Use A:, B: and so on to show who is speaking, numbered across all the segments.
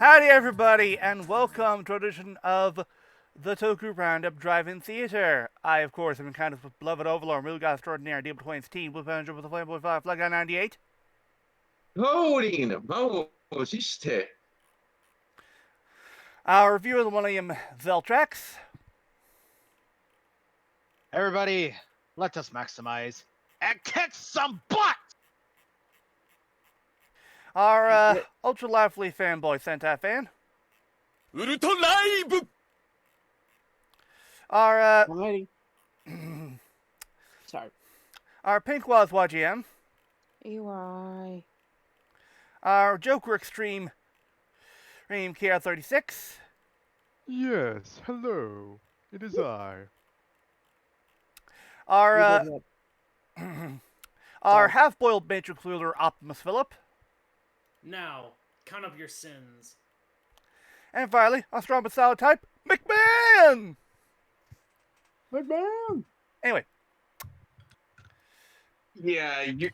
A: Howdy, everybody, and welcome to an edition of the Toku Roundup Drive-In Theater. I, of course, am kind of beloved overlord, real guy extraordinary, deal between team, with manager with the Flamboy 5, Flag Guy 98.
B: Loading, Mojiste.
A: Our reviewer of the Millennium Zeltrax.
C: Everybody, let us maximize and kick some butt!
A: Our ultra lively fanboy Sentai fan.
D: Live!
A: Our
E: Alrighty. Sorry.
A: our Pinkwa's YGM.
E: EY.
A: Our Joker Extreme KR36.
F: Yes, hello. It is I.
A: Our
E: You
A: our half-boiled matrix ruler Optimus Phillip.
D: Now, count up your sins.
A: And finally, our strong but solid type, McMan!
E: McMan!
A: Anyway,
B: Yeah, you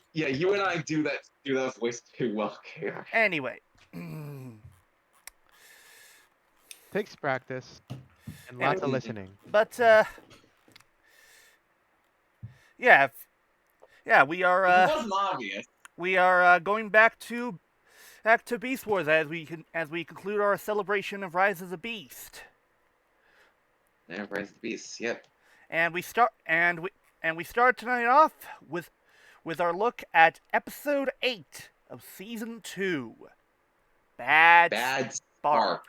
B: and I do that voice too well, KR.
A: anyway.
F: Takes practice and lots of listening.
A: But, yeah, we
B: It
A: are,
B: wasn't obvious.
A: going back to Beast Wars as we conclude our celebration of Rise of the Beast.
B: Yeah, Rise of the Beast. Yep.
A: And we start tonight off with our look at episode 8 of season 2. Bad
B: Spark.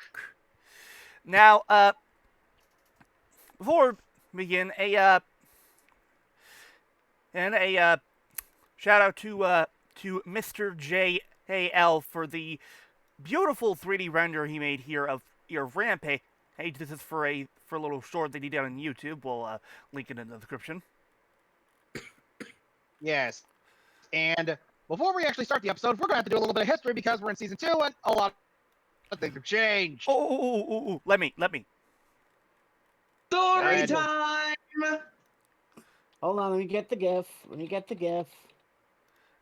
A: Now, before we begin, a shout out to Mr. JAL for the beautiful 3D render he made here of Rampage. Hey, this is for a little short that he did on YouTube. We'll link it in the description.
C: Yes. And before we actually start the episode, we're going to have to do a little bit of history because we're in season 2 and a lot of things have changed.
A: Oh, let me.
B: Story
C: Good.
B: time.
E: Hold on, let me get the GIF.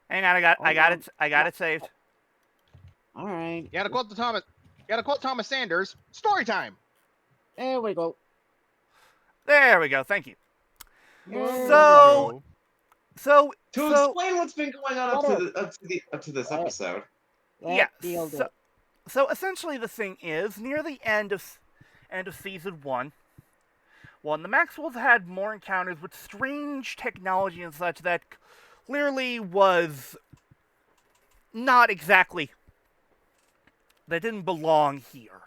A: Hang on, I got it saved.
E: Alright.
C: You gotta quote Thomas Sanders. Story time.
E: There we go.
A: There we go. Thank you.
E: There
A: So- So
B: To explain what's been going on up to this episode.
E: That deal did.
A: So essentially, the thing is, near the end of season 1, the Maxwells had more encounters with strange technology and such that clearly was not exactly, that didn't belong here.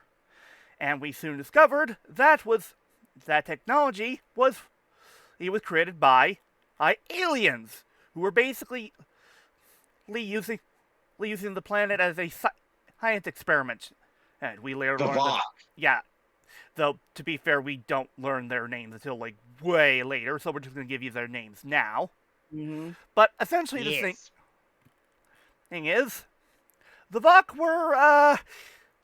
A: And we soon discovered that technology was created by aliens who were basically using the planet as a science experiment. And we later learned that, yeah. Though, to be fair, we don't learn their names until, like, way later, so we're just going to give you their names now.
E: Mm-hmm.
A: But essentially, the
C: Yes.
A: thing is, the Vok were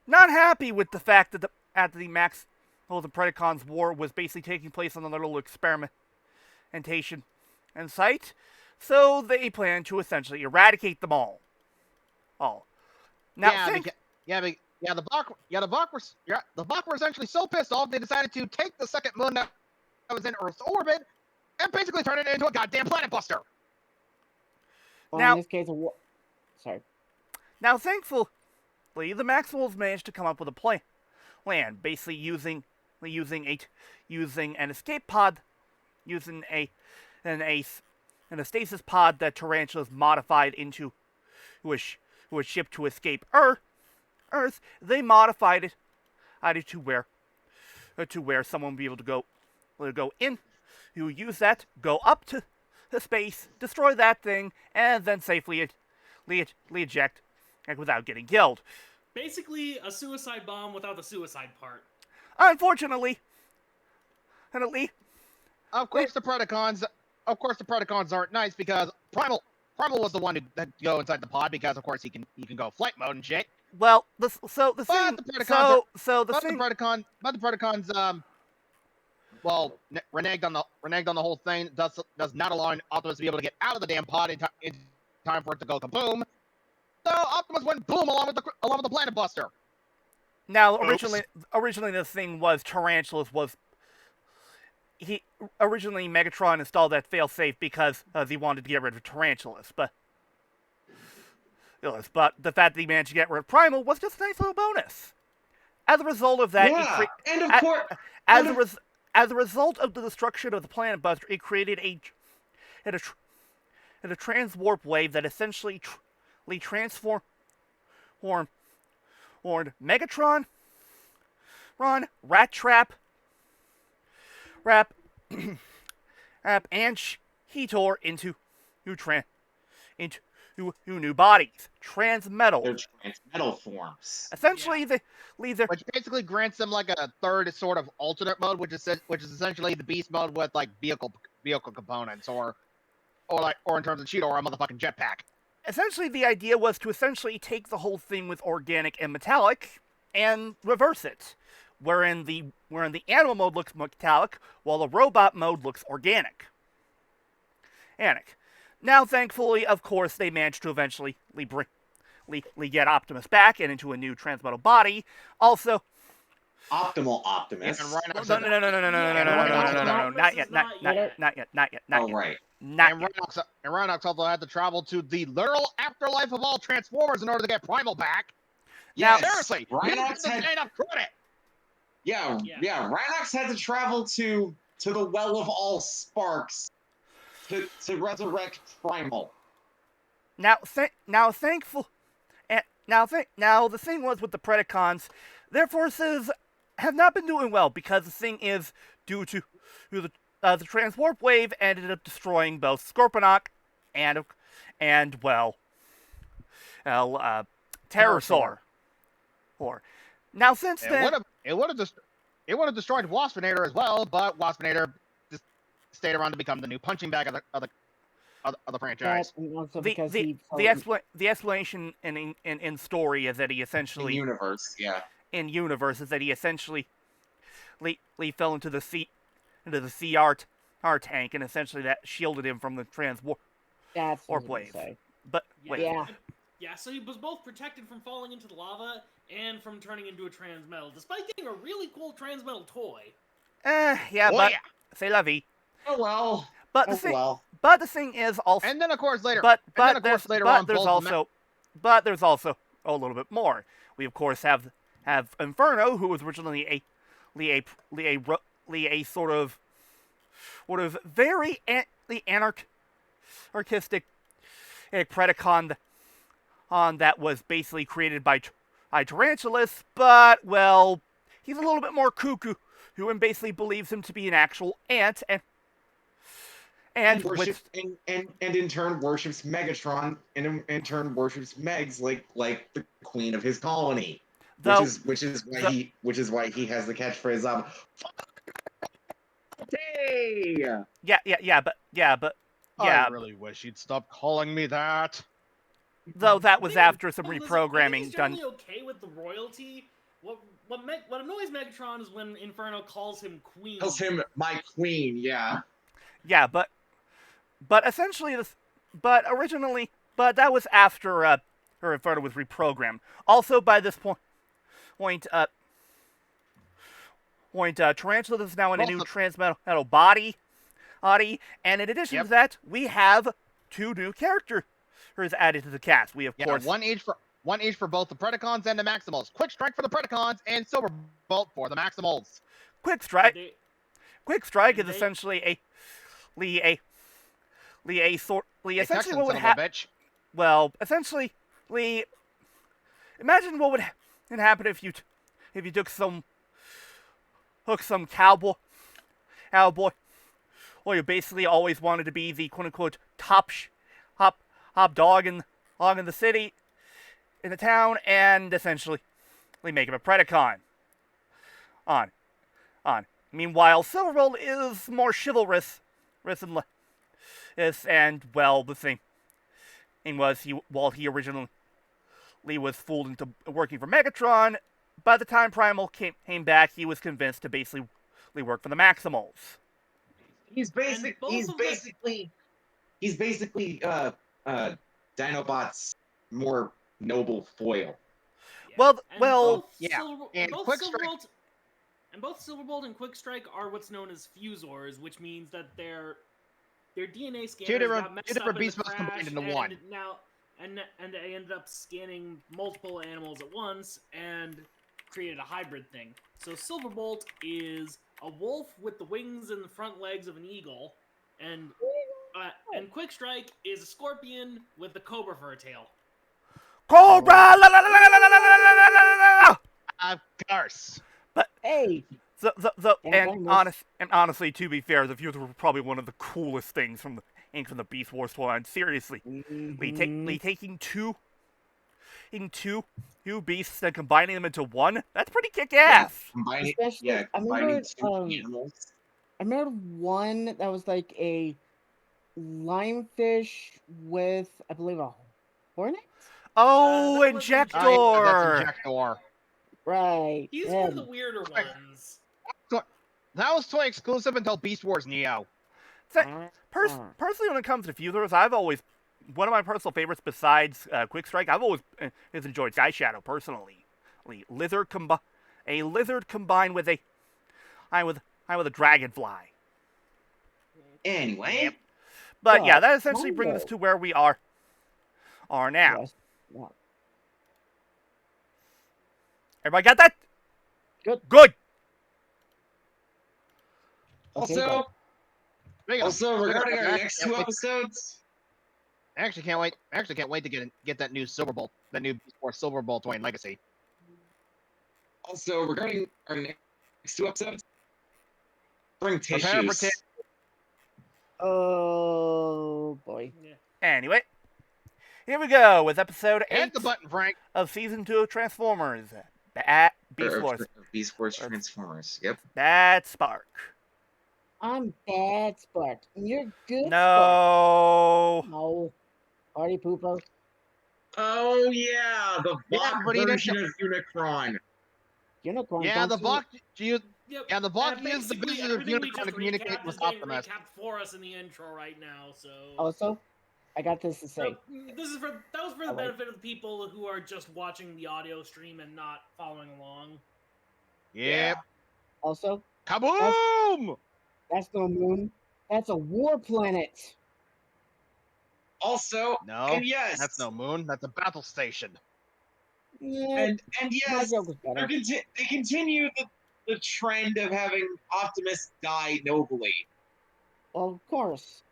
A: not happy with the fact that the Predacons war was basically taking place on a little experimentation and site, so they planned to essentially eradicate them all. Now,
C: The Vok were essentially so pissed off they decided to take the second moon that was in Earth's orbit and basically turn it into a goddamn planet buster.
E: Well,
A: Now-
E: in this case, sorry.
A: Now, thankfully, the Maxwells managed to come up with a plan, basically using an escape pod, using a stasis pod that Tarantulas modified into who was shipped to escape Earth. They modified it to where someone would be able to go in, who use that, go up to space, destroy that thing, and then safely eject without getting killed.
D: Basically, a suicide bomb without the suicide part.
A: Unfortunately,
C: Of course, the Predacons aren't nice because Primal was the one who had to go inside the pod because, of course, he can go flight mode and shit.
A: well,
C: But the Predacons, reneged on the whole thing. Does not allow Optimus to be able to get out of the damn pod in time for it to go kaboom. So Optimus went boom along with the Planet Buster.
A: Now,
C: Oops.
A: originally the thing was originally Megatron installed that failsafe because he wanted to get rid of Tarantulas, but the fact that he managed to get rid of Primal was just a nice little bonus. As a result of that,
B: Yeah, and of
A: a-
B: course,
A: as
B: and
A: a
B: of-
A: res- as a result of the destruction of the Planet Buster, it created a transwarp wave that essentially transformed Megatron, Rat Trap, Rap, and Heator into new bodies. Transmetal.
B: they're transmetal forms.
A: Essentially, they leave their
C: Which basically grants them like a third sort of alternate mode, which is essentially the beast mode with like vehicle components, or in terms of Cheetor, a motherfucking jetpack.
A: essentially the idea was to essentially take the whole thing with organic and metallic and reverse it, wherein the animal mode looks metallic while the robot mode looks organic. Now, thankfully, of course, they managed to eventually get Optimus back and into a new transmetal body. Also,
B: Optimal Optimus.
C: And Rhinox
A: no, not yet.
B: Oh, right.
C: and Rhinox also had to travel to the literal afterlife of all Transformers in order to get Primal back.
A: Now,
C: Seriously, he didn't
B: Rhinox
C: get
B: had,
C: enough credit.
B: yeah, Rhinox had to travel to the well of all sparks to resurrect Primal.
A: Now the thing was with the Predacons, their forces have not been doing well because the thing is due to the transwarp wave ended up destroying both Scorponok and Pterosaur. Now since then,
C: It would have destroyed Waspinator as well, but Waspinator just stayed around to become the new punching bag of the franchise.
E: And also
A: the
E: because
A: the, the explanation in story is that he
B: In
A: essentially
B: universe, yeah.
A: in universe is that he essentially fell into the CR tank, and essentially that shielded him from the transwarp
E: that's what I was
A: wave.
E: gonna say.
A: But wait,
E: Yeah.
D: Yeah, so he was both protected from falling into the lava and from turning into a transmetal, despite getting a really cool transmetal toy.
A: yeah,
C: Oh,
A: but
C: yeah.
A: c'est la vie.
B: Oh well.
A: But
B: Oh well.
A: the thing is also,
C: And then of course later,
A: but
C: and then, of course, later on,
A: there's
C: both
A: also a little bit more. We of course have Inferno, who was originally a sort of very anarchistic Predacon that was basically created by Tarantulas, but well, he's a little bit more cuckoo, who basically believes him to be an actual ant, and
B: in turn worships Megatron, and in turn worships Megs like the queen of his colony.
A: though
B: Which is why he has the catchphrase of "Hey!"
C: I really wish he'd stop calling me that.
A: though that was after some
D: Listen, I think
A: reprogramming
D: he's
A: done.
D: generally okay with the royalty. What annoys Megatron is when Inferno calls him Queen.
B: Tells him my queen, yeah.
A: Yeah, but essentially originally that was after her Inferno was reprogrammed. Also, by this point, Tarantula is now in a new transmetal body, and in addition to that, we have 2 new characters added to the cast. We of course
C: one each for both the Predacons and the Maximals. Quick Strike for the Predacons and Silverbolt for the Maximals.
A: Quick Strike.
D: They-
A: Quick Strike is
D: they-
A: essentially essentially
C: Hey, Texan
A: what would
C: son of a
A: happen.
C: bitch.
A: Well, essentially, imagine what would happen if you took some cowboy, or you basically always wanted to be the quote unquote top dog in the city, in the town, and essentially make him a Predacon. On. Meanwhile, Silverbolt is more chivalrous, and well, the thing was while he originally was fooled into working for Megatron, by the time Primal came back, he was convinced to basically work for the Maximals.
B: He's basically Dinobot's more noble foil.
A: Well,
D: And
A: well,
D: both
C: yeah,
D: Silver,
C: and
D: both
C: Quick Strike-
D: Silverbolt, and both Silverbolt and Quick Strike are what's known as fusors, which means that their DNA scanners got messed up in the
C: beast must
D: crash,
C: combined into
D: and
C: one.
D: now and they ended up scanning multiple animals at once and created a hybrid thing. So Silverbolt is a wolf with the wings and the front legs of an eagle, and Quick Strike is a scorpion with a cobra for a tail.
A: Cobra! La, la, la, la, la, la, la, la, la, la.
C: Of course.
E: Hey,
A: And honestly, to be fair, the fusors were probably one of the coolest things from the Beast Wars one. Seriously, taking two beasts and combining them into one—that's pretty kick-ass.
B: Combining,
E: especially I
B: combining
E: remember
B: two animals.
E: I remember one that was like a limefish with, I believe, a hornet.
A: Oh,
D: That was
A: Injector!
C: That's Injector.
E: Right.
D: He's
E: yeah.
D: one of the weirder ones.
C: That was toy exclusive until Beast Wars Neo.
A: Personally, when it comes to fusers, one of my personal favorites besides Quick Strike, I've always enjoyed Sky Shadow personally. A lizard combined with a dragonfly.
B: Anyway,
A: But yeah, that essentially brings us to where we are now.
E: Yes. Yeah.
A: Everybody got that?
E: Good.
A: Good.
E: Okay,
B: also,
C: Speaking
B: regarding
C: of
B: our
C: that,
B: next
C: can't
B: two
C: wait-
B: episodes,
C: I actually can't wait. I actually can't wait to get that new Silverbolt, that new Beast Wars Silverbolt toy in Legacy.
B: also regarding our next two episodes, bring
C: Prepare for
B: tissues.
E: Oh boy.
D: Yeah.
A: Anyway, here we go with episode 8
C: Hit the button, Frank.
A: of season 2 of Transformers. Beast Wars.
B: Beast Wars Transformers. Yep.
A: Bad Spark.
E: I'm bad Spark. And you're good Spark.
A: No.
E: No. Party pooper.
B: Oh yeah, the
C: Yeah,
B: Bach
C: but he
B: version of Unicron.
E: Unicorn.
C: Yeah, the Bach.
D: Yep.
C: Yeah, the Bach used the
D: basically
C: vision of
D: everything we
C: Unicron to
D: just
C: communicate
D: recapped
C: with
D: is being
C: Optimus.
D: recapped for us in the intro right now. So
E: Also, I got this to say.
D: that was for the
E: Alright.
D: benefit of the people who are just watching the audio stream and not following along.
C: Yep.
E: Also,
C: Kaboom!
E: that's no moon. That's a war planet.
B: Also,
C: No,
B: and yes,
C: that's no moon. That's a battle station.
E: Yeah,
B: and
E: my
B: yes,
E: joke was better.
B: they continue the trend of having Optimus die nobly.
E: Well, of course.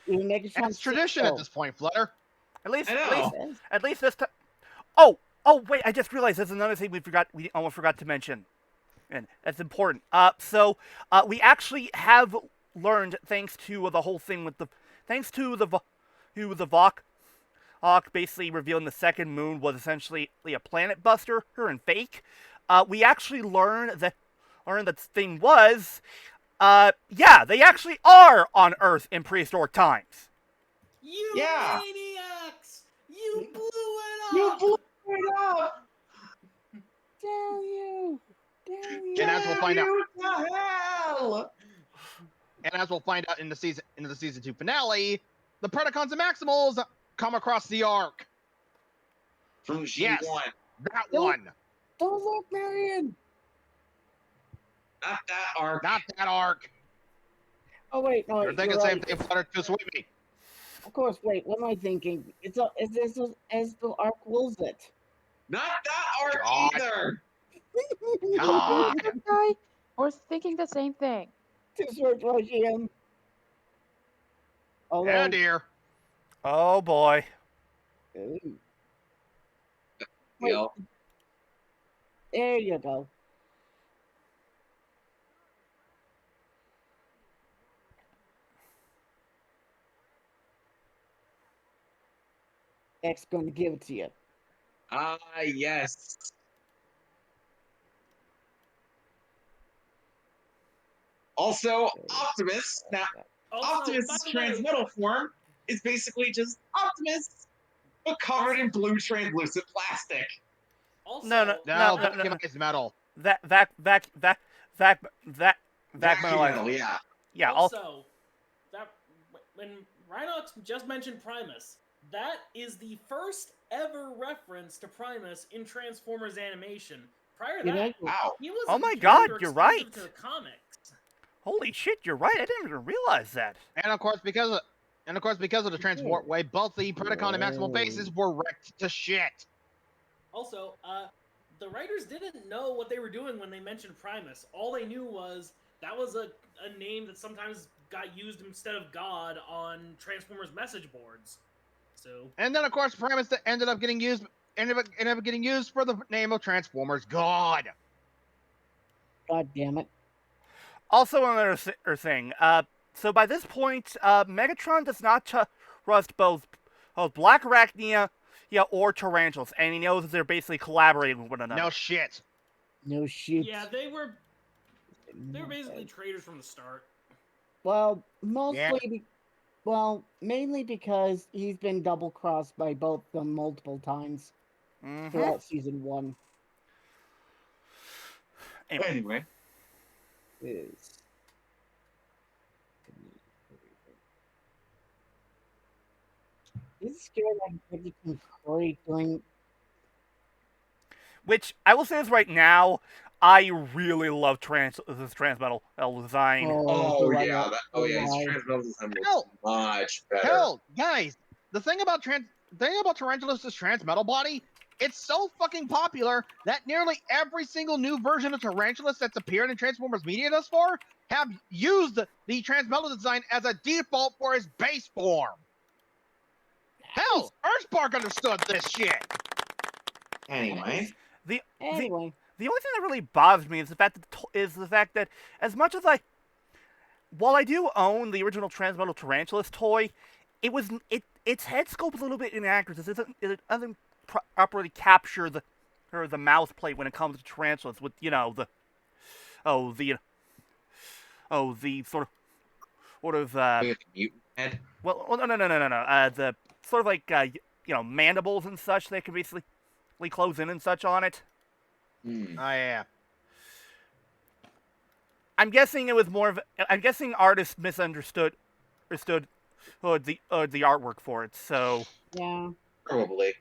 E: You make it
C: That's tradition at this point, Flutter.
A: At least,
B: I
A: at
B: know.
A: least, at least this time. Oh, wait! I just realized there's another thing we almost forgot to mention, and that's important. We actually have learned, thanks to the whole thing with thanks to the Vok basically revealing the second moon was essentially a planet buster, and fake. We actually learned that thing was, they actually are on Earth in prehistoric times.
D: You
B: Yeah.
D: maniacs! You blew it
B: You
D: up!
B: blew it up!
E: Damn you! Damn you!
C: And as we'll find out,
B: What the hell?
C: and as we'll find out in the season 2 finale, the Predacons and Maximals come across the Ark.
B: From G1.
C: Yes. That
E: Don't-
C: one,
E: Don't look, Marion!
B: Not that arc.
C: not that Ark.
E: Oh wait, no,
C: You're thinking the
E: you're
C: same
E: right.
C: thing, Flutter. Just with me.
E: Of course, wait, what am I thinking? Is this as the arc wills it?
B: Not that arc
C: God.
B: either.
C: God.
G: I was thinking the same thing.
E: To search YGM. Although,
C: Yeah, dear.
A: Oh boy.
E: ooh,
B: You know,
E: there you go. X gonna give it to you.
B: yes. Also, Optimus. Now,
D: Also,
B: Optimus'
D: by the way,
B: transmetal form is basically just Optimus, but covered in blue translucent plastic.
D: also,
A: No,
C: No,
A: no,
C: that's
A: no.
C: Chemized metal.
A: Vac
B: Vacuum metal, yeah.
A: Yeah.
D: Also, that when Rhinox just mentioned Primus, that is the first ever reference to Primus in Transformers animation. Prior to
E: You know,
D: that,
B: Wow.
D: he was
A: Oh
D: a
A: my
D: character
A: God, you're
D: exclusive
A: right.
D: to the comics.
A: Holy shit, you're right. I didn't even realize that.
C: And of course, because of the transport wave, both the Predacon and Maximal bases were wrecked to shit.
D: Also, the writers didn't know what they were doing when they mentioned Primus. All they knew was that was a name that sometimes got used instead of God on Transformers message boards. So,
C: And then, of course, Primus that ended up getting used for the name of Transformers God.
E: God damn it.
A: Also, another thing. So by this point, Megatron does not trust both Black Arachnia, or Tarantulas, and he knows that they're basically collaborating with one another.
C: No shit.
E: No shit.
D: yeah, they were basically traitors from the start.
E: Well, mainly because he's been double crossed by both of them multiple times throughout season 1.
B: Anyway.
E: Is scared I'm going to become Corey doing.
A: Which I will say this right now, I really love this Transmetal design.
B: Oh
E: do I
B: yeah,
E: not-
B: his
E: why?
B: Transmetal design looks
C: Hell.
B: much better.
C: Hell, guys, the thing about Tarantulas' Transmetal body, it's so fucking popular that nearly every single new version of Tarantulas that's appeared in Transformers media thus far have used the Transmetal design as a default for his base form. Hell, Earthspark understood this shit.
B: Anyway.
E: Anyway,
A: The only thing that really bothers me is the fact that as much as while I do own the original Transmetal Tarantulas toy, its head sculpt is a little bit inaccurate. It doesn't properly capture the mouth plate when it comes to tarantulas with the sort of
B: Mutant head.
A: well no the sort of like mandibles and such that can basically close in and such on it.
C: Oh yeah.
A: I'm guessing it was more of. I'm guessing artists misunderstood the artwork for it. So
E: yeah.
B: Probably.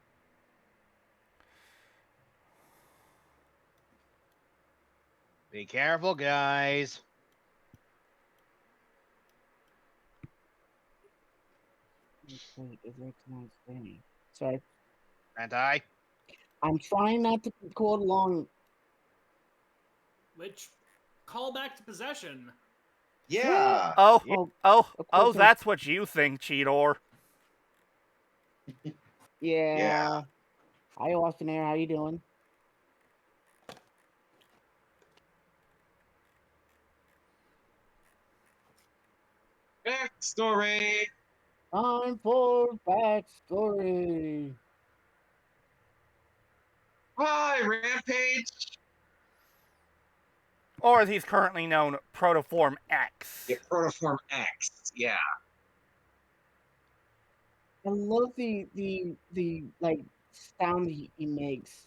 C: Be careful, guys.
E: Wait, is there tonight's thing? Sorry,
C: Sentai.
E: I'm trying not to go along.
D: Which, call back to possession.
B: Yeah.
A: Oh, that's what you think, Cheetor.
E: Yeah. Hi, Austin Air. How you doing?
B: Backstory.
E: Time for backstory.
B: Hi, Rampage.
A: Or as he's currently known, Protoform X.
B: Yeah, Protoform X. Yeah.
E: I love the like sound he makes.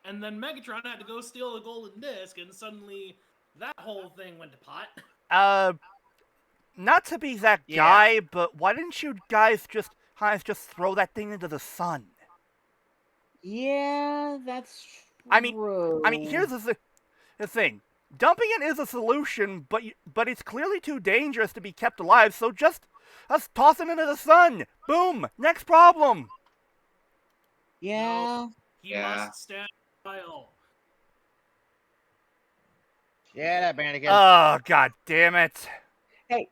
D: And then Megatron had to go steal the golden disc, and suddenly that whole thing went to pot.
A: Not to be that guy, but why didn't you guys just throw that thing into the sun?
E: Yeah, that's true.
A: I mean, here's the thing. Dumping it is a solution, but it's clearly too dangerous to be kept alive. So just toss it into the sun. Boom. Next problem.
E: Yeah.
D: He must stand trial.
C: Yeah, that Bandigan.
A: Oh, god damn it.
E: Hey.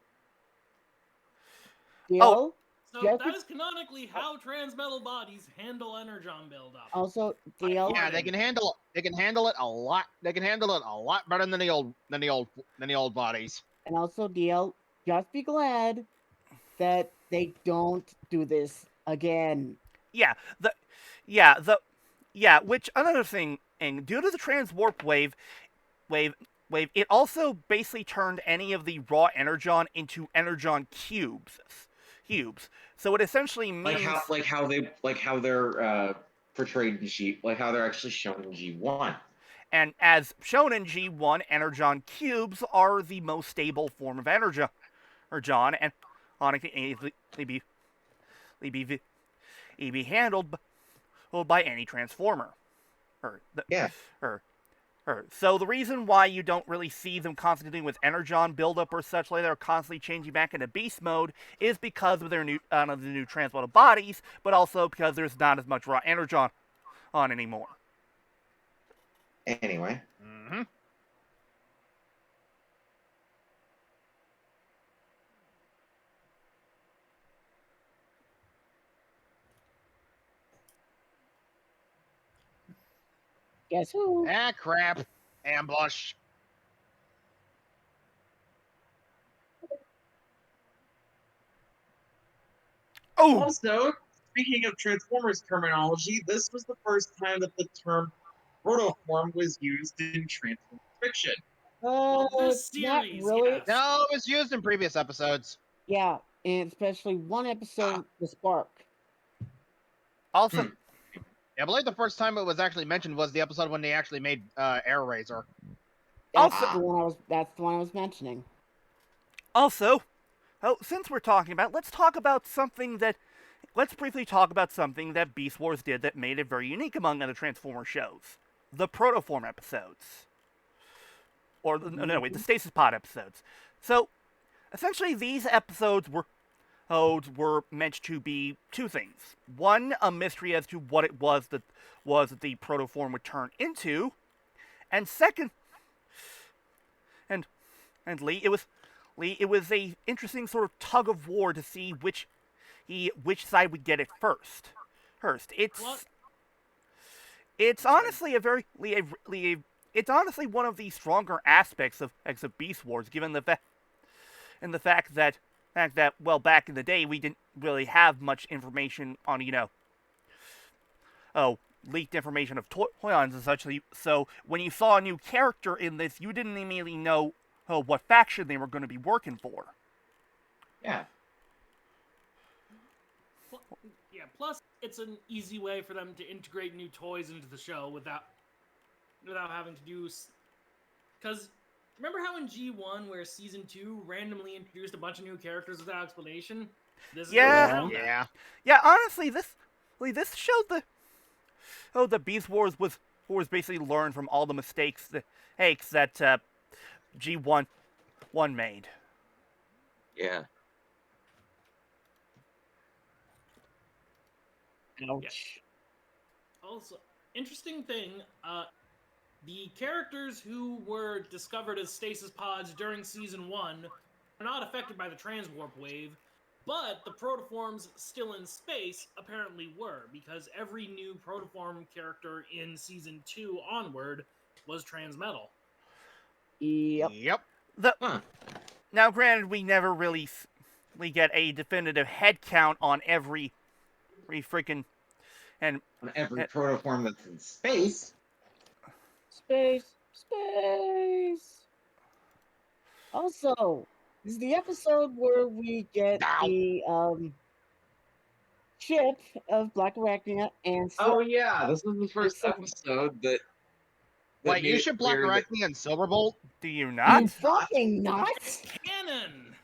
A: Oh.
D: So that is canonically how transmetal bodies handle energon buildup.
E: Also, DL.
C: Yeah, they can handle it a lot. They can handle it a lot better than the old bodies.
E: And also, DL, just be glad that they don't do this again.
A: Which another thing, and due to the transwarp wave, it also basically turned any of the raw energon into energon cubes. So it essentially means
B: like how they're portrayed in how they're actually shown in G1.
A: And as shown in G1, Energon cubes are the most stable form of Energon, and can easily be handled by any transformer.
B: Yeah.
A: So the reason why you don't really see them constantly with Energon buildup or such like that, or constantly changing back into beast mode, is because of their the new transmodal bodies, but also because there's not as much raw Energon on anymore.
B: Anyway.
C: Mm-hmm.
E: Guess who?
C: Ah, crap. Ambush.
A: Oh!
B: Also, speaking of Transformers terminology, this was the first time that the term protoform was used in Transformers fiction.
D: Well, this
E: Not
D: series,
E: really.
D: yes.
C: No, it was used in previous episodes.
E: Yeah, and especially one episode, The Spark.
A: Also,
C: I believe the first time it was actually mentioned was the episode when they actually made Air Razor.
E: That's
A: Also-
E: the one I was. That's the one I was mentioning.
A: since we're talking about, let's briefly talk about something that Beast Wars did that made it very unique among other Transformer shows. The Protoform episodes. Or, the Stasis Pod episodes. So, essentially these episodes were meant to be two things. One, a mystery as to what it was that the Protoform would turn into. And second, and Lee, it was a interesting sort of tug of war to see which side would get it first. It's honestly it's honestly one of the stronger aspects of Beast Wars, given the fact that well, back in the day we didn't really have much information on leaked information of Toyons and such. So when you saw a new character in this, you didn't immediately know what faction they were going to be working for.
B: Yeah.
D: Yeah, plus it's an easy way for them to integrate new toys into the show without having to do... Because remember how in G1, where Season 2 randomly introduced a bunch of new characters without explanation? This is
C: Yeah.
A: Yeah, honestly, this showed the Beast Wars was basically learned from all the mistakes that G1 made.
B: Yeah.
E: Ouch.
D: Also, interesting thing, the characters who were discovered as stasis pods during Season 1 are not affected by the transwarp wave, but the protoforms still in space apparently were, because every new protoform character in Season 2 onward was transmetal.
E: Yep.
A: Now, granted, we never really get a definitive head count on every freaking
B: On every protoform that's in space.
E: Space. Also, this is the episode where we get the ship of Black Arachnia and
B: Oh yeah, this is the first
E: So-
B: episode that.
C: Wait, you should Black Arachnia and Silverbolt?
A: Do you
E: You
A: not?
E: fucking not?
D: Canon!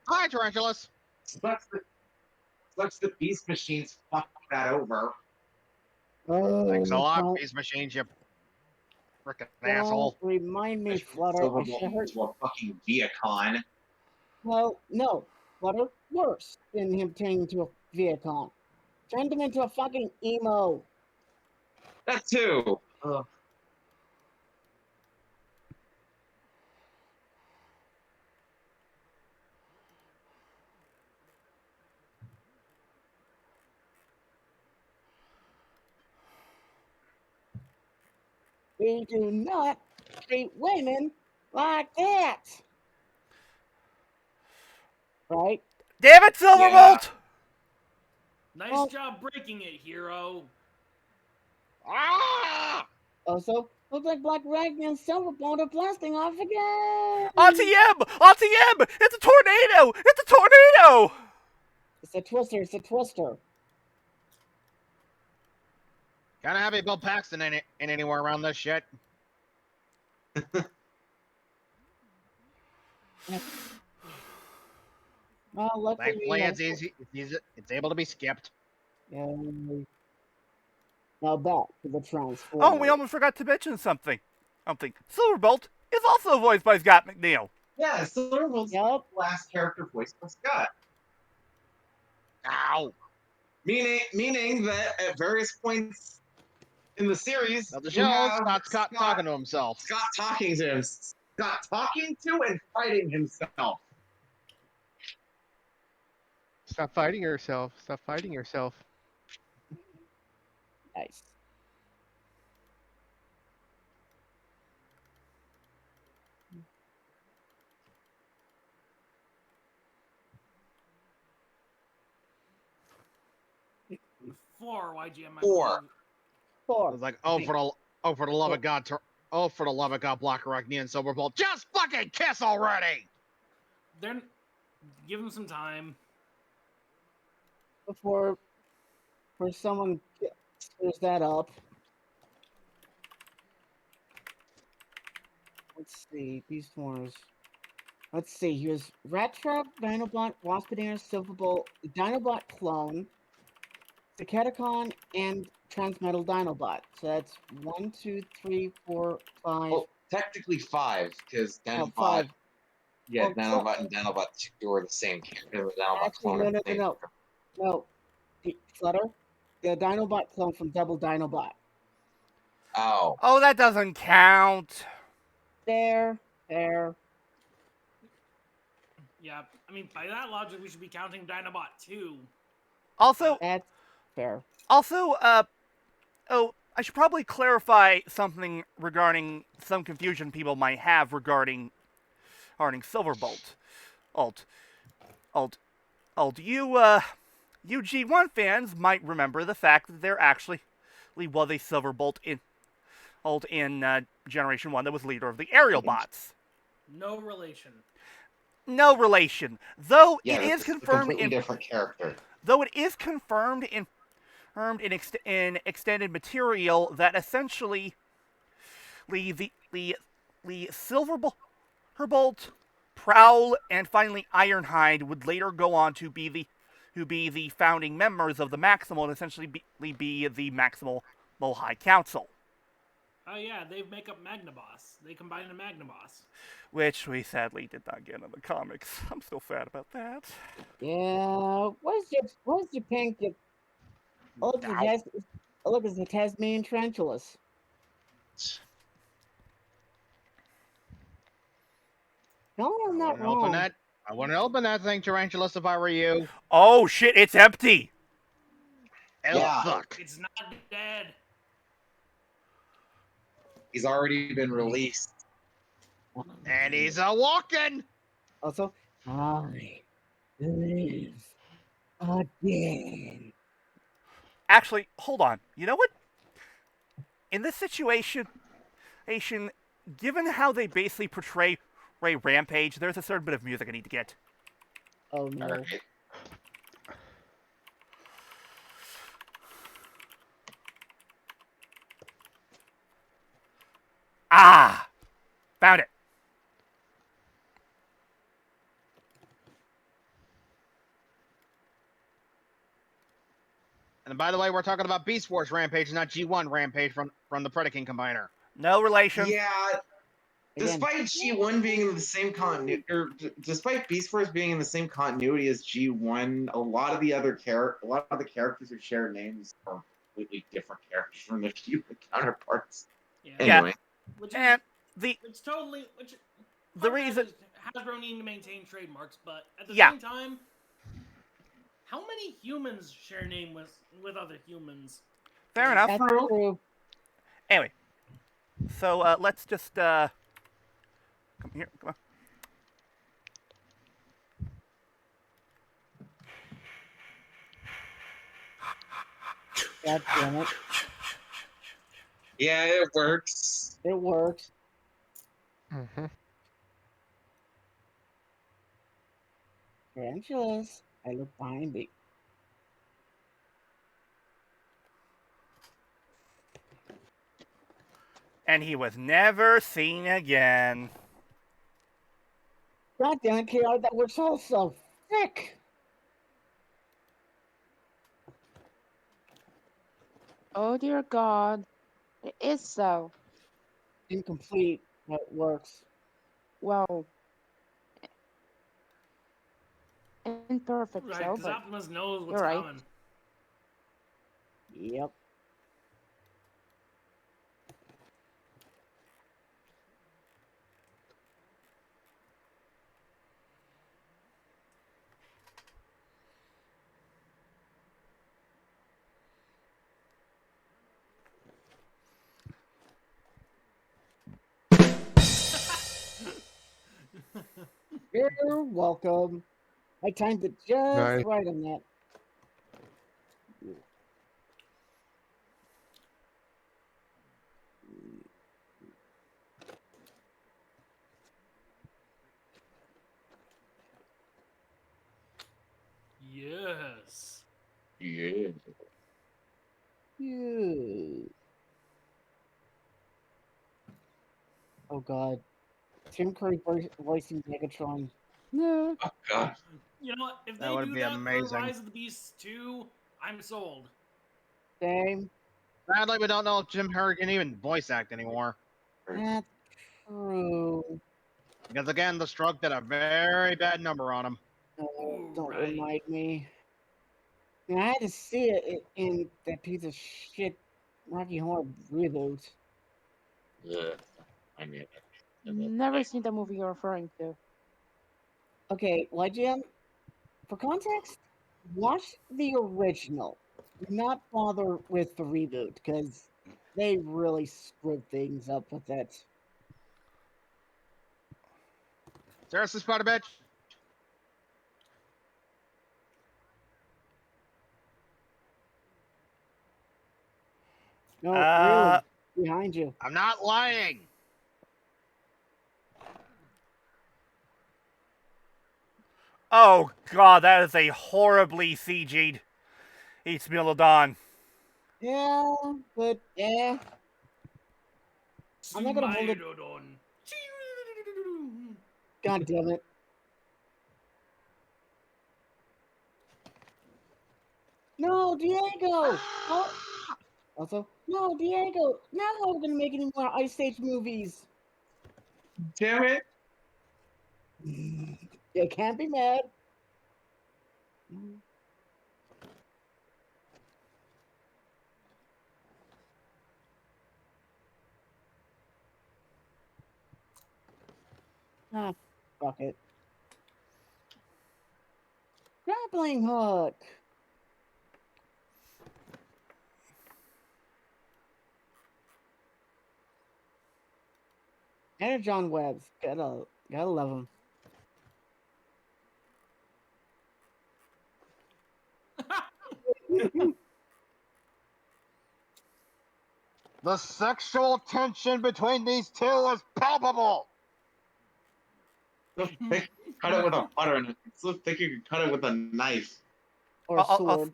C: Hi, Tarantulas.
B: Sucks the Beast Machines fucked that over.
E: Oh,
C: Thanks a lot,
E: don't-
C: Beast Machines, you frickin'
E: don't
C: asshole.
E: remind me, Flutter. I
B: Silverbolt
E: should hurt.
B: into a fucking Viacon.
E: Well, no. Flutter, worse than him turning into a Viacon. Turned him into a fucking emo.
B: That too.
E: We do not treat women like that. Right?
A: Damn it, Silverbolt!
D: Nice job breaking it, hero.
C: Ah!
E: Also, looks like Black Arachnia and Silverbolt are blasting off again.
A: RTM! It's a tornado! It's a tornado!
E: It's a twister.
C: Kinda happy Bill Paxton ain't anywhere around this shit.
E: Well, luckily,
C: Thankfully, it's easy. It's able to be skipped.
E: And now back to the Transformers.
A: Oh, we almost forgot to mention something. Silverbolt is also voiced by Scott McNeil.
B: Yeah, Silverbolt's
E: Yep.
B: the last character voiced by Scott.
C: Ow!
B: Meaning that at various points in the series,
C: Now the
B: you
C: show,
B: have
C: Scott talking to himself.
B: Scott talking to him. Scott talking to and fighting himself.
F: Stop fighting yourself. Stop fighting yourself.
E: Nice.
D: Four YGM.
B: Four.
E: Four.
C: It's like, oh for the love of God, for the love of God, Black Arachnia and Silverbolt, just fucking kiss already!
D: Then give him some time.
E: Before someone screws that up. Let's see, Beast Wars. Let's see, here's Rat Trap, Dinobot, Waspinator, Silverbolt, Dinobot Clone, Decatacon, and Transmetal Dinobot. So that's 1, 2, 3, 4, 5.
B: Well, technically 5, because
E: Oh,
B: Dinobot,
E: 5.
B: yeah,
E: Well,
B: Dinobot and Dinobot 2 are the same character. The Dinobot
E: Actually,
B: clone are the
E: no.
B: same character.
E: No. Flutter? The Dinobot clone from Double Dinobot.
B: Oh.
A: Oh, that doesn't count.
E: There.
D: Yeah, I mean, by that logic, we should be counting Dinobot 2.
A: Also,
E: That's fair.
A: I should probably clarify something regarding some confusion people might have regarding Silverbolt. You G1 fans might remember the fact that there actually was a Silverbolt in Generation 1 that was leader of the aerial bots.
D: No relation.
A: No relation. Though
B: Yeah,
A: it is
B: that's a
A: confirmed
B: completely
A: in
B: different character.
A: though it is confirmed in extended material that essentially the Silverbolt, Prowl, and finally Ironhide would later go on to be the founding members of the Maximal and essentially be the Maximal High Council.
D: Oh yeah, they make up Magnaboss. They combine a Magnaboss.
A: Which we sadly did not get in the comics. I'm still sad about that.
E: Yeah. Where's your pink? Oh, look, it's the Tasmanian Tarantulas. No, I'm not wrong.
C: I wouldn't open that thing, Tarantulas, if I were you.
A: Oh shit! It's empty.
C: Oh,
B: Yeah.
C: fuck.
D: It's not dead.
B: He's already been released.
C: And he's a walking.
E: Also, I live again.
A: Actually, hold on. You know what? In this situation, given how they basically portray Rampage, there's a certain bit of music I need to get.
E: Oh no.
B: Alright.
A: Ah! Found it.
C: And by the way, we're talking about Beast Wars Rampage, not G1 Rampage from the Predaking Combiner.
A: No relation.
B: Yeah,
E: Again.
B: despite G1 being in the same continuity, or despite Beast Force being in the same continuity as G1, a lot of the characters who share names are completely different characters from their G1 counterparts.
D: Yeah.
B: Anyway,
D: Which
A: And
D: it's totally
A: the reason
D: Hasbro need to maintain trademarks, but at the
A: Yeah.
D: same time, how many humans share a name with other humans?
A: fair enough.
E: That's true.
A: Anyway, so let's just come here. Come on.
E: God damn it.
B: yeah, it works.
E: It works.
F: Mm-hmm.
E: Tarantulas, I look behind me.
A: And he was never seen again.
E: God damn it, KR, that works all so thick.
G: Oh dear God. It is so.
E: Incomplete, but it works.
G: Well, imperfect,
D: Right,
G: so,
D: because
G: but
D: Optimus knows what's
G: you're right.
D: coming.
E: Yep. You're welcome. I timed it just
F: Nice.
E: right on that.
D: Yes.
B: Yeah.
E: Yeah. Oh god. Tim Curry voicing Megatron. No.
B: Oh god.
D: You know what? If
C: That
D: they
C: would
D: do
C: be
D: that for
C: amazing.
D: Rise of the Beasts 2, I'm sold.
E: Same.
C: Sadly, we don't know if Jim Hurd can even voice act anymore.
E: That's true.
C: Because again, the stroke did a very bad number on him.
E: Don't
D: Right.
E: remind me. I had to see it in that piece of shit Rocky Horror reboot.
B: Yeah. I mean,
G: Never seen the movie you're referring to.
E: Okay, YGM, for context, watch the original. Do not bother with the reboot, because they really screwed things up with it.
C: Seriously, Spider Bitch?
E: No, really, behind you.
C: I'm not lying.
A: Oh god, that is a horribly CG'd East Megalodon.
E: Yeah, but yeah, I'm not gonna hold it.
D: Smilodon.
E: God damn it. No, Diego! Oh, also, no, Diego! Now how are we gonna make any more Ice Age movies?
B: damn it.
E: You can't be mad. Ah, fuck it. Grappling hook. Energon webs. Gotta love them.
C: The sexual tension between these two is palpable.
B: So thick, cut it with a butter, and it's so thick you can cut it with a knife.
E: Or a sword.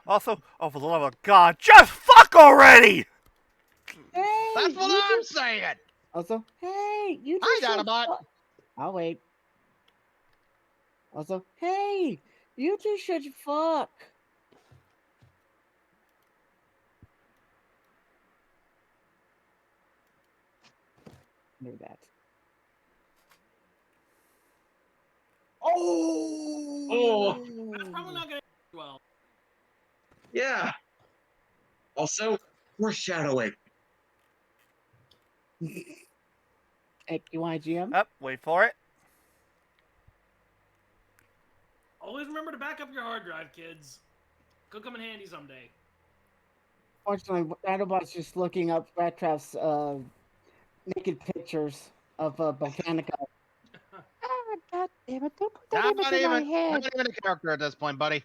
A: Also, oh, for the love of God, just fuck already!
E: Hey,
C: That's what
E: you
C: I'm
E: two-
C: saying.
E: Also, hey, you two
C: Hi,
E: should
C: Dinobot.
E: fuck. I'll wait. Also, hey, you two should fuck. Knew that.
B: Oh,
D: That's probably not gonna end well.
B: yeah. Also, foreshadowing.
E: Hey, YGM?
A: Up, wait for it.
D: Always remember to back up your hard drive, kids. Could come in handy someday.
E: Fortunately, Dinobot's just looking up Rat Trap's naked pictures of Botanica.
G: Ah, God damn it. Don't put that image
C: Not
G: in my
C: even,
G: head.
C: not even a character at this point, buddy.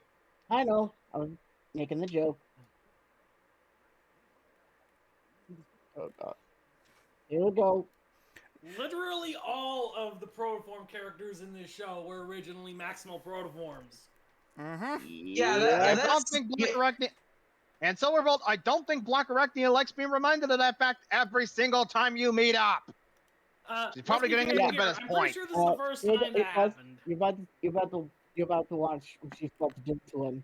E: I know. I was making the joke. Oh god. Here we go.
D: Literally all of the protoform characters in this show were originally maximal protoforms.
A: Mm-hmm.
B: Yeah,
C: I
B: that's
C: don't think Black
B: yeah,
C: Arachne. And Silverbolt, I don't think Blacker Arachnia likes being reminded of that fact every single time you meet up. She's probably
D: let's be
C: getting
D: fair
C: annoyed by
D: here.
C: this
D: I'm
C: point.
D: pretty sure this is the first time that happened.
E: You're about to watch what she's about to do to him.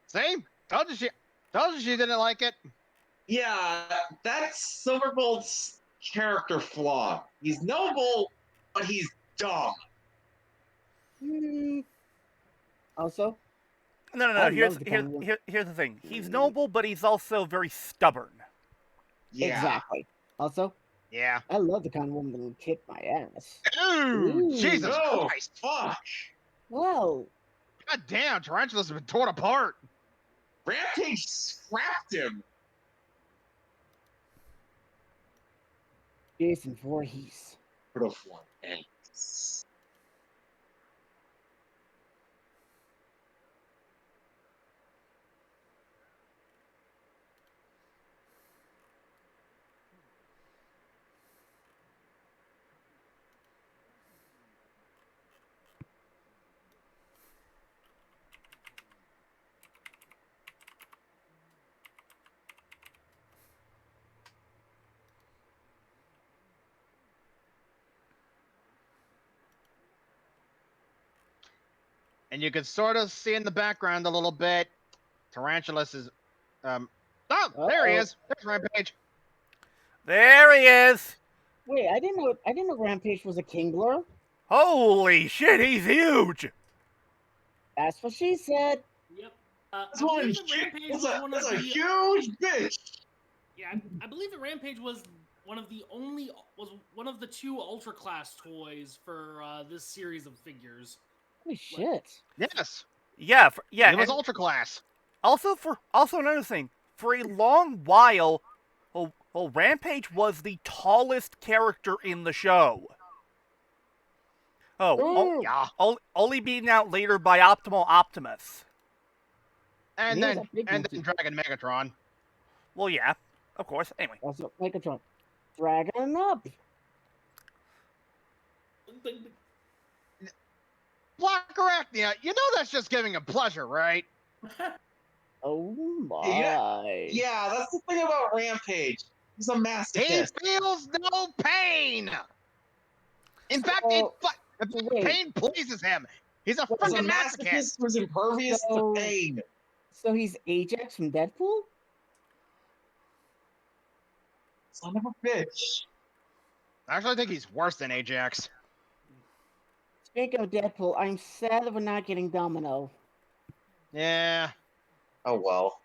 C: See? Told you she didn't like it.
B: Yeah, that's Silverbolt's character flaw. He's noble, but he's dumb.
E: Also,
A: No,
E: I
A: Here's
E: love the kind of-
A: here's the thing. He's noble, but he's also very stubborn.
B: Yeah.
E: exactly. Also,
C: Yeah.
E: I love the kind of woman that will kick my ass.
C: Ooh,
E: Ooh.
C: Jesus
B: No,
C: Christ.
B: fuck.
E: Well,
C: God damn, Tarantulas have been torn apart.
B: Rampage scrapped him.
E: Jason Voorhees.
B: Beautiful. Thanks.
C: And you can sort of see in the background a little bit. Tarantulas is oh, there he
E: Uh-oh.
C: is. There's Rampage.
A: There he is.
E: Wait, I didn't know Rampage was a Kingler.
A: Holy shit, he's huge.
E: That's what she said.
D: Yep.
B: That's
D: I
B: one,
D: believe that Rampage was one of
B: that's a
D: the.
B: huge bitch.
D: Yeah, I believe that Rampage was one of the two Ultra Class toys for this series of figures.
E: Holy shit.
C: Yes.
A: Yeah,
C: He was
A: and
C: Ultra Class.
A: also another thing. For a long while, Rampage was the tallest character in the show.
E: Ooh.
C: Yeah.
A: Only beaten out later by Optimal Optimus.
C: And
E: He was
C: then
E: a big one, too.
C: Dragon Megatron.
A: Well, yeah, of course. Anyway.
E: Also, Megatron. Dragon up.
C: Black Arachnia, you know that's just giving him pleasure, right?
E: Oh my.
B: Yeah, that's the thing about Rampage. He's a
C: He
B: masochist.
C: feels no pain. In fact,
E: So, wait.
C: pain pleases him. He's a
B: He's a
C: fucking masochist.
B: masochist who's impervious
E: So-
B: to pain.
E: So he's Ajax from Deadpool?
B: Son of a bitch.
C: Actually, I think he's worse than Ajax.
E: Speaking of Deadpool, I'm sad that we're not getting Domino.
C: Yeah.
B: Oh well.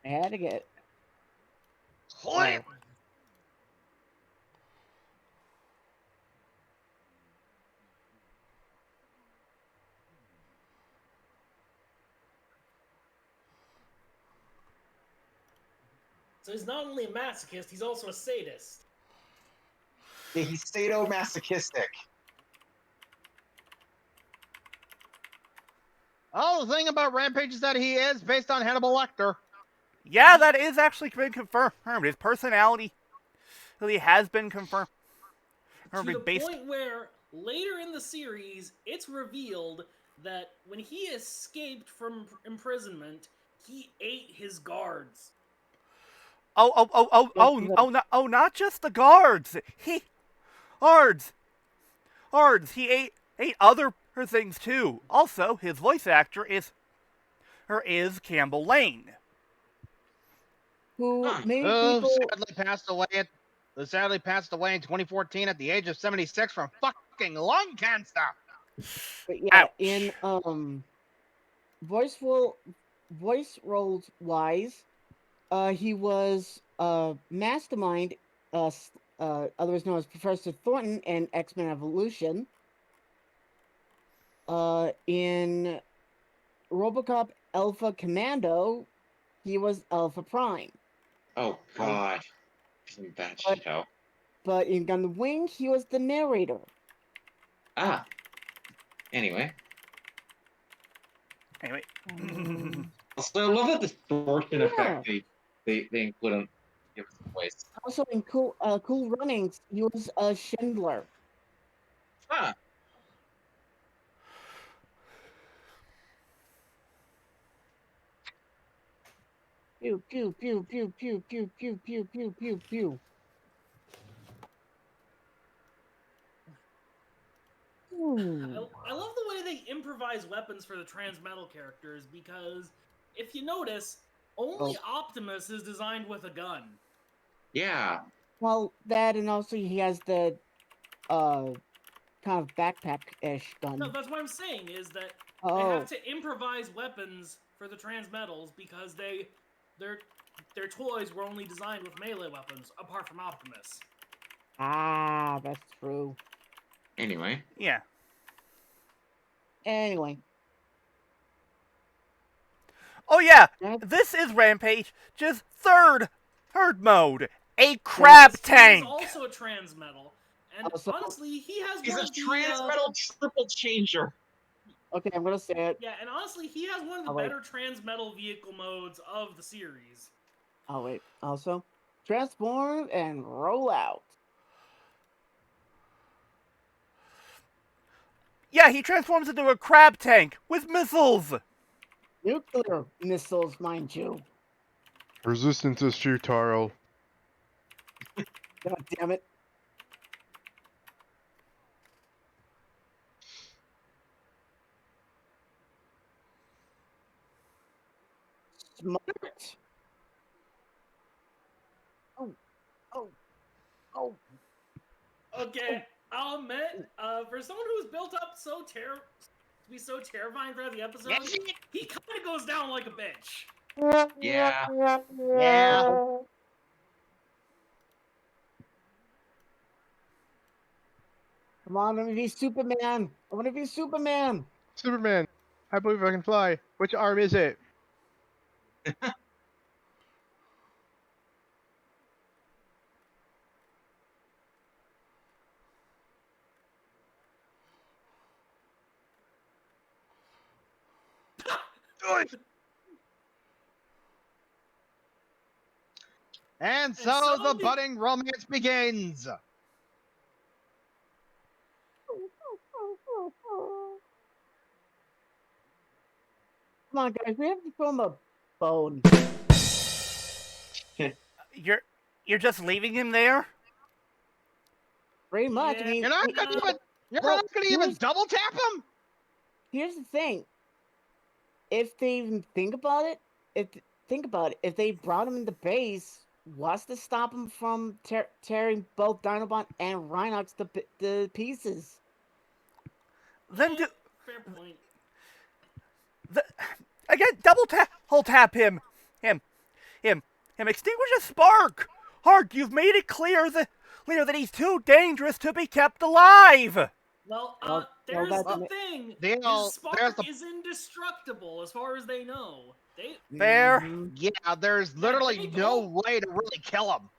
E: I had to get.
C: Slam.
D: So he's not only a masochist, he's also a sadist.
B: Yeah, he's sadomasochistic.
C: Oh, the thing about Rampage is that he is based on Hannibal Lecter.
A: Yeah, that is actually been confirmed. His personality really has been confirmed.
D: To the point where later in the series, it's revealed that when he escaped from imprisonment, he ate his guards.
A: Not just the guards. He ate other things too. Also, his voice actor is Campbell Lane.
E: Who many
C: Who
E: people.
C: sadly passed away in 2014 at the age of 76 from fucking lung cancer.
E: But yeah,
A: Ouch.
E: in voice roles wise, he was Mastermind, otherwise known as Professor Thornton in X-Men Evolution. In RoboCop Alpha Commando, he was Alpha Prime.
B: Oh god. Isn't that
E: But-
B: show?
E: but in on the wing, he was the narrator.
B: Ah. Anyway.
A: Anyway.
B: Also, I love the distortion
E: Yeah.
B: effect they include on give us a voice.
E: Also, in Cool Runnings, he was Schindler.
B: Huh.
E: Pew pew pew pew pew pew pew pew pew pew pew.
D: I love the way they improvise weapons for the Transmetal characters because if you notice, only Optimus is designed with a gun.
B: Yeah.
E: Well, that and also he has the kind of backpack-ish gun.
D: No, that's what I'm saying is that they
E: Oh,
D: have to improvise weapons for the Transmetals because their toys were only designed with melee weapons, apart from Optimus.
E: that's true.
B: Anyway.
A: Yeah.
E: Anyway,
A: Oh yeah,
E: That-
A: this is Rampage, just third mode, a crab
D: He's
A: tank.
D: also a Transmetal, and
E: Also-
D: honestly, he has
B: He's
D: one
B: a
D: of the
B: Transmetal triple changer.
E: okay, I'm gonna say it.
D: yeah, and honestly, he has one of the
E: Oh, wait.
D: better Transmetal vehicle modes of the series.
E: Oh wait, also transform and roll out.
A: Yeah, he transforms into a crab tank with missiles.
E: Nuclear missiles, mind you.
F: Resistance is futile.
E: God damn it. Smart. Oh.
D: Okay, I'll admit, for someone who's built up to be so terrifying throughout the episode, he kind of goes down like a bitch.
B: Yeah.
E: Yeah. Come on, let me be Superman. I want to be Superman.
F: Superman, I believe I can fly. Which arm is it?
C: And so
D: so
C: the
D: the-
C: budding romance begins.
E: Come on, guys, we have to throw him a bone.
A: You're just leaving him there?
E: Pretty much. I
D: Yeah.
E: mean,
C: You're not
E: it-
C: gonna
E: it-
C: even you're
E: well,
C: not gonna even
E: here's-
C: double tap him?
E: Here's the thing. If they even think about it, if they brought him into base, what's to stop him from tearing both Dinobot and Rhinox to pieces?
A: Then
D: Yeah,
A: do
D: fair point.
A: again. Double tap. Hold tap him. Extinguish a spark. Hark, you've made it clear that he's too dangerous to be kept alive.
D: Well,
E: Well,
D: there's
E: that's
D: the
E: it.
D: thing.
C: There's
D: His spark
C: the-
D: is indestructible, as far as they know.
A: Fair.
E: Mhm.
C: Yeah, there's literally
D: they
C: no
D: don't-
C: way to really kill him.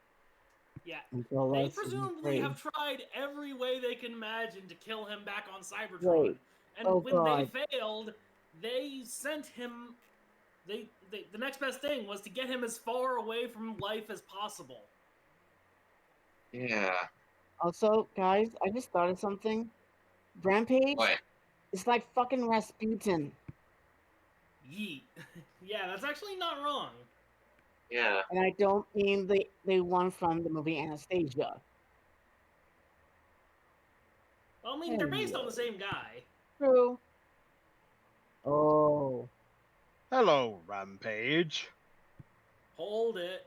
D: Yeah,
E: Until
D: they
E: that's
D: presumably
E: free.
D: have tried every way they can imagine to kill him back on Cybertron.
E: Right.
D: And
E: Oh,
D: when
E: God.
D: they failed, they sent him. The next best thing was to get him as far away from life as possible.
B: Yeah.
E: Also, guys, I just thought of something. Rampage
B: What?
E: is like fucking Rasputin.
D: Yeet. Yeah, that's actually not wrong.
B: Yeah.
E: And I don't mean the one from the movie Anastasia.
D: Well, I mean, they're based on the same guy.
E: True. Oh.
C: Hello, Rampage.
D: Hold it.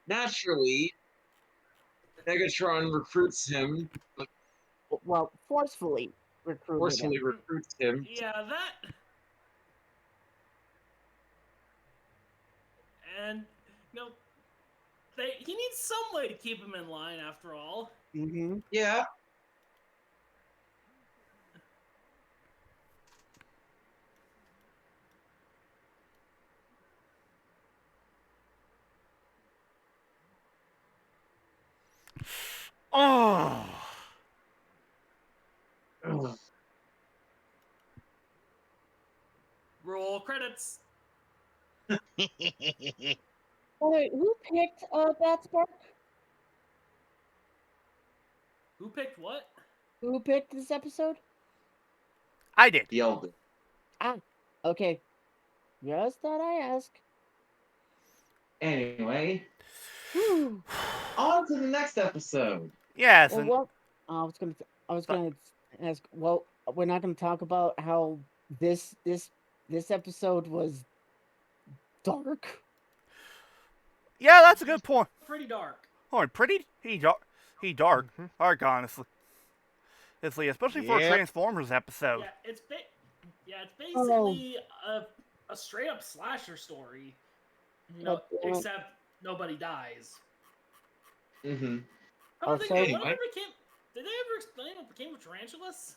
B: Naturally. Megatron recruits him,
E: Well, forcefully recruited
B: forcefully
E: him.
B: recruits him.
D: Yeah, that. and he needs some way to keep him in line after all.
E: Mm-hmm.
B: Yeah.
A: Oh.
B: Ugh.
D: Roll credits.
E: Wait, who picked that spark?
D: Who picked what?
E: Who picked this episode?
A: I did.
B: The elder.
E: Ah, okay. Just thought I ask.
B: Anyway,
E: Whew.
B: on to the next episode.
A: Yes,
E: Well,
A: and
E: what? I was gonna ask. Well, we're not gonna talk about how this episode was dark.
A: yeah, that's a good point.
D: Pretty dark.
A: Oh, pretty? He dark.
F: Mhm.
A: Dark, honestly. Especially for a
C: Yep.
A: Transformers episode.
D: Yeah, it's basically a straight up slasher story.
E: But,
D: Except nobody dies.
B: Mm-hmm.
D: I don't think
E: Also-
D: whatever became. Did they ever explain what became of Tarantulas?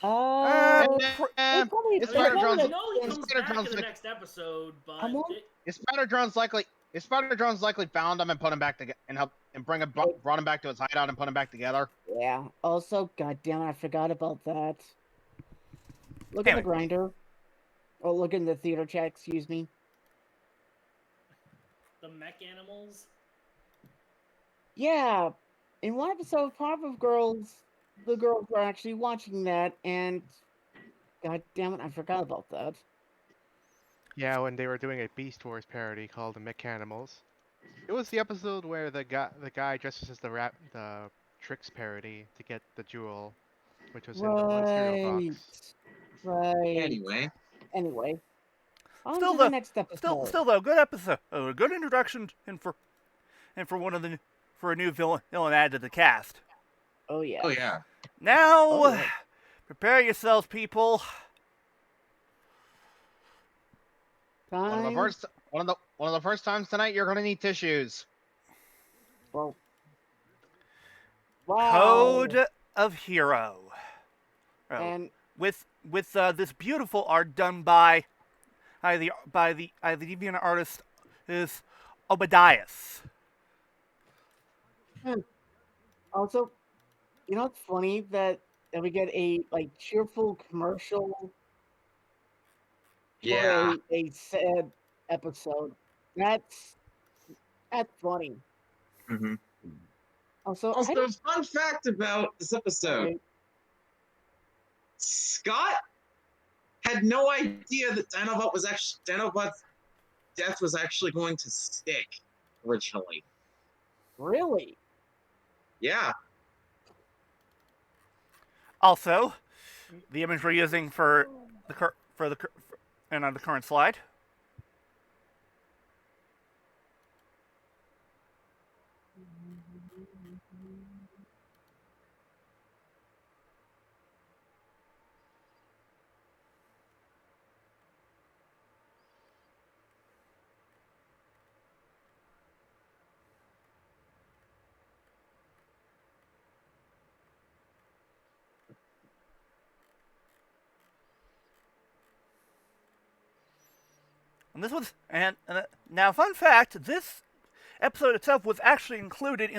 A: Uh,
E: they probably
C: it's
E: they
C: Spider
E: probably
C: John's-
D: I know he
E: explained-
D: comes
C: Spider
D: back in
C: John's
D: the
C: like-
D: next episode, but
E: I'm on-
C: His Spider Drones likely found him and put him back together and brought him back to his hideout and put him back together.
E: Yeah. Also, goddamn, I forgot about that. Look at
A: Anyway.
E: the grinder. Oh, look in the theater chat. Excuse me.
D: the mech animals.
E: Yeah. In one episode of Powerpuff Girls, the girls were actually watching that, and god damn it, I forgot about that.
F: Yeah, when they were doing a Beast Wars parody called the Mechanimals. It was the episode where the guy dresses as the Tricks parody to get the jewel, which was in the one cereal
E: Right.
F: box.
E: Right. Anyway. On
A: Still
E: to the
A: the-
E: next episode.
A: Still though, good episode. A good introduction, and for a new villain added to the cast.
E: Oh yeah.
B: Oh yeah.
A: Now,
E: Oh, yeah.
A: prepare yourselves, people.
C: One
E: Time.
C: of the first times tonight you're gonna need tissues.
E: Well. Wow.
A: Code of Hero. Oh,
E: And
A: with this beautiful art done by the deviant artist is Obadias.
E: also, you know what's funny that we get a cheerful commercial
B: Yeah.
E: for a sad episode. That's funny.
B: Mm-hmm.
E: Also, I
B: Also,
E: don't
B: fun fact about this episode:
E: okay,
B: Scott had no idea that Dinobot's death was actually going to stick originally.
E: really.
B: Yeah.
A: Also, the image we're using on the current slide. And this was now fun fact, this episode itself was actually included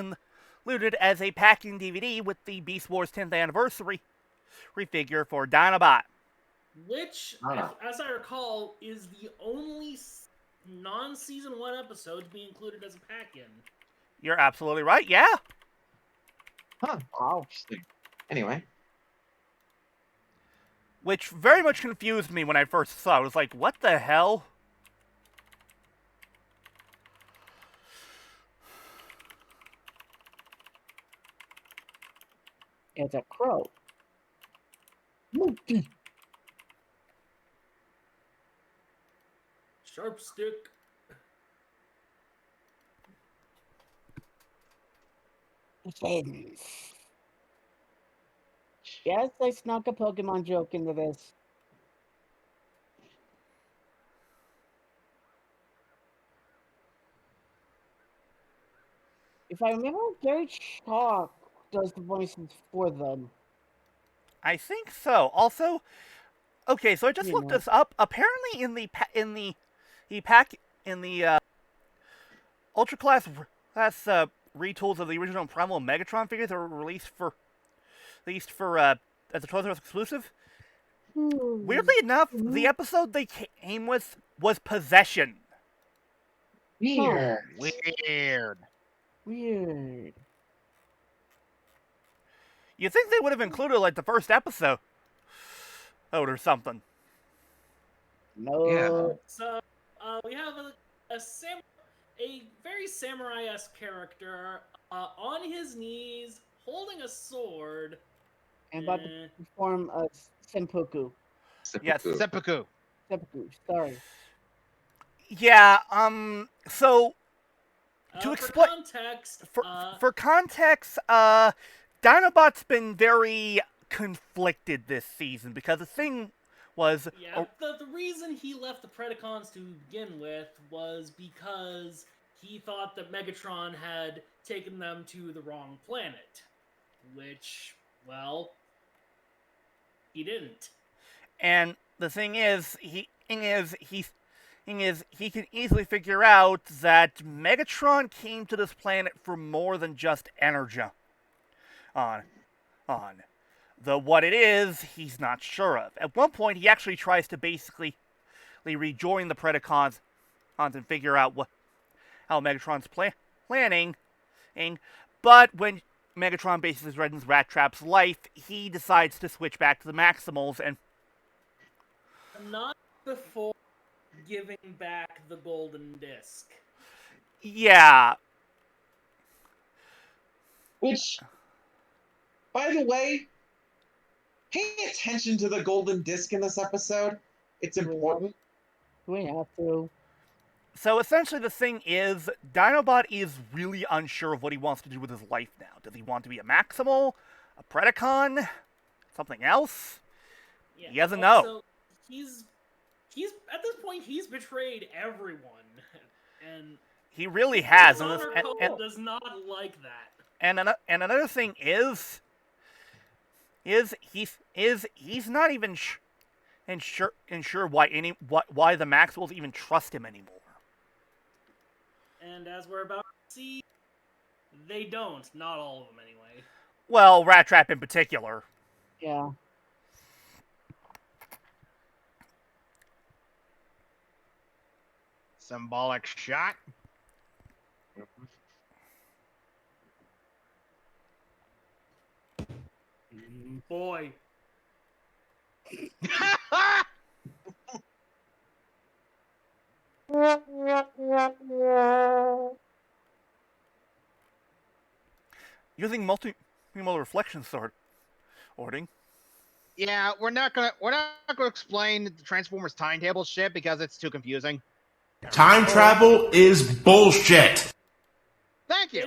A: as a packing DVD with the Beast Wars 10th anniversary refigure for Dinobot.
D: Which, as I recall, is the only non-season 1 episode to be included as a pack-in.
A: You're absolutely right, yeah.
B: Huh.
E: Wow.
B: Interesting. Anyway.
A: Which very much confused me when I first saw it. I was like, what the hell?
E: It's a crow. Monkey.
D: Sharp stick.
E: Fins. Yes, I snuck a Pokemon joke into this. If I remember, Gary Chalk does the voices for them.
A: I think so. Also, okay, so I just
E: You
A: looked
E: know.
A: this up. Apparently, in the Ultra Class retools of the original Primal and Megatron figures that were released for as a 12 exclusive. Weirdly enough, the episode they came with was Possession.
B: Weird.
C: Weird.
E: Weird.
A: You'd think they would have included like the first episode or something.
E: No.
D: So we have a very samurai-esque character on his knees, holding a sword.
E: And about to perform a seppuku.
A: Yes.
C: Seppuku.
E: Seppuku. Sorry.
A: Yeah. So to
D: For
A: explain
D: context,
A: for context, Dinobot's been very conflicted this season because the thing was
D: the reason he left the Predacons to begin with was because he thought that Megatron had taken them to the wrong planet, which, well, he didn't.
A: And the thing is, he can easily figure out that Megatron came to this planet for more than just energy. On. Though what it is, he's not sure of. At one point, he actually tries to basically rejoin the Predacons and figure out how Megatron's planning. But when Megatron basically threatens Rat Trap's life, he decides to switch back to the Maximals and
D: not before giving back the golden disc.
A: Yeah.
B: Which, by the way, pay attention to the golden disc in this episode. It's important.
E: We have to.
A: So essentially the thing is, Dinobot is really unsure of what he wants to do with his life now. Does he want to be a Maximal? A Predacon? Something else?
D: Yeah.
A: He doesn't know.
D: He's at this point he's betrayed everyone, and
A: he really has.
D: His honor code does not like that.
A: And another thing is he's not even sure why the Maxwells even trust him anymore.
D: And as we're about to see, they don't. Not all of them, anyway.
A: Well, Rat Trap in particular.
E: Yeah.
C: Symbolic shot.
D: Boy.
A: Using multimodal reflection sorting.
C: Yeah, we're not gonna explain the Transformers timetable shit because it's too confusing.
H: Time travel is bullshit.
C: Thank you.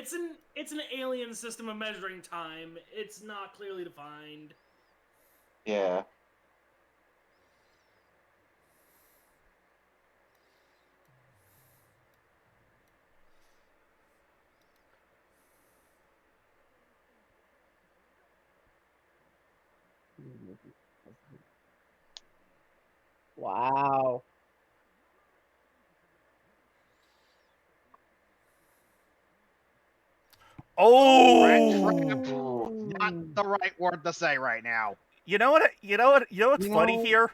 D: It's an alien system of measuring time. It's not clearly defined.
B: Yeah.
E: Wow.
A: Oh,
C: not the right word to say right now.
A: You know what's funny here?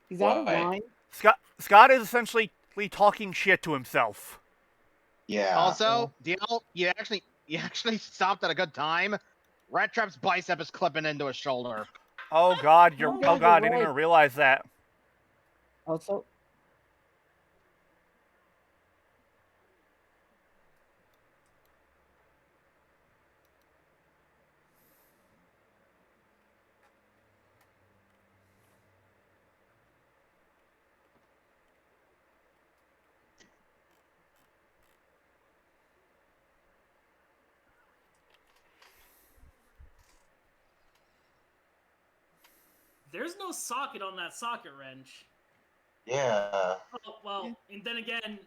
E: He's out of line.
A: Scott is essentially talking shit to himself.
B: Yeah.
C: Also, you actually stopped at a good time. Rat Trap's bicep is clipping into his shoulder.
A: Oh God, I didn't
E: right.
A: even realize that.
E: Also,
D: There's no socket on that socket wrench.
B: Yeah.
D: Oh, well, and then again,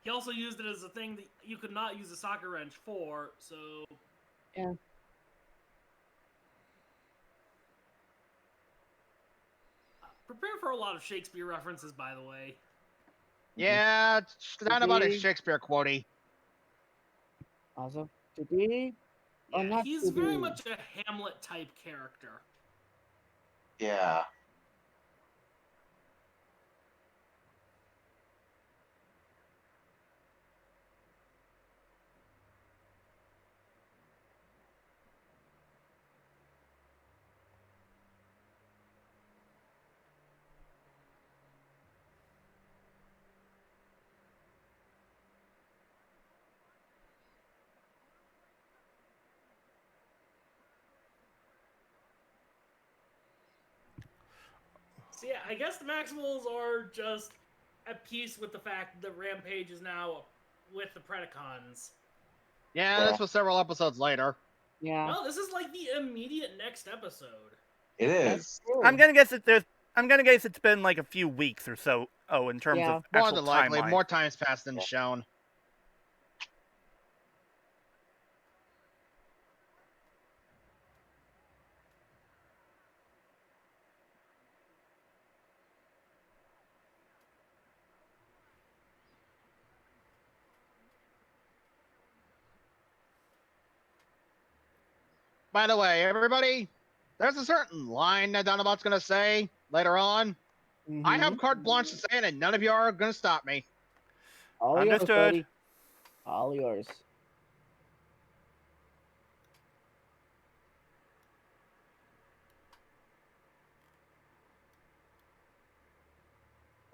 D: He also used it as a thing that you could not use a socket wrench for, so...
E: Yeah.
D: Prepare for a lot of Shakespeare references, by the way.
C: Yeah, Dinobot is
E: Indeed.
C: Shakespeare quotey.
E: Also, to be. Oh,
D: Yeah,
E: not
D: he's
E: to
D: very
E: be.
D: much a Hamlet-type character.
B: Yeah.
D: So yeah, I guess the Maximals are just at peace with the fact that Rampage is now with the Predacons.
C: Yeah,
B: Yeah.
C: this was several episodes later.
E: Yeah.
D: No, this is like the immediate next episode.
B: It
E: That's
B: is.
E: true.
A: I'm gonna guess that there's. I'm gonna guess it's been like a few weeks or so. Oh, in terms
E: Yeah.
A: of
C: More
A: actual
C: than likely,
A: timeline.
C: more time's passed than shown. By the way, everybody, there's a certain line that Dinobot's gonna say later on. I have
E: Mhm.
C: carte blanche to say it, and none of you are gonna stop me.
E: All yours,
A: Understood.
E: buddy. All yours.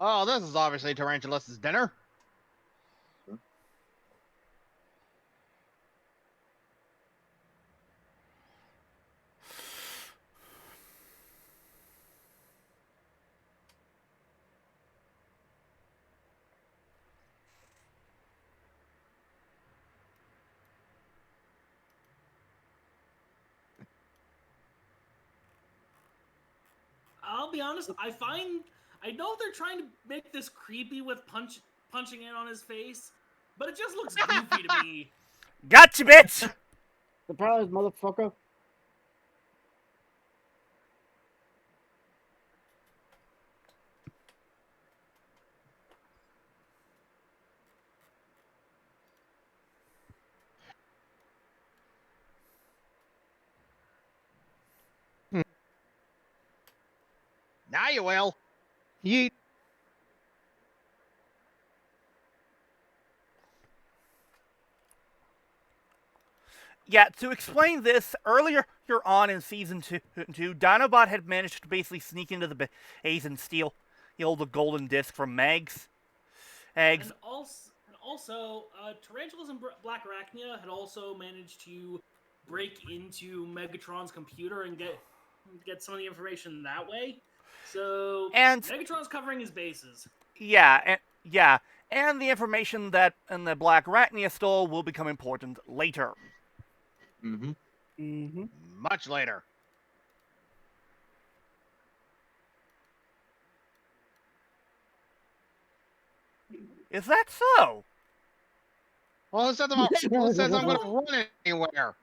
C: Oh, this is obviously Tarantulas' dinner.
D: I'll be honest, I know they're trying to make this creepy with punching in on his face, but it just looks goofy to me.
A: Gotcha, bitch.
E: Surprise, motherfucker.
C: Now you will.
F: Yeet.
A: Yeah, to explain this, earlier on in season two, Dinobot had managed to basically sneak into the base and steal the golden disc from Mags. Eggs.
D: And also, Tarantulas and Black Arachnia had also managed to break into Megatron's computer and get some of the information that way. So
A: And
D: Megatron's covering his bases.
A: yeah, and the information that in the Black Arachnia stole will become important later.
B: Mm-hmm.
E: Mm-hmm.
C: Much later.
A: Is that so?
C: Well, who says I'm going to run anywhere?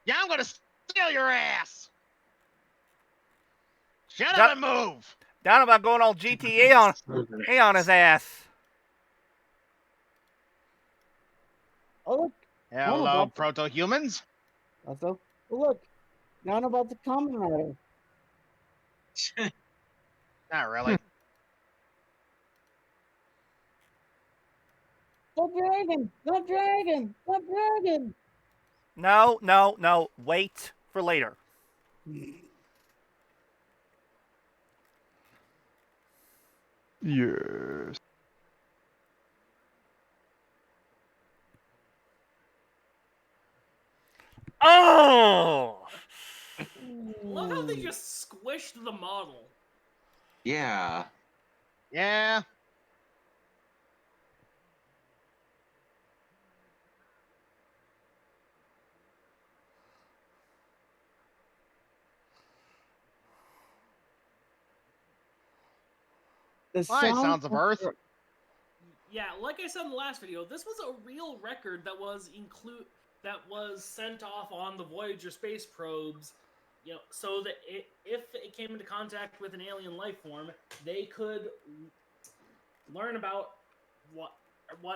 C: Yeah, I'm going to steal your ass. Shut up and move.
A: Dinobot going all GTA on his ass.
E: Oh, look.
C: Hello,
E: Dinobot.
C: proto-humans.
E: Also, oh, look. Down about the commemorate.
C: Not really.
E: The dragon! The dragon! The dragon!
A: No. Wait for later.
F: Yes.
A: Oh!
D: Love how they just squished the model.
B: Yeah.
C: Yeah.
E: The
C: Fine,
E: sound
C: Sounds of Earth.
D: Yeah, like I said in the last video, this was a real record that was sent off on the Voyager space probes, so that if it came into contact with an alien life form, they could learn about what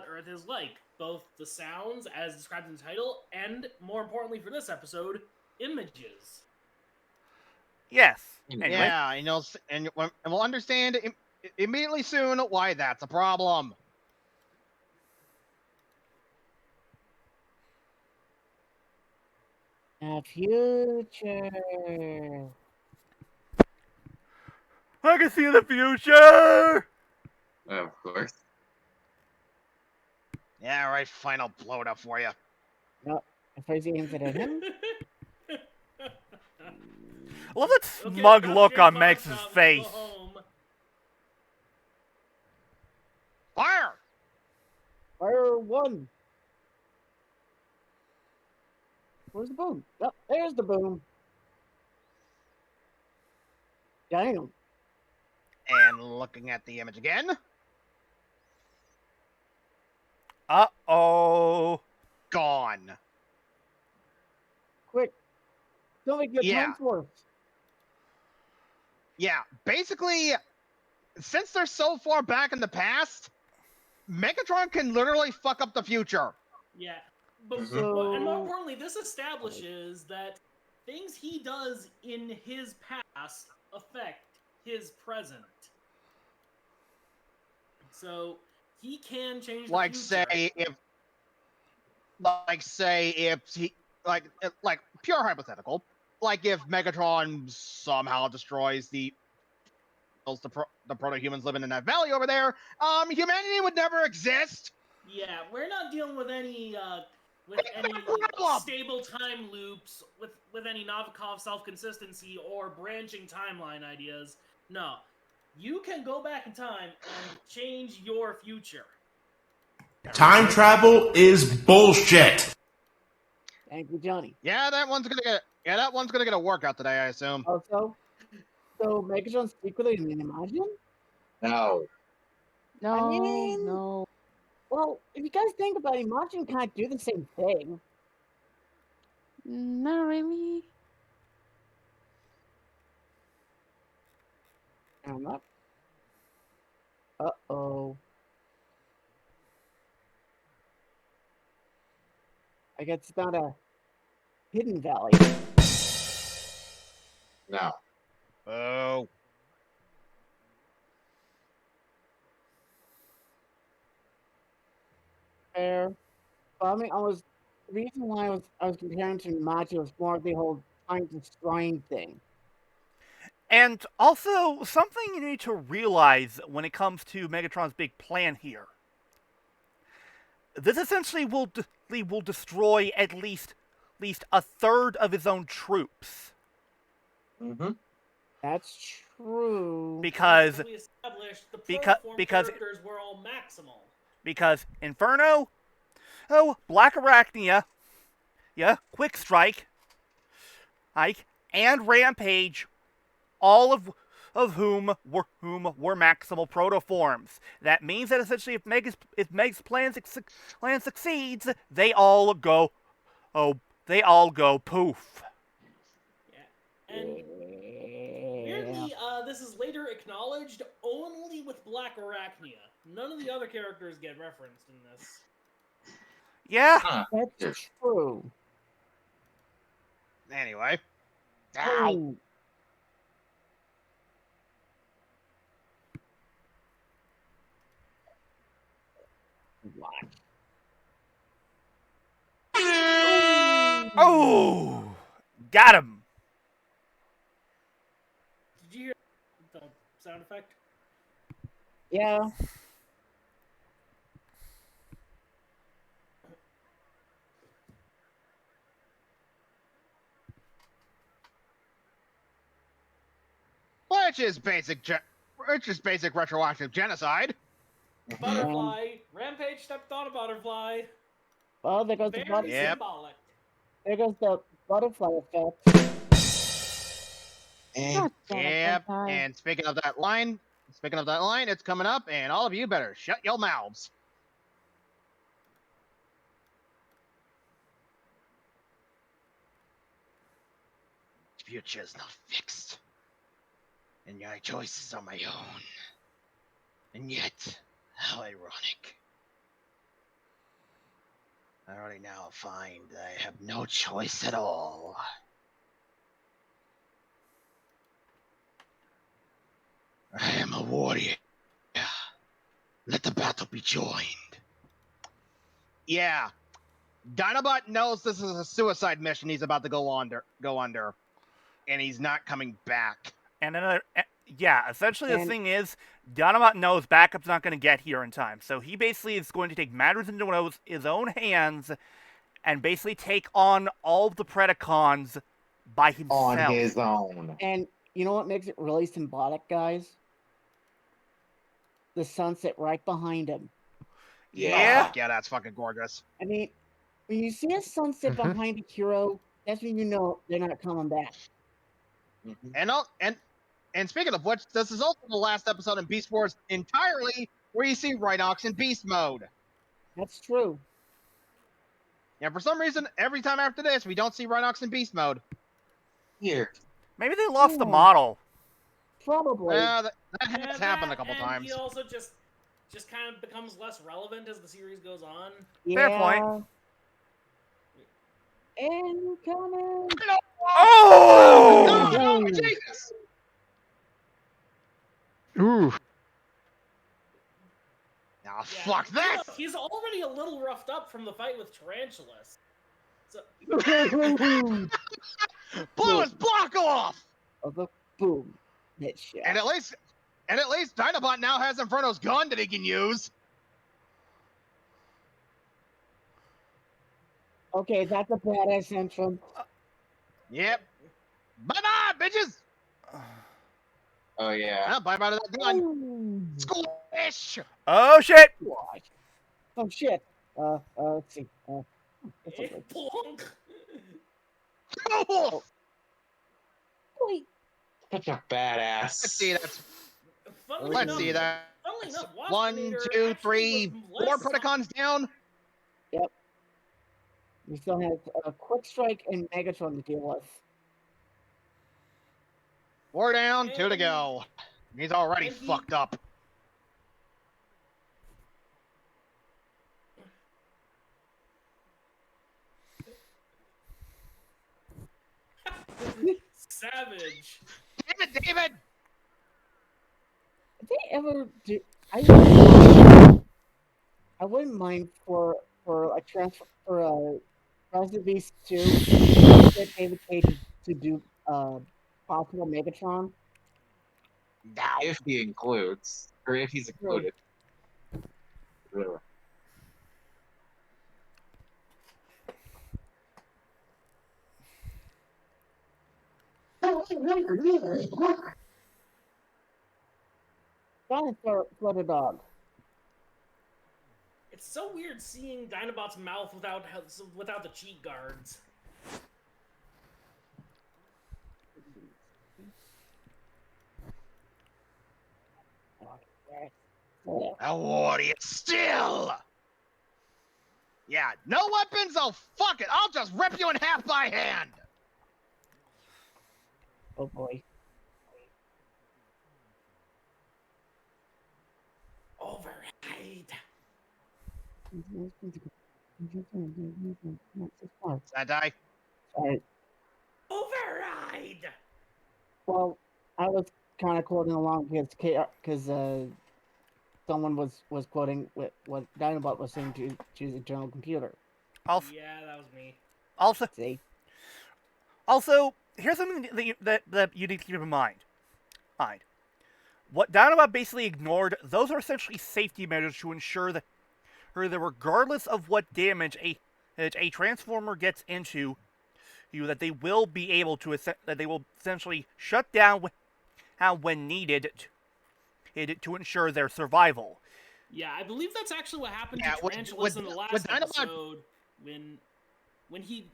D: Earth is like, both the sounds as described in the title, and more importantly for this episode, images.
A: Yes. Anyway.
C: Yeah, and we'll understand immediately soon why that's a problem.
E: A future.
A: I can see the future!
B: Of course.
C: Yeah, right, fine, I'll blow it up for you.
E: No, if I see him at him.
A: I love that smug look on Max's face.
C: Fire!
E: Fire 1. Where's the boom? Oh, there's the boom. Damn.
C: And looking at the image again.
A: Uh-oh.
C: Gone.
E: Quick. Don't make your
C: Yeah.
E: time force.
C: Yeah, basically, since they're so far back in the past, Megatron can literally fuck up the future.
D: Yeah, but and more importantly, this establishes that things he does in his past affect his present. So he can change the
C: Like
D: future.
C: say if he like pure hypothetical, like if Megatron somehow destroys the proto-humans living in that valley over there, humanity would never exist.
D: Yeah, we're not dealing with any stable time loops, with any Novikov self-consistency or branching timeline ideas. No, you can go back in time and change your future.
H: Time travel is bullshit.
E: Thank you, Johnny.
C: Yeah, that one's gonna get a workout today, I assume.
E: Also, so Megatron's secretly an Imagine?
B: No.
G: No,
E: I mean-
G: no.
E: Well, if you guys think about it, Imagine can't do the same thing.
G: Not really.
E: I'm not. Uh-oh. I guess it's not a hidden valley.
B: No.
C: Oh.
E: Fair. But I mean, the reason why I was comparing to Imagine was more the whole time destroying thing.
A: And also, something you need to realize when it comes to Megatron's big plan here. This essentially will destroy at least a third of his own troops.
B: Mm-hmm.
E: That's true.
A: Because
D: we established the
A: because
D: characters were all maximal.
A: Because Inferno, Black Arachnia, Quick Strike, Ike, and Rampage, all of whom were maximal protoforms. That means that essentially, if Meg's plan succeeds, they all go poof.
D: Yeah, and weirdly, this is later acknowledged only with Black Arachnia. None of the other characters get referenced in this.
A: Yeah.
E: That's true.
C: Anyway.
E: Oh. What?
A: Oh, got him.
D: Did you hear the sound effect?
E: Yeah.
C: Which is basic retroactive genocide.
D: Butterfly. Rampage stepped on a butterfly.
E: Well, there goes the
D: Very
E: butterfly.
C: Yep.
D: symbolic.
E: There goes the butterfly effect.
B: And
G: God damn it,
C: Yep.
G: Sentai.
C: And speaking of that line, it's coming up, and all of you better shut your mouths. future is not fixed, and my choices are my own. And yet, how ironic. I already now find that I have no choice at all. I am a warrior. Let the battle be joined. Yeah, Dinobot knows this is a suicide mission he's about to go under, and he's not coming back.
A: And another, yeah, essentially the
E: And-
A: thing is, Dinobot knows backup's not going to get here in time, so he basically is going to take matters into his own hands and basically take on all of the Predacons by himself.
B: On his own.
E: And you know what makes it really symbolic, guys? The sunset right behind him.
A: Yeah.
C: Fuck yeah, that's fucking gorgeous.
E: I mean, when you see a sunset behind a hero, that's when you know they're not coming back.
B: Mhm.
C: And speaking of which, this is also the last episode in Beast Wars entirely where you see Rhinox in beast mode.
E: That's true.
C: And for some reason, every time after this, we don't see Rhinox in beast mode.
B: Here.
A: Maybe they lost the
E: Yeah.
A: model.
E: Probably.
C: That
D: Yeah,
C: has happened a
D: that,
C: couple
D: and
C: times.
D: He also just kind of becomes less relevant as the series goes on.
A: Fair point.
E: Incoming.
A: Oh!
C: Oh,
E: Ooh.
C: Jesus!
F: Ooh.
C: Now,
D: Yeah,
C: fuck
D: you
C: this!
D: know, he's already a little roughed up from the fight with Tarantulas. So,
C: Blow his block off!
E: Of a boom. Headshot.
C: And at least Dinobot now has Inferno's gun that he can use.
E: Okay, that's a badass entrance.
C: Yep. Bye-bye, bitches!
B: Oh yeah.
C: Ah, bye-bye to that gun.
E: Ooh.
C: Squish!
A: Oh shit!
E: Gosh. Oh shit. Let's see. It's
D: eh,
E: okay.
D: plonk.
C: Oh!
E: Wait.
B: Such a badass.
C: Let's see, that's...
D: Funnily
C: Let's
D: enough,
C: see, that's...
D: Funnily enough,
C: 1,
D: Waspinator
C: 2,
D: actually
C: 3,
D: was
C: 4
D: less-
C: Predacons down.
E: We still have a Quick Strike and Megatron to deal with.
C: 4 down, 2 to go. He's already
D: and he-
C: fucked up.
D: Savage.
C: Damn it, David!
E: Did they ever do? I wouldn't mind for a transfer for a Resident Beast 2 get David Cage to do possible Megatron.
C: Now.
B: If he includes, or if he's included. Really.
E: Flutter Dog.
D: It's so weird seeing Dinobot's mouth without the cheek guards.
C: A warrior still! Yeah, no weapons? Oh, fuck it. I'll just rip you in half by hand.
E: Oh boy.
D: Override.
C: Sentai.
E: Sorry.
D: Override.
E: Well, I was kind of quoting along because someone was quoting what Dinobot was saying to his internal computer.
A: Also,
D: Yeah, that was me.
E: See?
A: Also, here's something that you need to keep in mind. What Dinobot basically ignored, those are essentially safety measures to ensure that regardless of what damage a Transformer gets into, that they will be able to that they will essentially shut down when needed to ensure their survival.
D: Yeah, I believe that's actually what happened
C: Yeah,
D: to
C: with-
D: Tarantulas
C: with-
D: in the last
C: with Dinobot-
D: episode.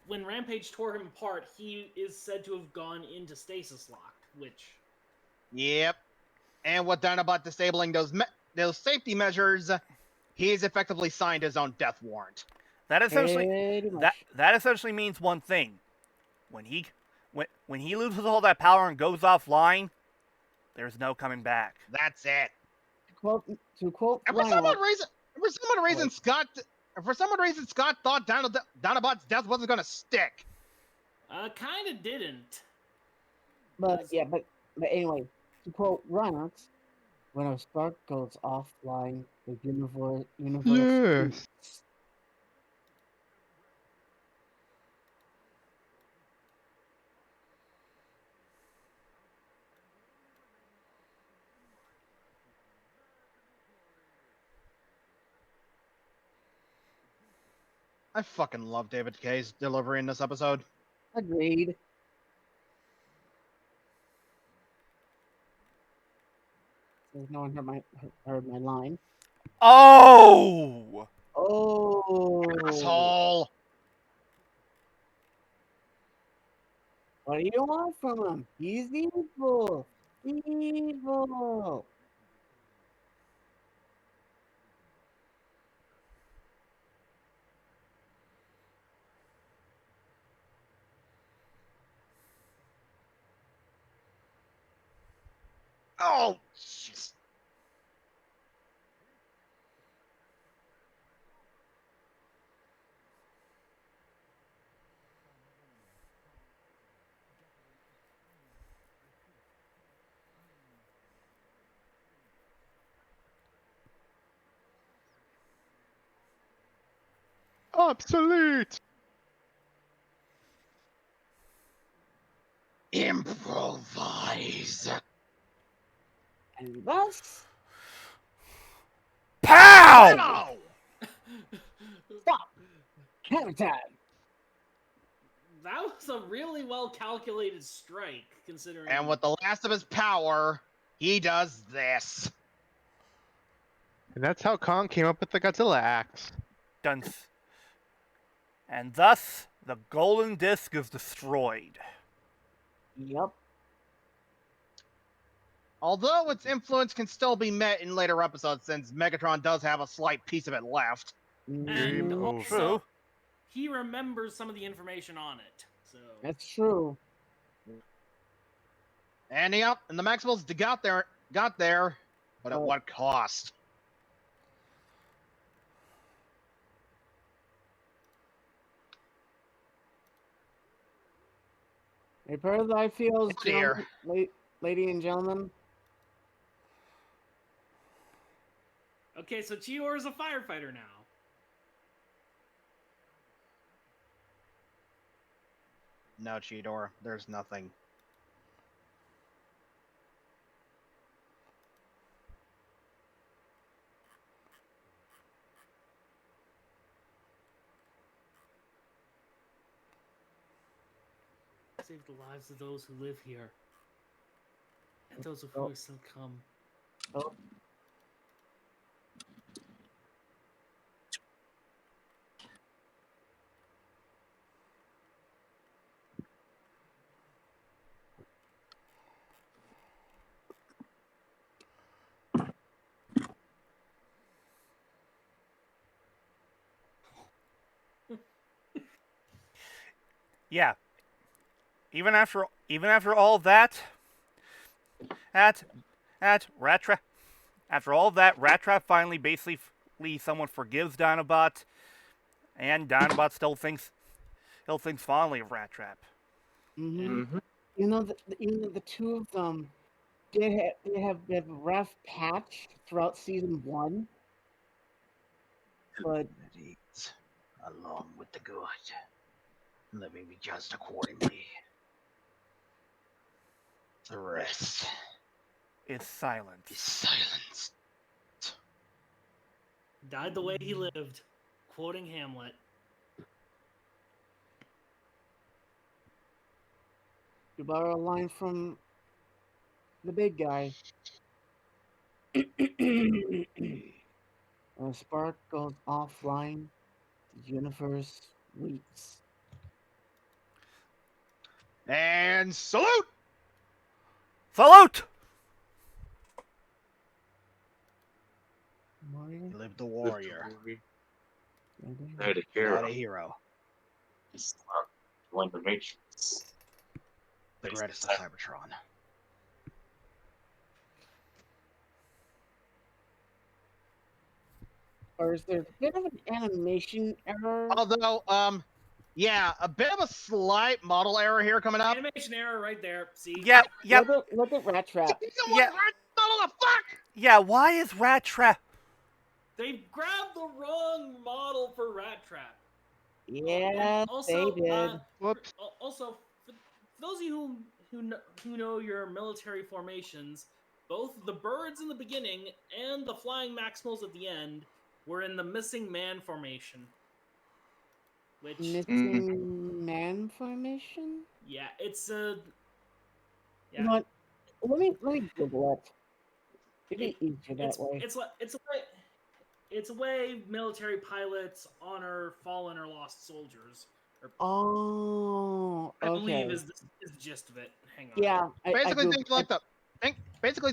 D: When Rampage tore him apart, he is said to have gone into stasis lock, which
C: Yep. And with Dinobot disabling those safety measures, he's effectively signed his own death warrant.
A: That essentially
E: Pretty much.
A: that essentially means one thing: when when he loses all that power and goes offline, there's no coming back.
C: That's it.
E: To quote
C: And for
E: Rhino,
C: some reason, Scott thought Dinobot's death wasn't gonna stick.
D: Kind of didn't.
E: but anyway, to quote Rhinox, when a spark goes offline, the universe
F: Yes.
E: speaks.
C: I fucking love David Kay's delivery in this episode.
E: Agreed. So no one heard my line.
A: Oh!
E: Oh!
C: Asshole!
E: What do you want from him? He's evil. Evil.
C: Oh, jeez.
F: Obsolete!
C: Improvise.
E: And thus,
A: POW!
C: No!
E: stop. Counter time.
D: That was a really well calculated strike, considering.
C: And with the last of his power, he does this.
F: And that's how Kong came up with the Godzilla axe.
A: Dunce. And thus, the golden disc is destroyed.
E: Yep.
C: Although its influence can still be met in later episodes, since Megatron does have a slight piece of it left.
D: And
F: Game
D: also,
A: True.
D: he remembers some of the information on it. So
E: That's true.
C: And yep, and the Maximals got there, but at what cost?
E: A pair thy feels,
C: Oh, dear.
E: lady and gentlemen.
D: okay, so Chior is a firefighter now.
C: No, Cheetor, there's nothing.
D: Save the lives of those who live here, and those of
E: Oh.
D: who still come.
E: Oh.
A: Yeah. Even after all that, after all that, Rat Trap finally basically someone forgives Dinobot, and Dinobot still thinks fondly of Rat Trap.
E: Mm-hmm.
B: Mhm.
E: You know, the two of them did have a rough patch throughout season 1, but
C: Along with the good, let me be judged accordingly. The rest
A: Is silent.
C: is silence.
D: Died the way he lived, quoting Hamlet.
E: to borrow a line from the big guy. When a spark goes offline, the universe weeps.
C: And salute!
A: Salute!
E: Mario,
C: Live the warrior,
B: Not a
C: not
B: hero.
C: a hero.
B: He's not one of the Matrix.
C: the greatest of Cybertron.
E: Or is there a bit of an animation error?
C: Although, yeah, a bit of a slight model error here coming up.
D: Animation error right there. See?
A: Yeah, yeah,
E: Look at Rat Trap.
A: Yeah.
C: Model the fuck!
A: yeah. Why is Rat Trap?
D: They grabbed the wrong model for Rat Trap.
E: Yeah,
D: Also,
E: they did.
F: Whoops.
D: Also, for those of you who know your military formations, both the birds in the beginning and the flying Maximals at the end were in the missing man formation. Which,
E: Missing man formation?
D: yeah, it's a.
E: You know what? Let me Google it. It'd be easier that
D: It's
E: way.
D: it's a way military pilots honor fallen or lost soldiers. Or,
E: Oh,
D: I
E: okay.
D: believe is the gist of it. Hang on.
E: Yeah.
C: Basically,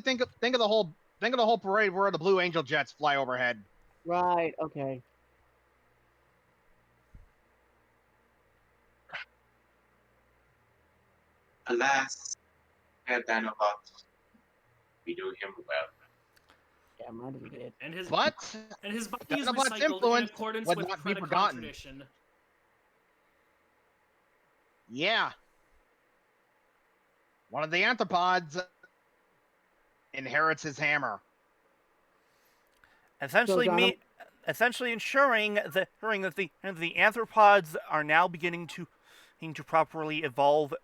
C: think of the whole parade where the Blue Angel jets fly overhead.
E: Right. Okay.
B: Alas, had Dinobots. We do him well.
E: Yeah, mine did.
D: And his
C: But
D: his body is
C: Dinobot's
D: recycled in
C: influence
D: accordance
C: would
D: with
C: not be
D: Predacon
C: forgotten.
D: tradition.
C: yeah, one of the anthropods inherits his hammer.
A: Essentially, ensuring that the anthropods are now beginning to properly evolve,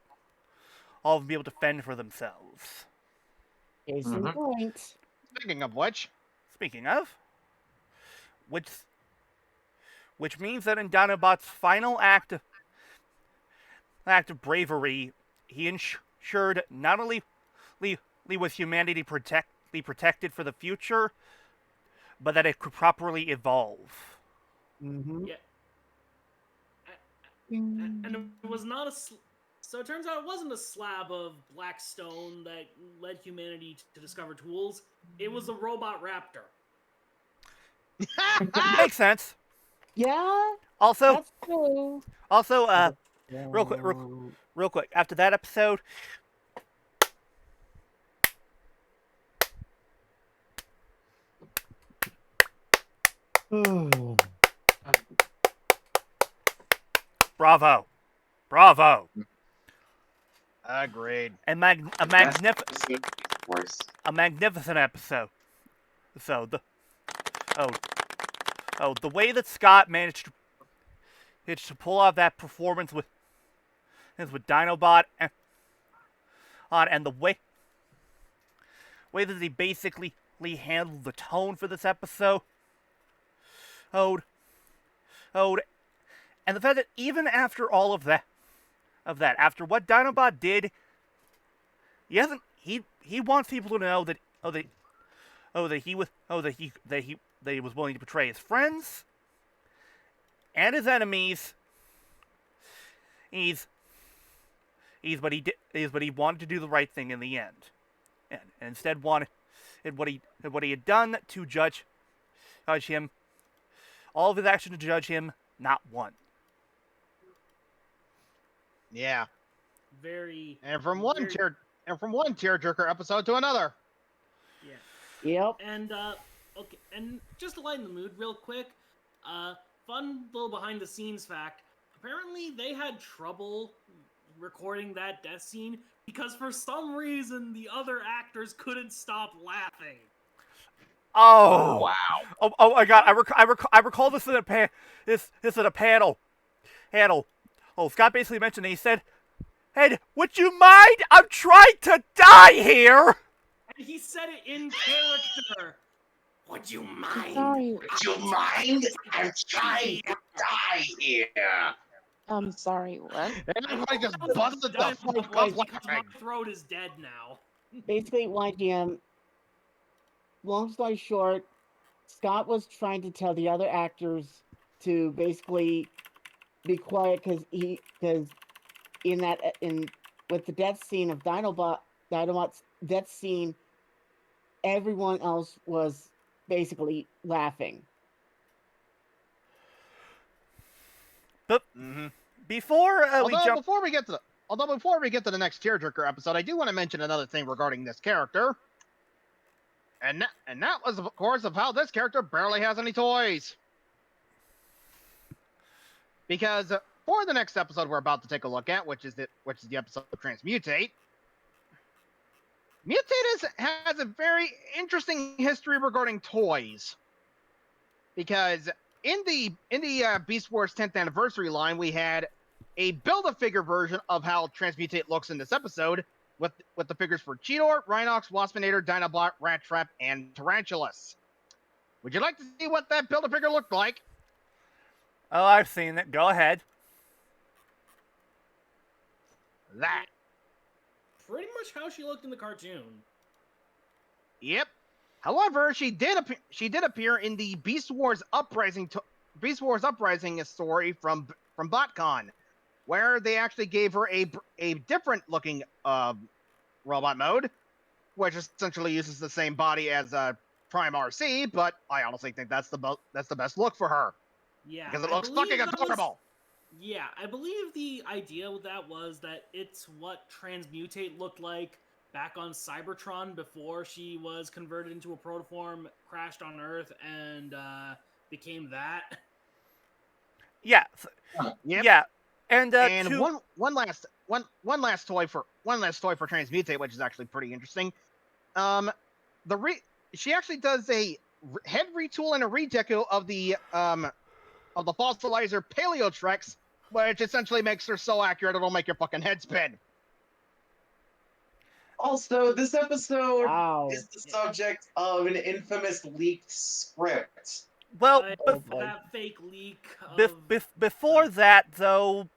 A: all be able to fend for themselves.
E: Case in point.
C: Speaking of which,
A: which means that in Dinobot's final act of bravery, he ensured not only was humanity protected for the future, but that it could properly evolve.
E: Mm-hmm.
D: Yeah. And it was not so it turns out it wasn't a slab of black stone that led humanity to discover tools. It was a robot raptor.
A: Makes sense.
E: Yeah.
A: Also,
E: That's true.
A: real quick, after that episode, bravo.
C: agreed.
A: A magnificent episode. So the way that Scott managed to pull off that performance with Dinobot and the way that he basically handled the tone for this episode. And the fact that even after all of that, after what Dinobot did, he wants people to know that he was willing to betray his friends and his enemies. But he wanted to do the right thing in the end, and instead wanted what he had done to judge him, all of his action to judge him, not one.
C: Yeah.
D: Very.
C: And from one tearjerker episode to another.
D: Yeah.
E: Yep.
D: And okay, and just to lighten the mood real quick, fun little behind the scenes fact. Apparently they had trouble recording that death scene because for some reason the other actors couldn't stop laughing.
A: Oh
B: wow!
A: Oh my God! I recall this in a panel. Oh, Scott basically mentioned it. He said, "Hey, would you mind? I'm trying to die here."
D: And he said it in character. Would you mind?
G: Sorry.
B: Would you mind? I'm trying to die here.
G: I'm sorry, what?
C: Everybody just
D: That was
C: busted
D: done
C: the fuck
D: because
C: up
D: my
C: laughing.
D: throat is dead now.
E: Basically, YGM. Long story short, Scott was trying to tell the other actors to basically be quiet because with the death scene of Dinobot's death scene, everyone else was basically laughing.
A: But before we jump,
C: Before we get to Although before we get to the next tearjerker episode, I do want to mention another thing regarding this character. And that was, of course, of how this character barely has any toys. Because for the next episode we're about to take a look at, which is the episode of Transmutate, Mutate has a very interesting history regarding toys. Because in the Beast Wars 10th anniversary line, we had a Build-A-Figure version of how Transmutate looks in this episode, with the figures for Cheetor, Rhinox, Waspinator, Dinobot, Rat Trap, and Tarantulas. Would you like to see what that Build-A-Figure looked like?
A: Oh, I've seen it. Go ahead.
C: That.
D: Pretty much how she looked in the cartoon.
C: Yep. However, she did appear in the Beast Wars Uprising story from BotCon, where they actually gave her a different looking robot mode, which essentially uses the same body as Prime RC, but I honestly think that's the best look for her.
D: Yeah,
C: Because it looks fucking adorable.
D: Yeah, I believe the idea with that was that it's what Transmutate looked like back on Cybertron before she was converted into a protoform, crashed on Earth, and became that.
A: Yeah.
C: Yep.
A: Yeah. And
C: one last toy for Transmutate, which is actually pretty interesting. She actually does a head retool and a redeco of the fossilizer Paleotrex, which essentially makes her so accurate it'll make your fucking head spin.
B: Also, this episode
E: Wow.
B: is the subject of an infamous leaked script.
A: well,
D: That fake leak of...
A: before that, though,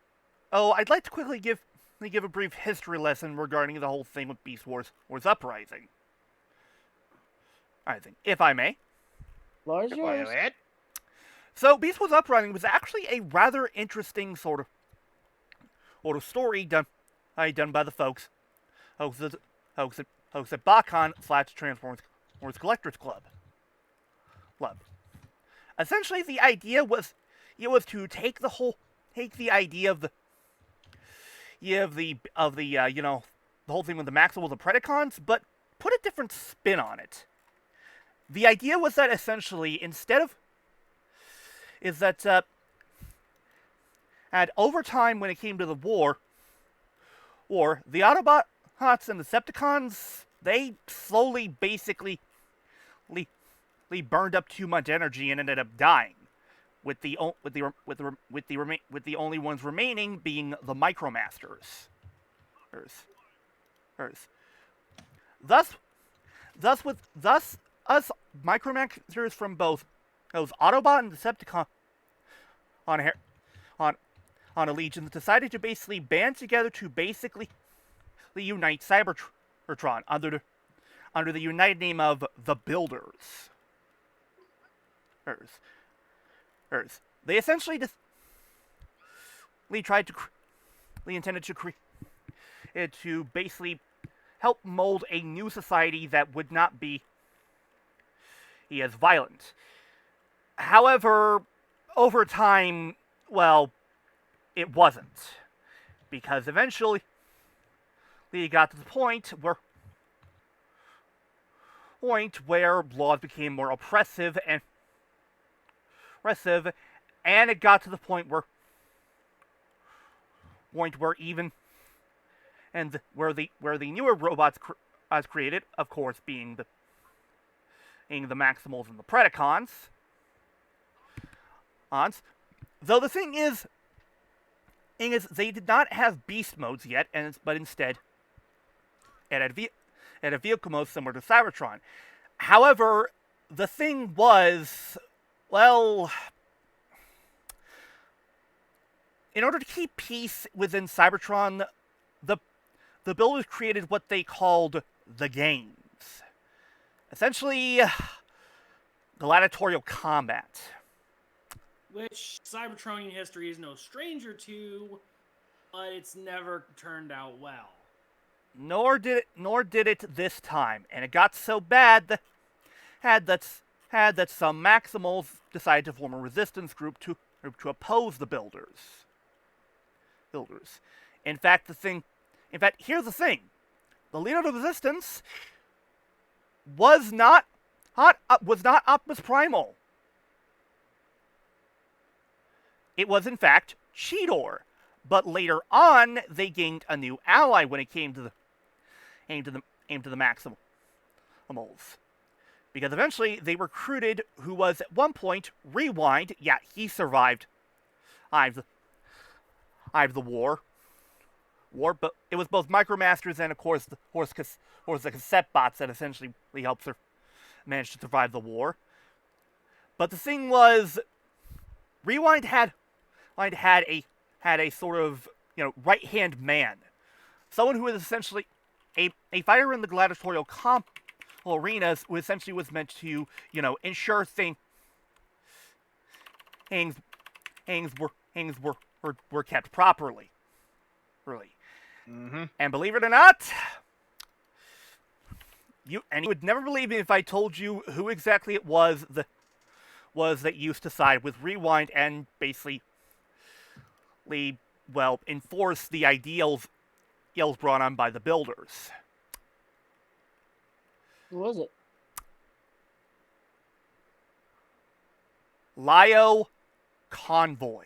A: I'd like to quickly give a brief history lesson regarding the whole thing with Beast Wars Uprising. I think, if I may.
E: Floor's
C: Go
E: yours.
C: ahead.
A: So, Beast Wars Uprising was actually a rather interesting sort of story done by the folks at BotCon / Transformers Collectors Club. Essentially, the idea was to take the idea of the whole thing with the Maximals and Predacons, but put a different spin on it. The idea was that essentially, and over time, when it came to the war, the Autobots and Decepticons, they slowly, basically, burned up too much energy and ended up dying, with the only ones remaining being the Micromasters. Thus, us Micromasters from both those Autobot and Decepticon on a Legion decided to basically band together to basically unite Cybertron under the united name of the Builders. They essentially intended to basically help mold a new society that would not be as violent. However, over time, well, it wasn't, because eventually they got to the point where laws became more oppressive, and it got to the point where the newer robots created, of course, being the Maximals and the Predacons. Though the thing is they did not have beast modes yet, but instead it had a vehicle mode similar to Cybertron. However, the thing was, well, in order to keep peace within Cybertron, the builders created what they called the games. Essentially, gladiatorial combat.
D: Which Cybertronian history is no stranger to, but it's never turned out well.
A: Nor did it this time, and it got so bad that some Maximals decided to form a resistance group to oppose the Builders. In fact, here's the thing: the leader of the resistance was not Optimus Primal. It was, in fact, Cheetor. But later on, they gained a new ally when it came to the Maximals, because eventually they recruited who was at one point Rewind. Yeah, he survived. The war, but it was both Micromasters and, of course, the cassette bots that essentially helped manage to survive the war. But the thing was, Rewind had a sort of, right-hand man. Someone who was essentially a fighter in the gladiatorial arenas, who essentially was meant to, ensure things were kept properly. Really.
C: Mm-hmm.
A: And believe it or not, you would never believe me if I told you who exactly it was that used to side with Rewind and basically enforce the ideals brought on by the builders.
E: Who was it?
A: Lio Convoy.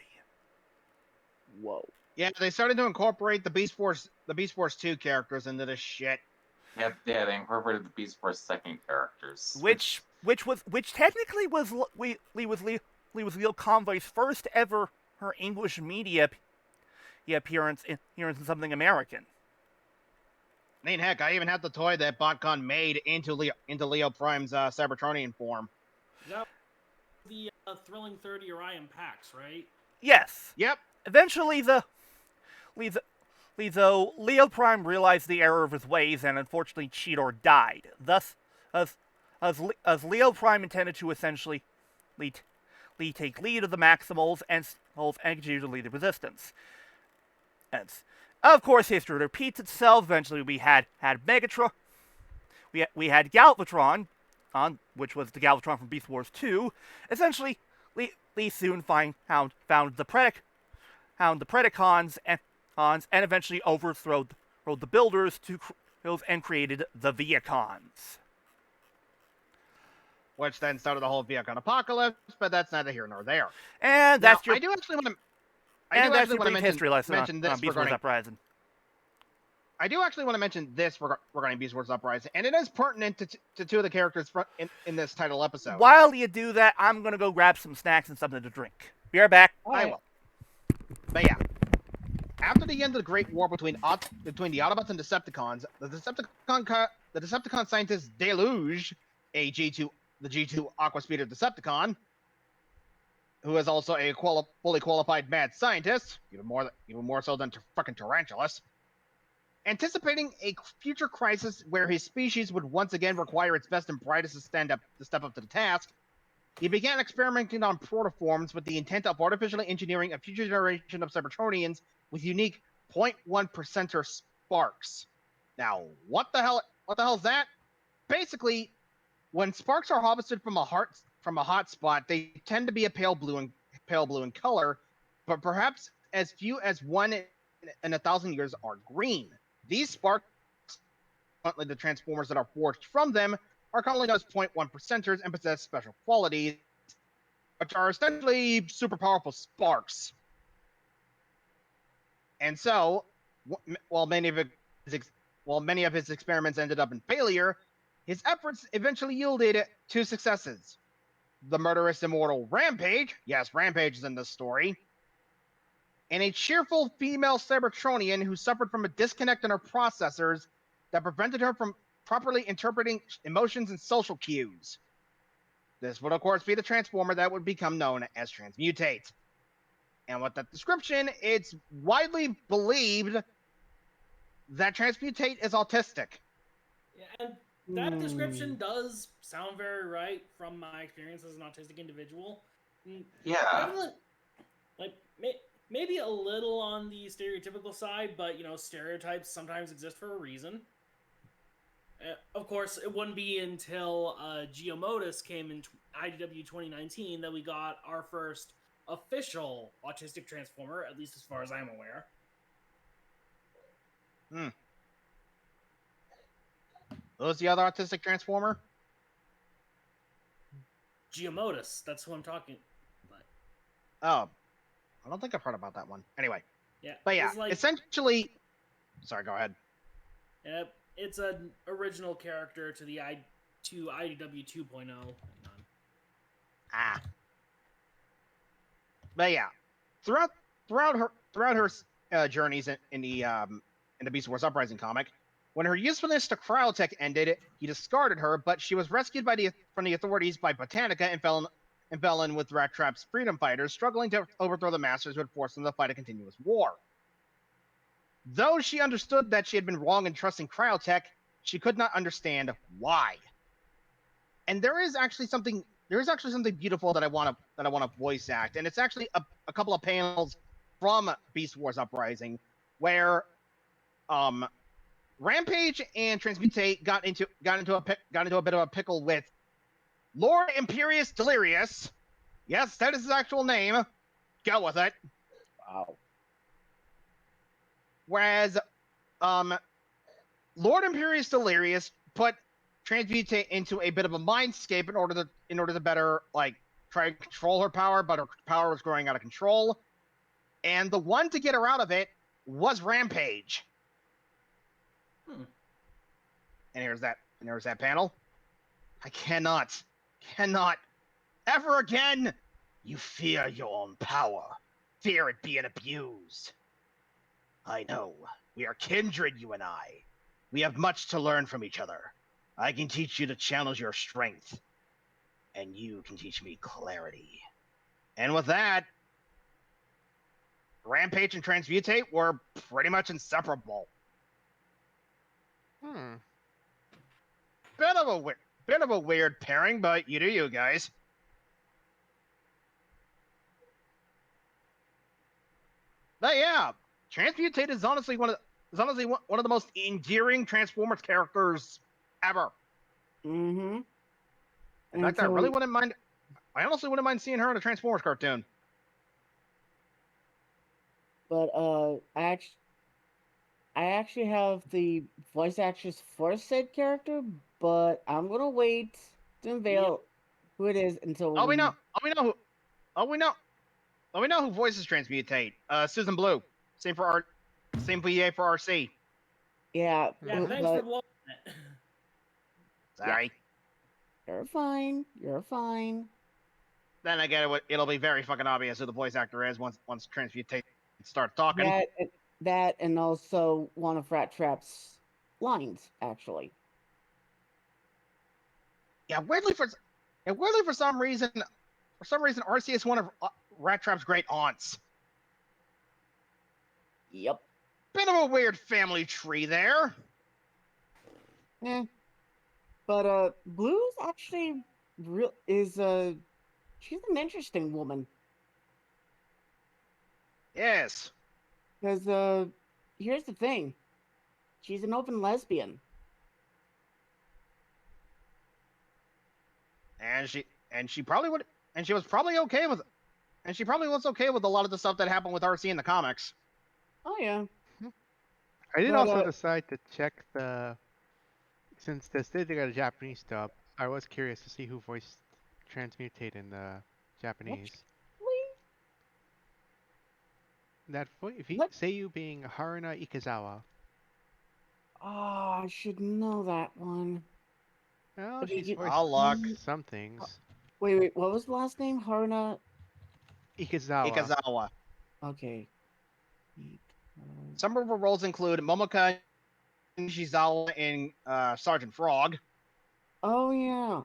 E: Whoa.
C: Yeah, they started to incorporate the Beast Force 2 characters into this shit.
B: Yeah, they incorporated the Beast Force second characters,
A: Which technically was Leo Convoy's first ever English media appearance in something American.
C: I mean, heck, I even had the toy that BotCon made into Leo Prime's Cybertronian form.
D: That was the Thrilling 30 Orion packs, right?
A: Yes.
C: Yep.
A: Eventually, Leo Prime realized the error of his ways, and unfortunately, Cheetor died. Thus, as Leo Prime intended to essentially take lead of the Maximals and continue to lead the Resistance. And, of course, history repeats itself. Eventually, we had Megatron. We had Galvatron, which was the Galvatron from Beast Wars 2. Essentially, Lee soon found the Predacons and eventually overthrew the Builders and created the Viacons.
C: Which then started the whole Viacon apocalypse, but that's neither here nor there.
A: And that's
C: I do actually want to.
A: that's your brief history lesson
C: mention
A: on
C: this
A: Beast Wars Uprising.
C: I do actually want to mention this regarding Beast Wars Uprising, and it is pertinent to two of the characters in this title episode.
A: While you do that, I'm going to go grab some snacks and something to drink. Be right back.
C: I will. But yeah, after the end of the Great War between the Autobots and Decepticons, the Decepticon scientist Deluge, the G2 Aqua Speeder Decepticon, who is also a fully qualified mad scientist, even more so than fucking Tarantulas, anticipating a future crisis where his species would once again require its best and brightest to step up to the task, he began experimenting on protoforms with the intent of artificially engineering a future generation of Cybertronians with unique 0.1% sparks. Now, what the hell is that? Basically, when sparks are harvested from a hot spot, they tend to be a pale blue in color, but perhaps as few as one in 1,000 years are green. These sparks, like the transformers that are forged from them, are commonly known as 0.1%ers and possess special qualities, which are essentially super powerful sparks. And so, while many of his experiments ended up in failure, his efforts eventually yielded two successes. The murderous immortal Rampage, yes, Rampage is in this story, and a cheerful female Cybertronian who suffered from a disconnect in her processors that prevented her from properly interpreting emotions and social cues. This would, of course, be the Transformer that would become known as Transmutate. And with that description, it's widely believed that Transmutate is autistic.
D: Yeah, and that description does sound very right from my experience as an autistic individual.
B: Yeah.
D: Maybe a little on the stereotypical side, but, stereotypes sometimes exist for a reason. Of course, it wouldn't be until Geomodus came in IDW 2019 that we got our first official autistic Transformer, at least as far as I'm aware.
C: Who's the other autistic transformer?
D: Giamotus, that's who I'm talking. But
C: Oh, I don't think I've heard about that one. Anyway,
D: yeah,
C: but yeah,
D: it's like
C: essentially. Sorry, go ahead.
D: it's an original character to the IDW 2.0.
C: Ah. But yeah, throughout her journeys in the Beast Wars Uprising comic, when her usefulness to Cryotech ended, he discarded her, but she was rescued from the authorities by Botanica and fell in with Rat Trap's freedom fighters, struggling to overthrow the Masters who had forced them to fight a continuous war. Though she understood that she had been wrong in trusting Cryotech, she could not understand why. And there is actually something beautiful that I want to voice act, and it's actually a couple of panels from Beast Wars Uprising where Rampage and Transmutate got into a bit of a pickle with Lord Imperius Delirious. Yes, that is his actual name. Go with it.
E: Wow.
C: Whereas Lord Imperius Delirious put Transmutate into a bit of a mindscape in order to better try to control her power, but her power was growing out of control. And the one to get her out of it was Rampage. And here's that panel. I cannot ever again. You fear your own power. Fear it being abused. I know. We are kindred, you and I. We have much to learn from each other. I can teach you to channel your strength. And you can teach me clarity. And with that, Rampage and Transmutate were pretty much inseparable. Bit of a weird pairing, but you do you guys. But yeah, Transmutate is honestly one of the most endearing Transformers characters ever.
E: Mm-hmm.
C: In fact, I honestly wouldn't mind seeing her in a Transformers cartoon.
E: But I actually have the voice actress for said character, but I'm gonna wait to unveil who it is until
C: we know who voices Transmutate. Susan Blue. Same VA for RC.
E: Yeah.
D: Yeah, thanks for blowing it.
C: Sorry.
E: You're fine. You're fine.
C: Then I get it. It'll be very fucking obvious who the voice actor is once Transmutate starts talking.
E: That and also one of Rat Trap's lines, actually.
C: Yeah, weirdly for some reason, RC is one of Rat Trap's great aunts.
E: Yep.
C: Bit of a weird family tree there.
E: But Blue's actually she's an interesting woman.
C: Yes.
E: Because here's the thing. She's an open lesbian.
C: And she was probably okay with a lot of the stuff that happened with RC in the comics.
E: Oh yeah.
F: I did also decide to check since this did get a Japanese dub, I was curious to see who voiced Transmutate in the Japanese. Seiyu being Haruna Ikezawa.
E: Oh, I should know that one.
F: Well, she's voiced
C: I'll look.
F: some things.
E: Wait, what was the last name? Haruna
C: Ikezawa.
E: Okay.
C: Some of her roles include Momoka Nishizawa in Sergeant Frog.
E: Oh yeah.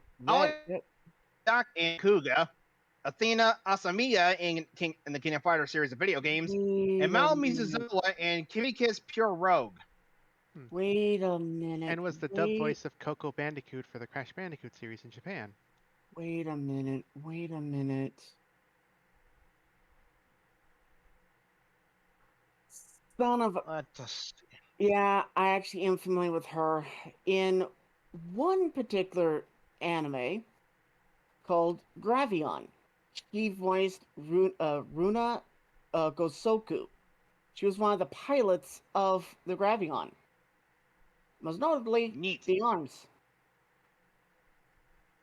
C: Doc and Kuga. Athena Asamiya in the King of Fighters series of video games. And Mao Mizuzawa in Kimika's Pure Rogue.
E: Wait a minute.
F: And was the dub voice of Coco Bandicoot for the Crash Bandicoot series in Japan.
E: Wait a minute. Son of a... Yeah, I actually am familiar with her in one particular anime called Gravion. She voiced Runa Gosoku. She was one of the pilots of the Gravion. Most notably,
C: Neat.
E: the arms.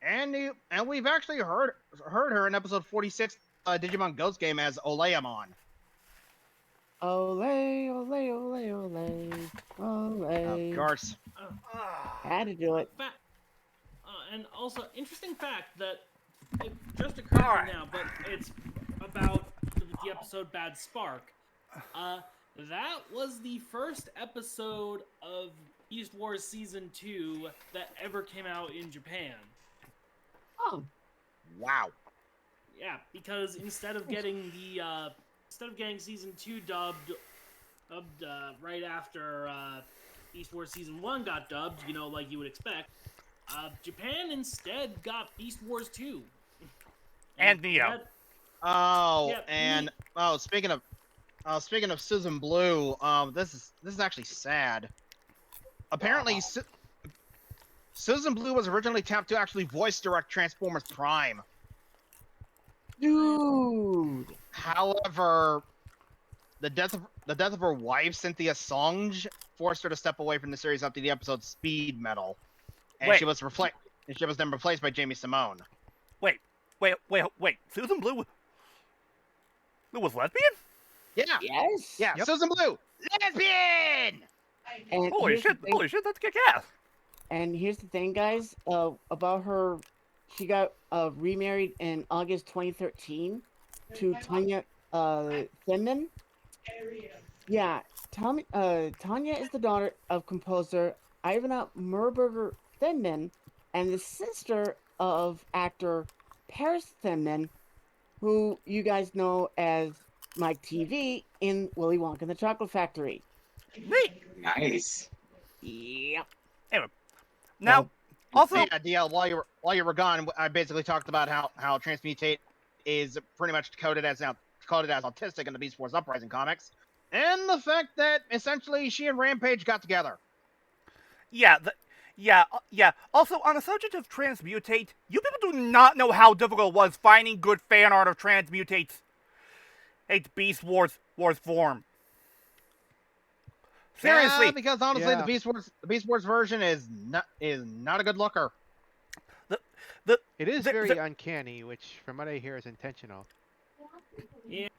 C: And we've actually heard her in episode 46, Digimon Ghost Game as Oleamon.
E: Ole, ole, ole, ole, ole.
C: Of course.
E: Had to do it.
D: And also, interesting fact that it just occurred to me now, but it's about the episode Bad Spark. That was the first episode of Beast Wars Season 2 that ever came out in Japan.
E: Oh.
C: Wow.
D: Yeah, because instead of getting Season 2 dubbed right after Beast Wars Season 1 got dubbed, like you would expect, Japan instead got Beast Wars 2.
A: And Neo.
C: Speaking of Susan Blue, this is actually sad. Apparently, Susan Blue was originally tapped to actually voice direct Transformers Prime.
E: Dude.
C: However, the death of her wife, Cynthia Songe, forced her to step away from the series after the episode Speed Metal, and she was then replaced by Jamie Simone.
A: Wait. Susan Blue was lesbian?
C: Yeah.
E: Yes.
C: Yeah.
F: Yep.
C: Susan Blue, lesbian.
E: And
A: Holy shit, that's kick-ass.
E: And here's the thing, guys, about her. She got remarried in August 2013 to Tanya Thinman. Yeah, Tanya is the daughter of composer Ivana Merberger Thinman and the sister of actor Paris Thinman, who you guys know as Mike TV in Willy Wonka and the Chocolate Factory.
A: Neat.
B: Nice.
E: Yep.
A: Anyway, now, also...
C: Yeah, DL, while you were gone, I basically talked about how Transmutate is pretty much coded as autistic in the Beast Wars Uprising comics, and the fact that essentially she and Rampage got together.
A: Yeah. Also, on the subject of Transmutate, you people do not know how difficult it was finding good fan art of Transmutate's Beast Wars form. Seriously.
C: Yeah, because honestly, the Beast Wars version is not a good looker.
F: It is very uncanny, which, from what I hear, is intentional.
C: Yeah.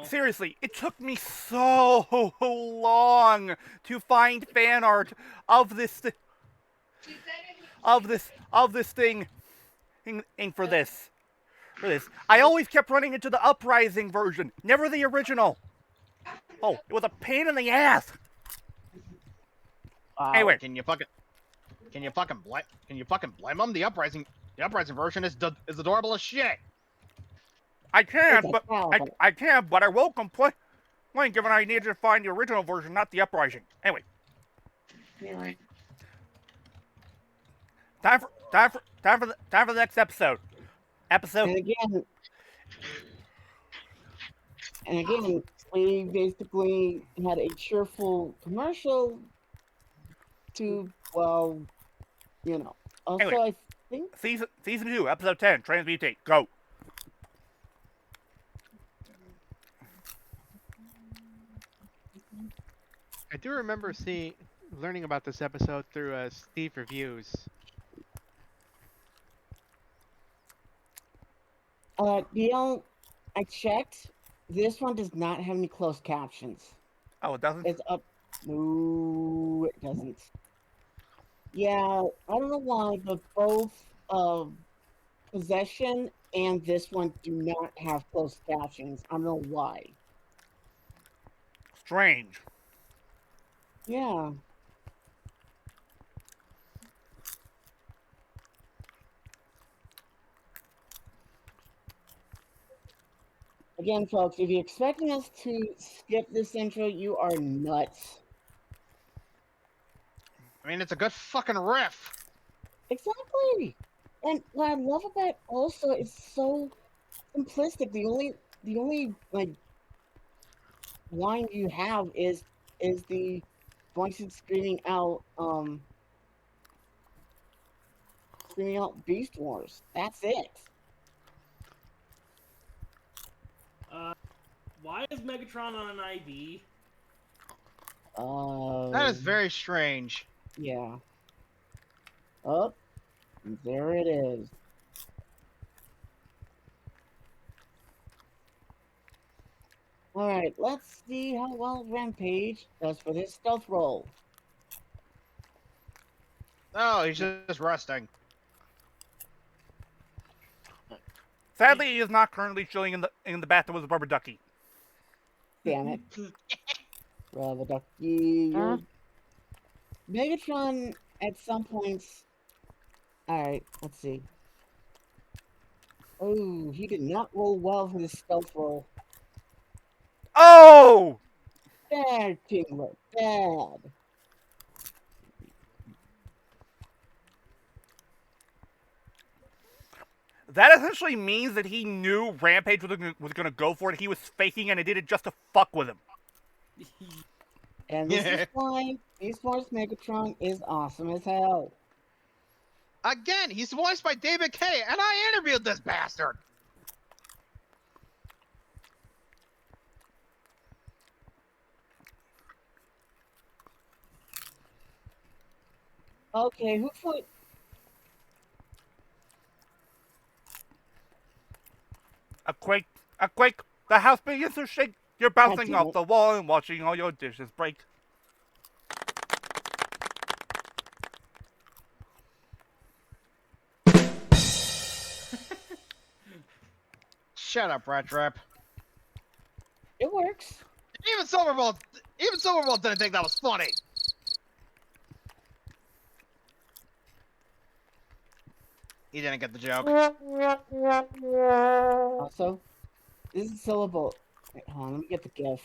A: Seriously, it took me so long to find fan art of this thing for this. I always kept running into the Uprising version, never the original. Oh, it was a pain in the ass. Anyway,
C: Can you fucking blame them? The Uprising version is adorable as shit.
A: I can, but I will complain given I needed to find the original version, not the Uprising. Anyway.
B: Anyway.
A: Time for the next episode.
E: And again, we basically had a cheerful commercial to, well, Also,
A: Anyway,
E: I think
A: season 2, episode 10, Transmutate. Go.
F: I do remember learning about this episode through Steve Reviews.
E: I checked. This one does not have any closed captions.
A: Oh, it doesn't?
E: It's up. No, it doesn't. Yeah, I don't know why, but both Possession and this one do not have closed captions. I don't know why.
A: Strange.
E: Yeah. Again, folks, if you're expecting us to skip this intro, you are nuts.
C: I mean, it's a good fucking riff.
E: Exactly. And what I love about it also is so simplistic. The only like line you have is the voices screaming out Beast Wars. That's it.
D: Why Why is Megatron on an IV?
C: That is very strange.
E: Yeah. Oh, there it is. All right, let's see how well Rampage does for this stealth roll.
C: Oh, he's just resting.
A: Sadly, he is not currently chilling in the bathtub with a rubber ducky.
E: Damn it. Rubber ducky.
G: Huh?
E: Megatron at some points. All right, let's see. Oh, he did not roll well for the stealth roll.
A: Oh!
E: Bad, Tingler. Bad.
A: That essentially means that he knew Rampage was going to go for it. He was faking and it did it just to fuck with him.
E: And this is why Beast Force Megatron is awesome as hell.
C: Again, he's voiced by David Kay, and I interviewed this bastard.
E: Okay, who put?
A: A quake, the house begins to shake. You're bouncing
E: damn
A: off
E: it.
A: the wall and watching all your dishes break.
C: Shut up, Rat Trap.
E: It works.
C: Even Silverbolt didn't think that was funny. He didn't get the joke.
E: Also, this is syllable. Wait, hold on, let me get the GIF.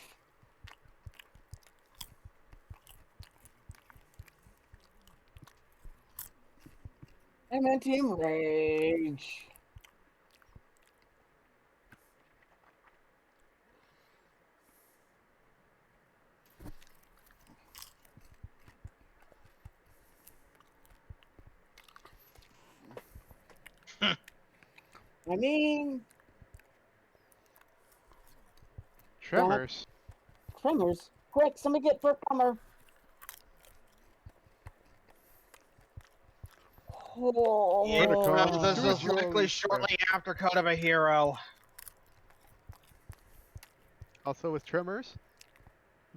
E: I meant Team Rage. I mean,
F: Tremors.
E: Tremors. Quick, somebody get for Tremor. Oh,
C: Yeah,
F: Protocol.
C: this is likely shortly after Code of a Hero.
F: Also with Tremors,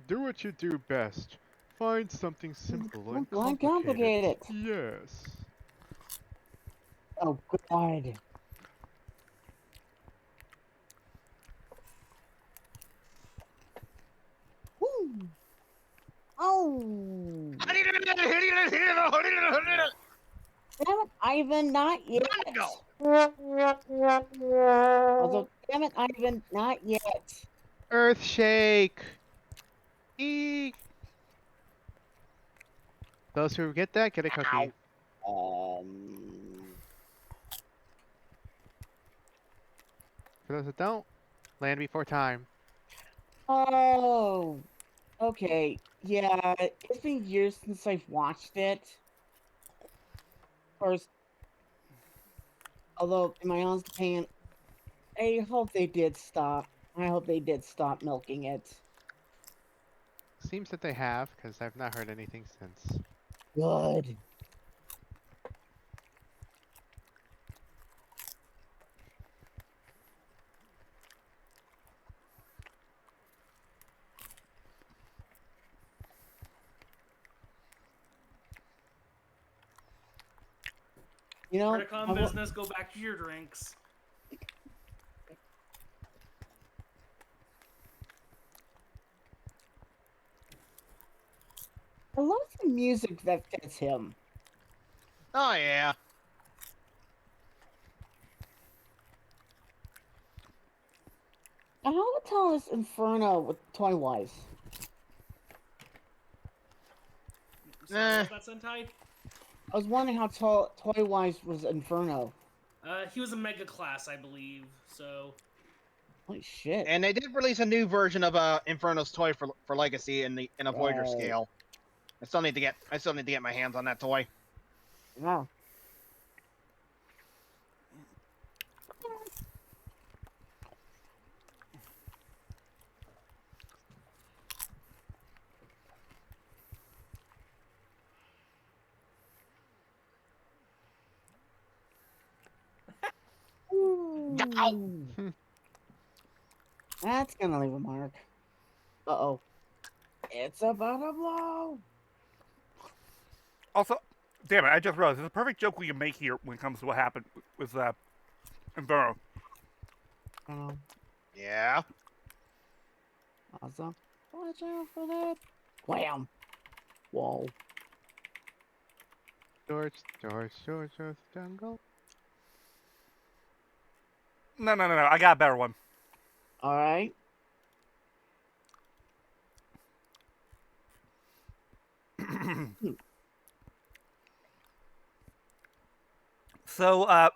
F: do what you do best. Find something simple and complicated. Yes.
E: Oh, God. Woo. Oh. Damn it, Ivan, not yet. Although, damn it, Ivan, not yet.
F: Earthshake. Eek. Those who get that get a cookie. For those that don't, land before time.
E: Oh. Okay. Yeah, it's been years since I've watched it. Of course, although, in my honest opinion, I hope they did stop. I hope they did stop milking it.
F: Seems that they have, because I've not heard anything since.
E: Good. You know,
D: Criticon business, go back to your drinks.
E: I love the music that fits him.
C: Oh, yeah.
E: How the hell is Inferno with Toy Wise?
D: Sorry, what's that, Sentai?
E: I was wondering how Toy Wise was Inferno.
D: He was a mega class, I believe. So.
E: Holy shit!
C: And they did release a new version of Inferno's toy for Legacy in a Voyager
E: Right.
C: scale. I still need to get my hands on that toy.
E: Wow. Ooh. That's gonna leave a mark. Uh-oh. It's about to blow.
A: Also, damn it, I just realized there's a perfect joke we can make here when it comes to what happened with Inferno.
E: Oh,
C: Yeah.
E: awesome. Watch out for that. Wham. Whoa.
F: George, jungle.
A: No, I got a better one.
E: All right.
A: So,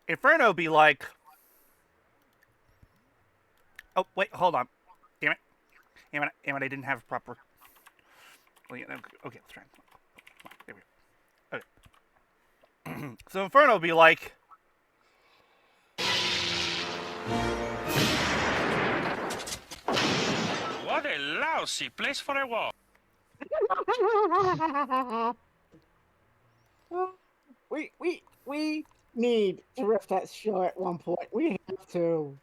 A: Inferno be like... Oh, wait, hold on. Damn it, I didn't have proper... Well, yeah, okay, let's try. Come on, there we go. Okay. So Inferno be like...
I: What a lousy place for a walk.
E: we need to riff that show at one point. We have to.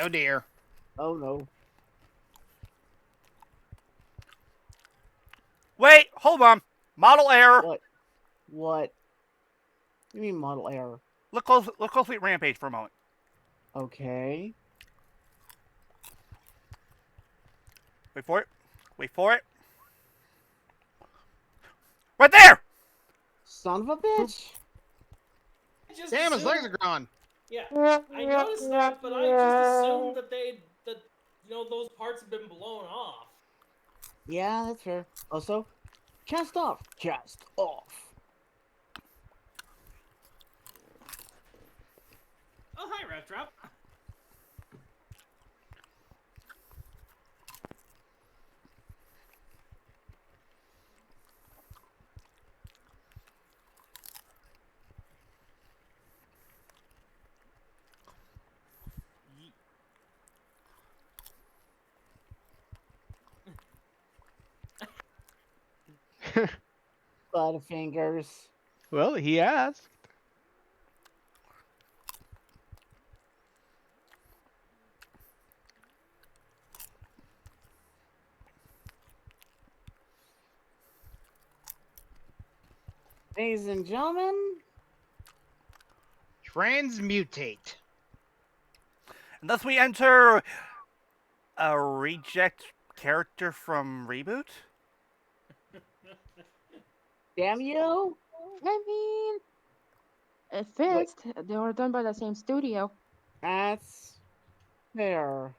C: Oh dear.
E: Oh no.
A: Wait, hold on. Model error.
E: What? What? You mean model error?
A: Look closely at Rampage for a moment.
E: Okay.
A: Wait for it. Right there!
E: Son of a bitch.
C: Damn, his legs are gone.
D: Yeah, I noticed that, but I just assumed that those parts have been blown off.
E: Yeah, that's fair. Also, chest off. Chest off.
D: Oh, hi, Rat Trap.
E: Butterfingers.
F: Well, he asked.
E: Ladies and gentlemen,
C: Transmutate.
A: And thus we enter a reject character from Reboot.
E: damn you.
G: I mean, it fits. They were done by the same studio.
E: That's fair.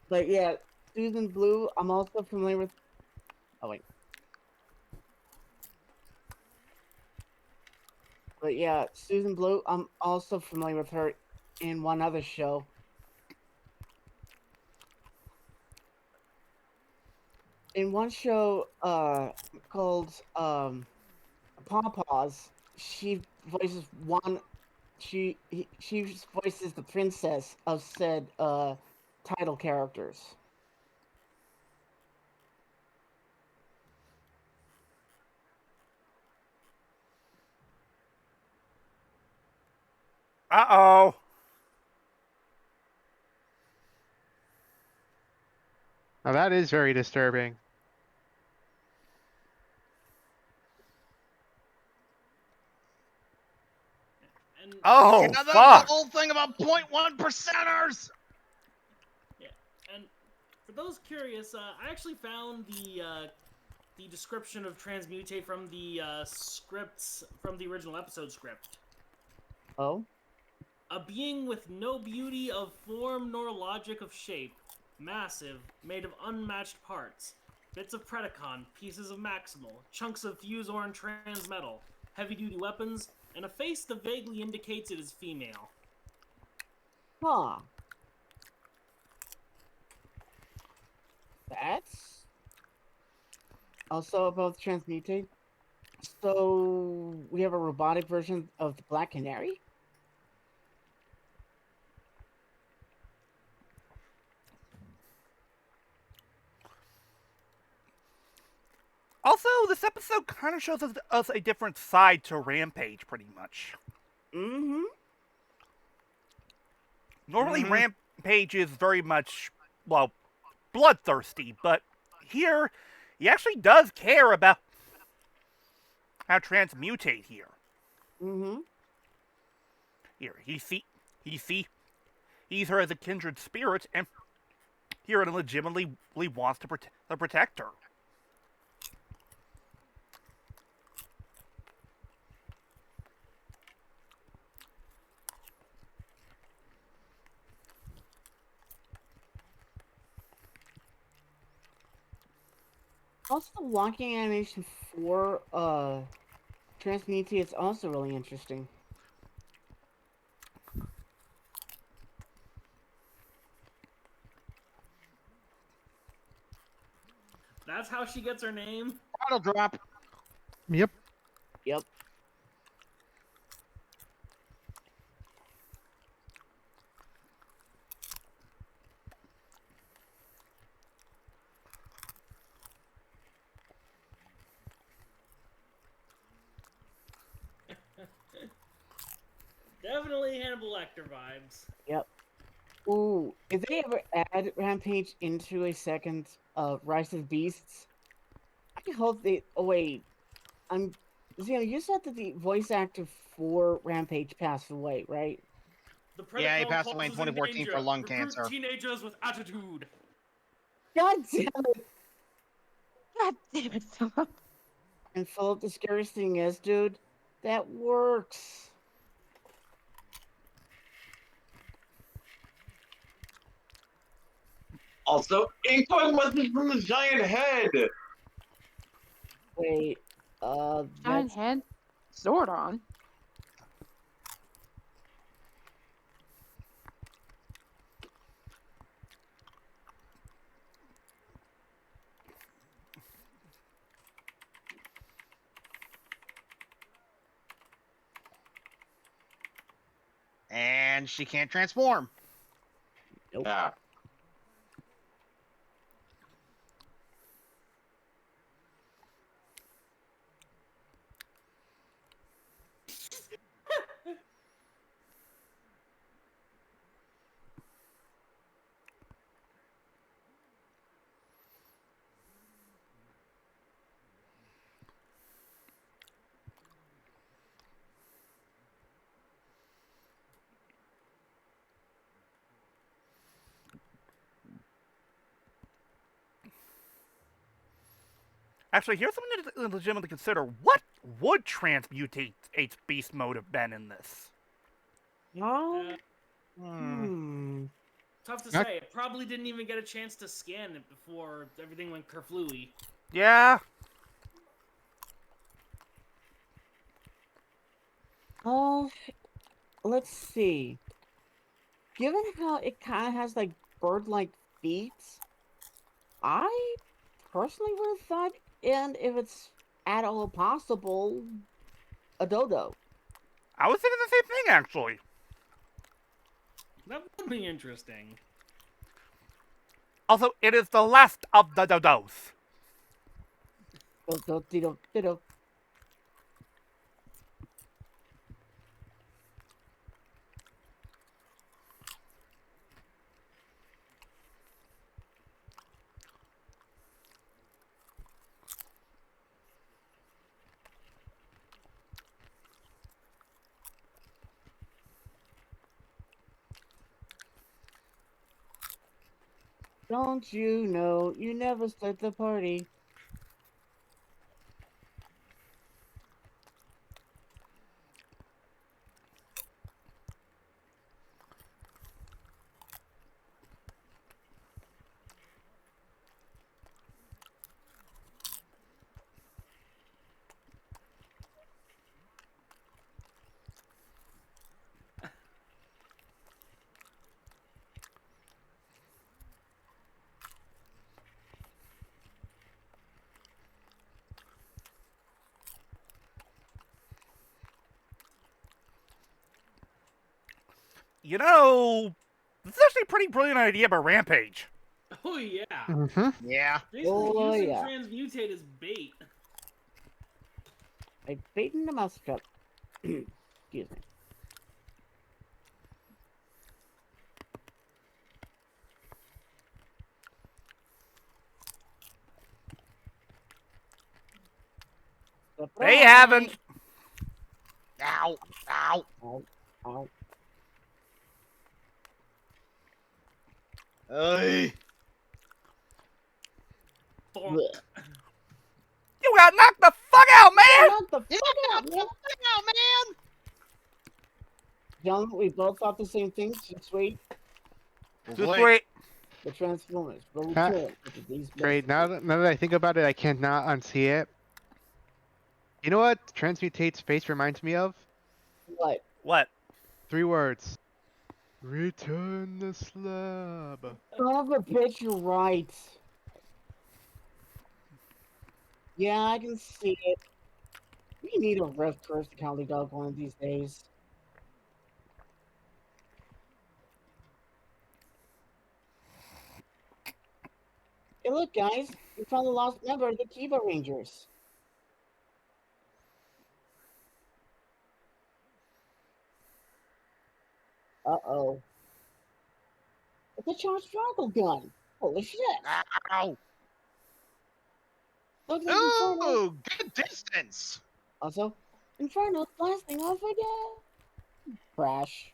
E: But yeah, Susan Blue, I'm also familiar with. Oh, wait. But yeah, Susan Blue, I'm also familiar with her in one other show. In one show called Pawpaws, she voices she voices the princess of said title characters.
A: Uh-oh.
F: Now that is very disturbing.
D: And
A: Oh,
C: You know, that's
A: fuck.
C: the whole thing about 0.1%ers.
D: yeah, and for those curious, I actually found the description of Transmutate from the scripts from the original episode script.
E: Oh,
D: A being with no beauty of form nor logic of shape. Massive, made of unmatched parts. Bits of Predacon, pieces of Maximal, chunks of Fuse or Transmetal, heavy-duty weapons, and a face that vaguely indicates it is female.
E: Huh. That's also about Transmutate. So we have a robotic version of the Black Canary?
A: Also, this episode kind of shows us a different side to Rampage, pretty much.
E: Mm-hmm.
A: Normally, Rampage is very much, well, bloodthirsty, but here, he actually does care about how Transmutate here.
E: Mm-hmm.
A: Here, he sees her as a kindred spirit, and here it legitimately wants to protect her.
E: Also, the locking animation for Transmutate is also really interesting.
D: That's how she gets her name?
C: Bottle drop.
F: Yep.
E: Yep.
D: Definitely Hannibal Lecter vibes.
E: Yep. Ooh, if they ever add Rampage into a second Rise of Beasts, I hope they. Oh wait, you said that the voice actor for Rampage passed away, right?
D: The
C: Yeah, he
D: Predacon
C: passed away in
D: clause is
C: 2014 for
D: danger.
C: lung
D: Recruit
C: cancer.
D: Teenagers with attitude.
E: God damn it!
G: God damn it, Phillip.
E: And Philip, the scariest thing is, dude, that works.
B: Also, incoming message from the giant head.
E: Wait,
G: Giant
E: that's
G: head. Zordon.
C: And she can't transform.
B: Yeah.
A: Actually, here's something to legitimately consider. What would Transmutate's beast mode have been in this?
E: no.
C: Hmm.
D: Tough to
F: Not-
D: say. It probably didn't even get a chance to scan it before everything went kerflooey.
A: Yeah.
E: Oh, let's see. Given how it kind of has like bird-like feet, I personally would have thought, and if it's at all possible, a dodo.
A: I was thinking the same thing, actually.
D: That would be interesting.
A: Also, it is the last of the dodos.
E: Dodo. Don't you know you never start the party?
A: You know, this is actually a pretty brilliant idea about Rampage.
D: Oh yeah.
F: Mm-hmm.
C: Yeah.
D: Basically
E: Oh,
D: using
E: yeah.
D: Transmutate as bait.
E: I baiting the mousetrap. Excuse me.
A: They haven't.
C: Ow. Ow.
E: Ow, ow.
C: Hey.
D: Bonk.
E: Blech.
A: You got knocked the fuck out, man!
E: Knock the
C: Yeah,
E: fuck out, man!
C: out, man.
E: Gentlemen, we both thought the same thing. Just wait.
A: Just wait.
E: The Transformers will
F: Huh?
E: return. After these
F: Great. Now that I think about it, I cannot unsee it. You know what Transmutate's face reminds me of?
E: What?
A: What?
F: 3 words. Return the slab.
E: Son of a bitch, you're right. Yeah, I can see it. We need a Red Curse County Dog one of these days. Hey, look, guys. We found the lost member of the Kiba Rangers. Uh-oh. It's a charged Struggle gun. Holy shit.
C: Ow.
E: Looks like Inferno.
C: Ooh, good distance.
E: Also, Inferno's blasting off again. Crash.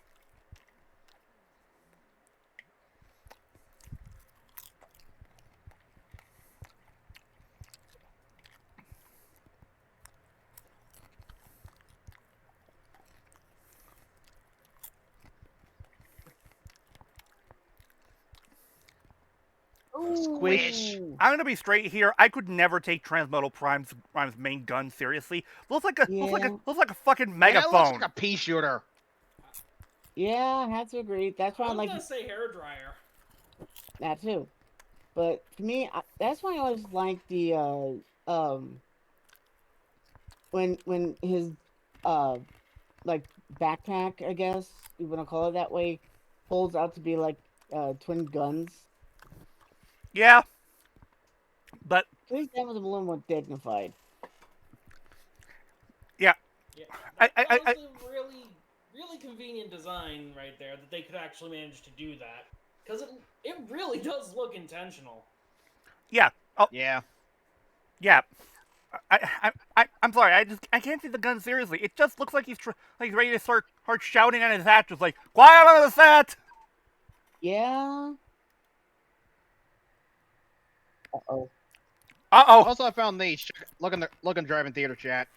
C: Squish.
E: Ooh.
A: I'm gonna be straight here. I could never take Transmetal Prime's main gun seriously. Looks like a fucking
C: Yeah, it
A: megaphone.
C: looks like a pea shooter.
E: Yeah, I have to agree. That's why
D: I
E: I
D: was
E: like
D: gonna say hair dryer.
E: that too. But for me, that's why I always like the when his like backpack, I guess you wanna call it that way, holds out to be like twin guns.
A: Yeah. But
E: At least that was a little more dignified.
A: yeah.
D: Yeah.
A: I-
D: That was a really convenient design right there that they could actually manage to do that. Because it really does look intentional.
A: Yeah. Oh
C: Yeah.
A: yeah. I'm sorry. I can't take the gun seriously. It just looks like he's ready to start shouting at his hatches like, "Quiet on the set!"
E: Yeah. Uh-oh.
A: Uh-oh.
C: Also, I found these. Look in drive-in theater chat.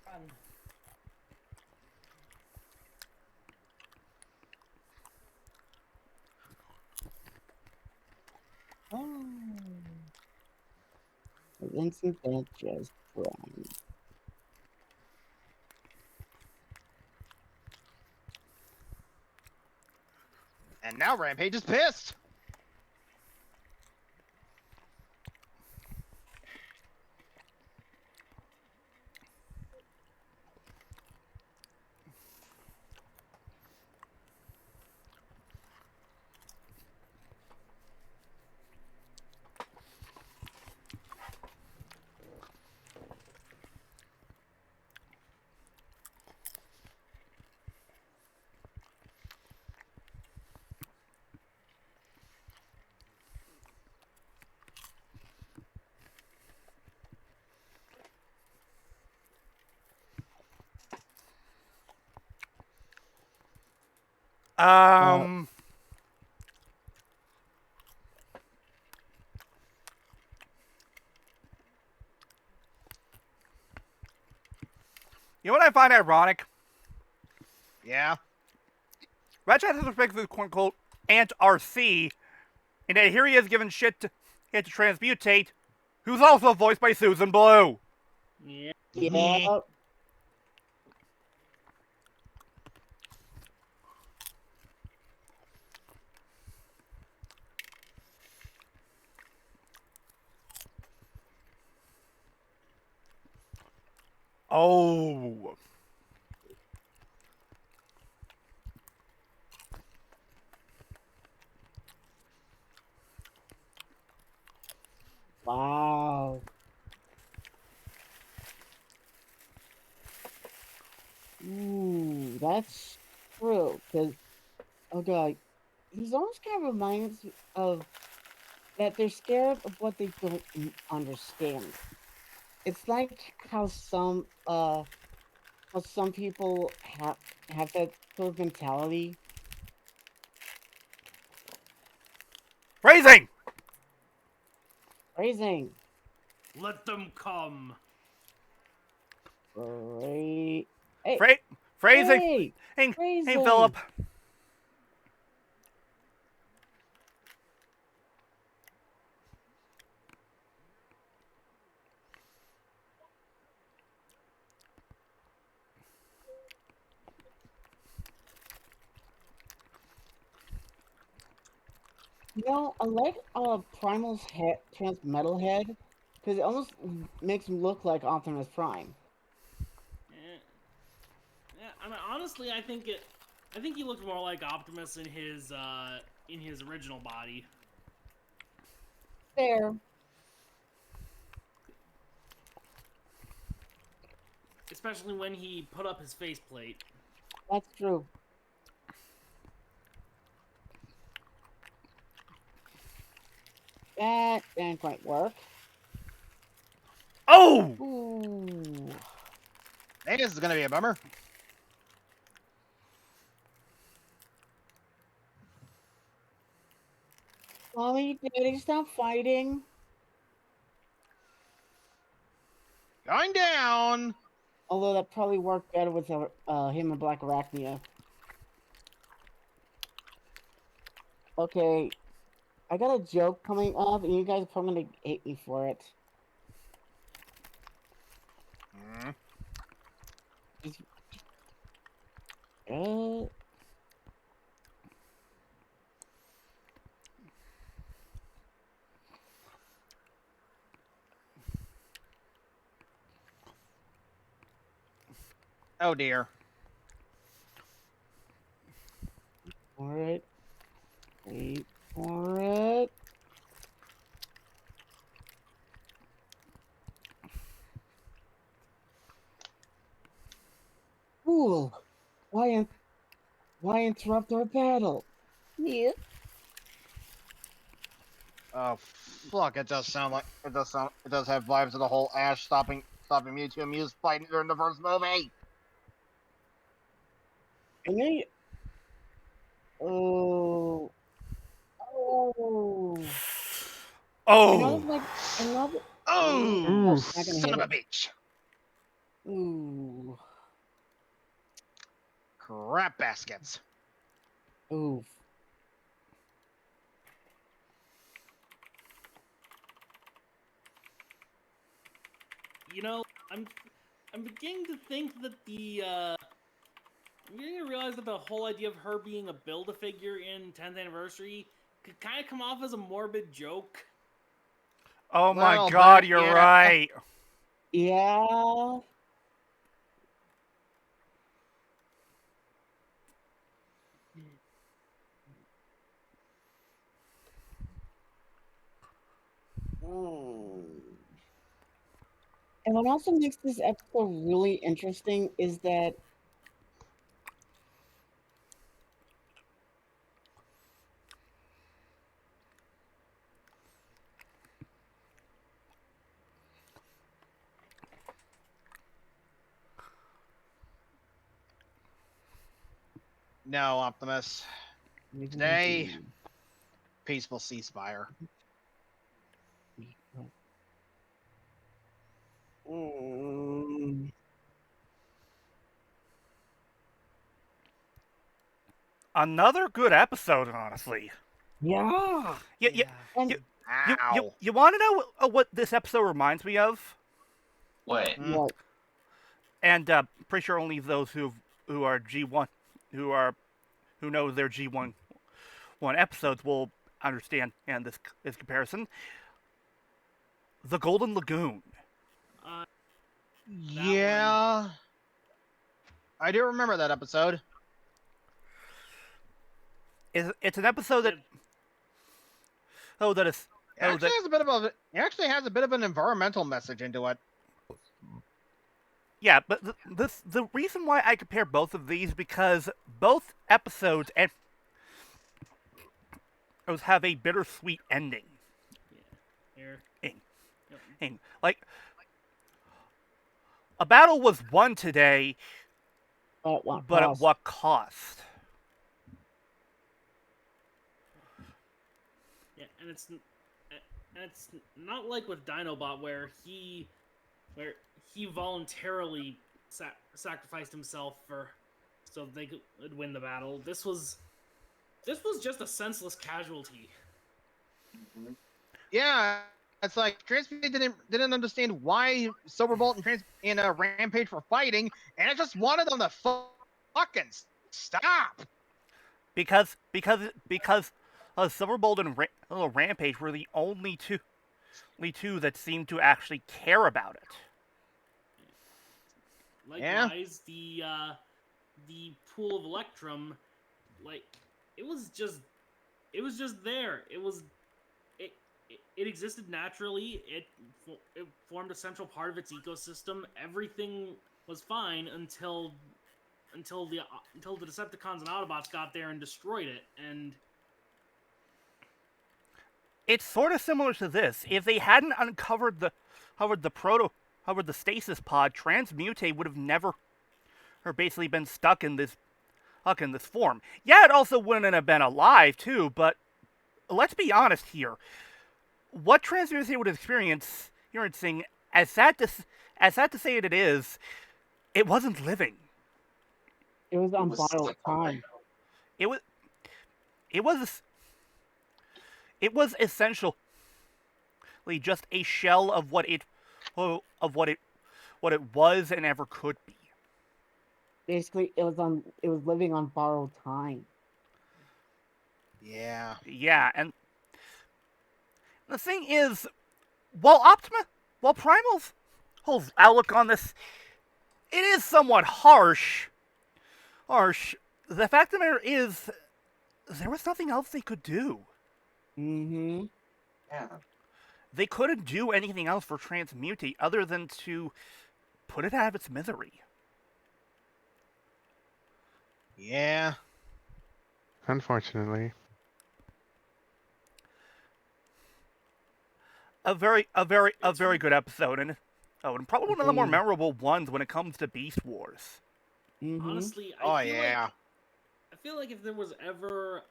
D: Fun.
E: Oh. Vincent that just run.
C: And now Rampage is pissed.
A: Um. You know what I find ironic?
C: Yeah.
A: Ratchet has respect for the quote-unquote Ant RC, and that here he is giving shit to Transmutate, who's also voiced by Susan Blue.
D: Yeah.
E: Yeah.
A: Oh.
E: Wow. Ooh, that's true. Cause oh god, he's almost kind of reminds me of that they're scared of what they don't understand. It's like how some people have that sort of mentality.
A: Phrasing!
E: Phrasing.
D: Let them come.
E: Hey, hey,
A: Phrasing!
E: hey,
A: Hey,
E: phrasing.
A: Phillip.
E: You know, I like Primal's head, Transmetal head, because it almost makes him look like Optimus Prime.
D: Yeah. Yeah. I mean, honestly, I think he looked more like Optimus in his original body.
E: Fair.
D: Especially when he put up his faceplate.
E: That's true. That didn't quite work.
A: Oh!
E: Ooh.
C: Hey, this is gonna be a bummer.
E: Mommy, Daddy, stop fighting.
C: Going down.
E: Although that probably worked better with him and Black Arachnia. Okay, I got a joke coming up, and you guys are probably gonna hate me for it. Uh,
C: Oh dear.
E: for it. Wait for it. Fool! Why interrupt our battle? Yeah.
C: Oh fuck! It does sound like it does have vibes of the whole Ash stopping Mewtwo and Mew's fight during the first movie.
E: And then, oh, oh. I know
A: Oh!
E: it's like another.
C: Oh,
E: Nope, not gonna
C: son
E: hit
C: of a
E: it.
C: bitch!
E: Ooh,
C: Crap baskets.
E: oof.
D: You know, I'm beginning to think that I'm beginning to realize that the whole idea of her being a Build-A-Figure in 10th anniversary could kind of come off as a morbid joke.
A: Oh my
C: Little
A: god,
C: bit,
A: you're
C: yeah.
A: right.
E: Yeah. And what also makes this episode really interesting is that
C: No, Optimus. Today, peaceful ceasefire.
A: Another good episode, honestly.
E: Yeah.
A: You,
E: And
A: you
C: Ow.
A: want to know what this episode reminds me of?
B: What?
E: What?
A: And pretty sure only those who are G1 who know their G1 episodes will understand and this comparison. The Golden Lagoon.
C: Yeah. I do remember that episode.
A: It's an episode that
C: It actually has a bit of an environmental message into it.
A: Yeah, but the reason why I compare both of these because both episodes have a bittersweet ending.
D: Here.
A: Like a battle was won today, but at what cost?
D: Yeah, and it's not like with Dinobot where he voluntarily sacrificed himself so they could win the battle. This was just a senseless casualty.
C: Yeah, it's like Transmutate didn't understand why Silverbolt and Rampage were fighting, and it just wanted them to fucking stop.
A: Because Silverbolt and Rampage were the only two that seemed to actually care about it.
D: Likewise, the pool of Electrum, like it was just there. It existed naturally. It formed a central part of its ecosystem. Everything was fine until the Decepticons and Autobots got there and destroyed it. And
A: it's sort of similar to this. If they hadn't uncovered the stasis pod, Transmutate would have never, or basically been stuck in this form. Yeah, it also wouldn't have been alive too. But let's be honest here. What Transmutate would have experiencing, as sad to say it is, it wasn't living.
E: It was on borrowed time.
A: It was essentially just a shell of what it was and ever could be.
E: Basically, it was living on borrowed time.
C: Yeah.
A: Yeah, and the thing is, while Primal's whole outlook on this, it is somewhat harsh. The fact of the matter is, there was nothing else they could do.
E: Mm-hmm.
B: Yeah.
A: They couldn't do anything else for Transmutate other than to put it out of its misery.
C: Yeah.
F: Unfortunately.
A: A very good episode, and probably one of the more memorable ones when it comes to Beast Wars.
E: Mm-hmm.
D: Honestly,
C: I
D: feel like if there was ever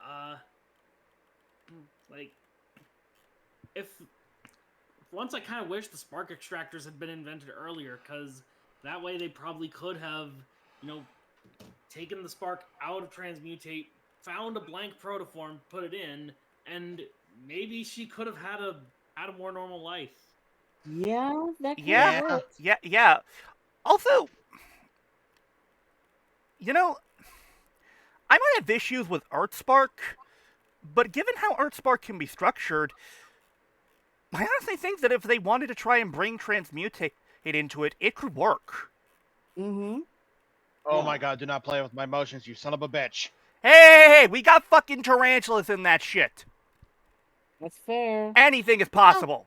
D: if once I kind of wish the spark extractors had been invented earlier, because that way they probably could have, taken the spark out of Transmutate, found a blank protoform, put it in, and maybe she could have had a more normal life.
E: Yeah, that could
A: Yeah. Also, I might have issues with Earthspark, but given how Earthspark can be structured, I honestly think that if they wanted to try and bring Transmutate into it, it could work.
E: Mm-hmm.
C: Oh my god, do not play with my emotions, you son of a bitch.
A: Hey, we got fucking tarantulas in that shit.
E: That's fair.
A: Anything is possible.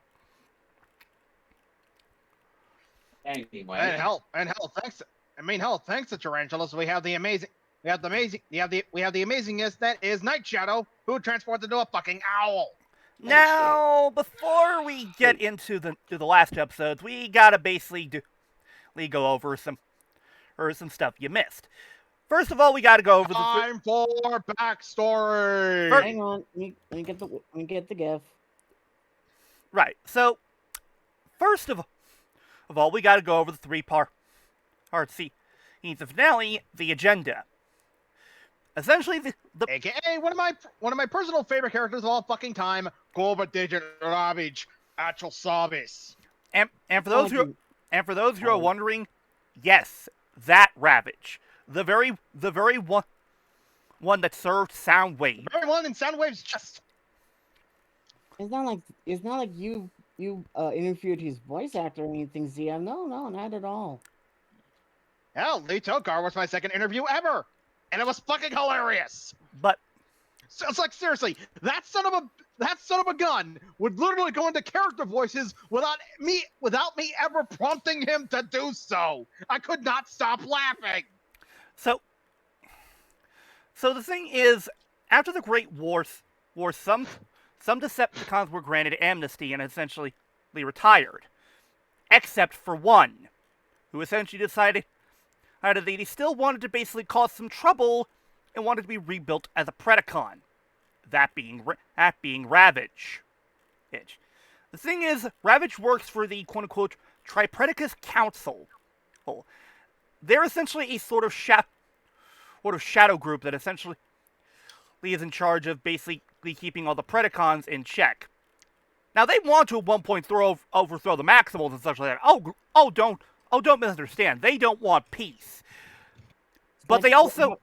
B: Anyway.
C: And hell, thanks to tarantulas, we have the amazingest that is Night Shadow, who transforms into a fucking owl.
A: Now, before we get into the last episodes, we gotta basically go over some stuff you missed. First of all, we gotta go over
C: Time for backstory.
E: Hang on, let me get the GIF.
A: Right. So, first of all, we gotta go over the three-part the finale, the agenda. Essentially, the
C: AKA one of my personal favorite characters of all fucking time, Gobadijit Ravage Achel Sabis.
A: and for those And for those who are wondering, yes, that Ravage, the very one that served Soundwave.
C: Very one in Soundwave's chest.
E: It's not like you interviewed his voice actor or anything, Zia. No, not at all.
C: Hell, Lee Tokar was my second interview ever, and it was fucking hilarious.
A: But
C: So it's like, seriously, that son of a gun would literally go into character voices without me ever prompting him to do so. I could not stop laughing.
A: So the thing is, after the Great War, some Decepticons were granted amnesty and essentially retired, except for one, who essentially decided that he still wanted to basically cause some trouble and wanted to be rebuilt as a Predacon. That being Ravage. The thing is, Ravage works for the quote-unquote Tripredacus Council. They're essentially a sort of shadow group that essentially is in charge of basically keeping all the Predacons in check. Now, they want to at one point overthrow the Maximals and such like that. Don't misunderstand. They don't want peace. But they also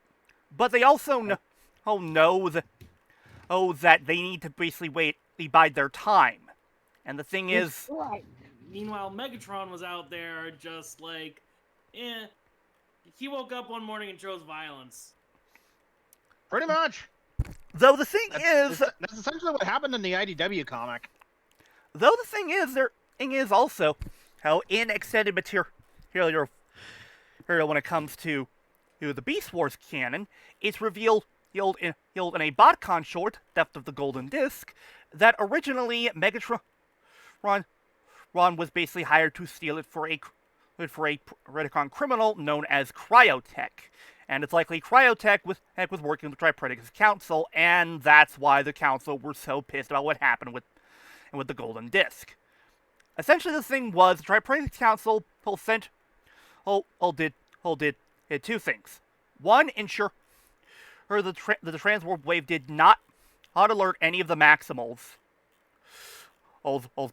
A: know that they need to basically bide their time. And the thing is...
E: Right.
D: Meanwhile, Megatron was out there just like, he woke up one morning and chose violence.
C: Pretty much.
A: Though the thing is...
C: That's essentially what happened in the IDW comic.
A: Though the thing is also how in extended material when it comes to the Beast Wars canon, it's revealed in a BotCon short, Theft of the Golden Disc, that originally Megatron was basically hired to steal it for a Predacon criminal known as Cryotech. And it's likely Cryotech was working with the Tripredacus Council, and that's why the Council were so pissed about what happened with the Golden Disc. Essentially, the thing was the Tripredacus Council did two things. One, ensure that the Transwarp Wave did not alert any of the Maximals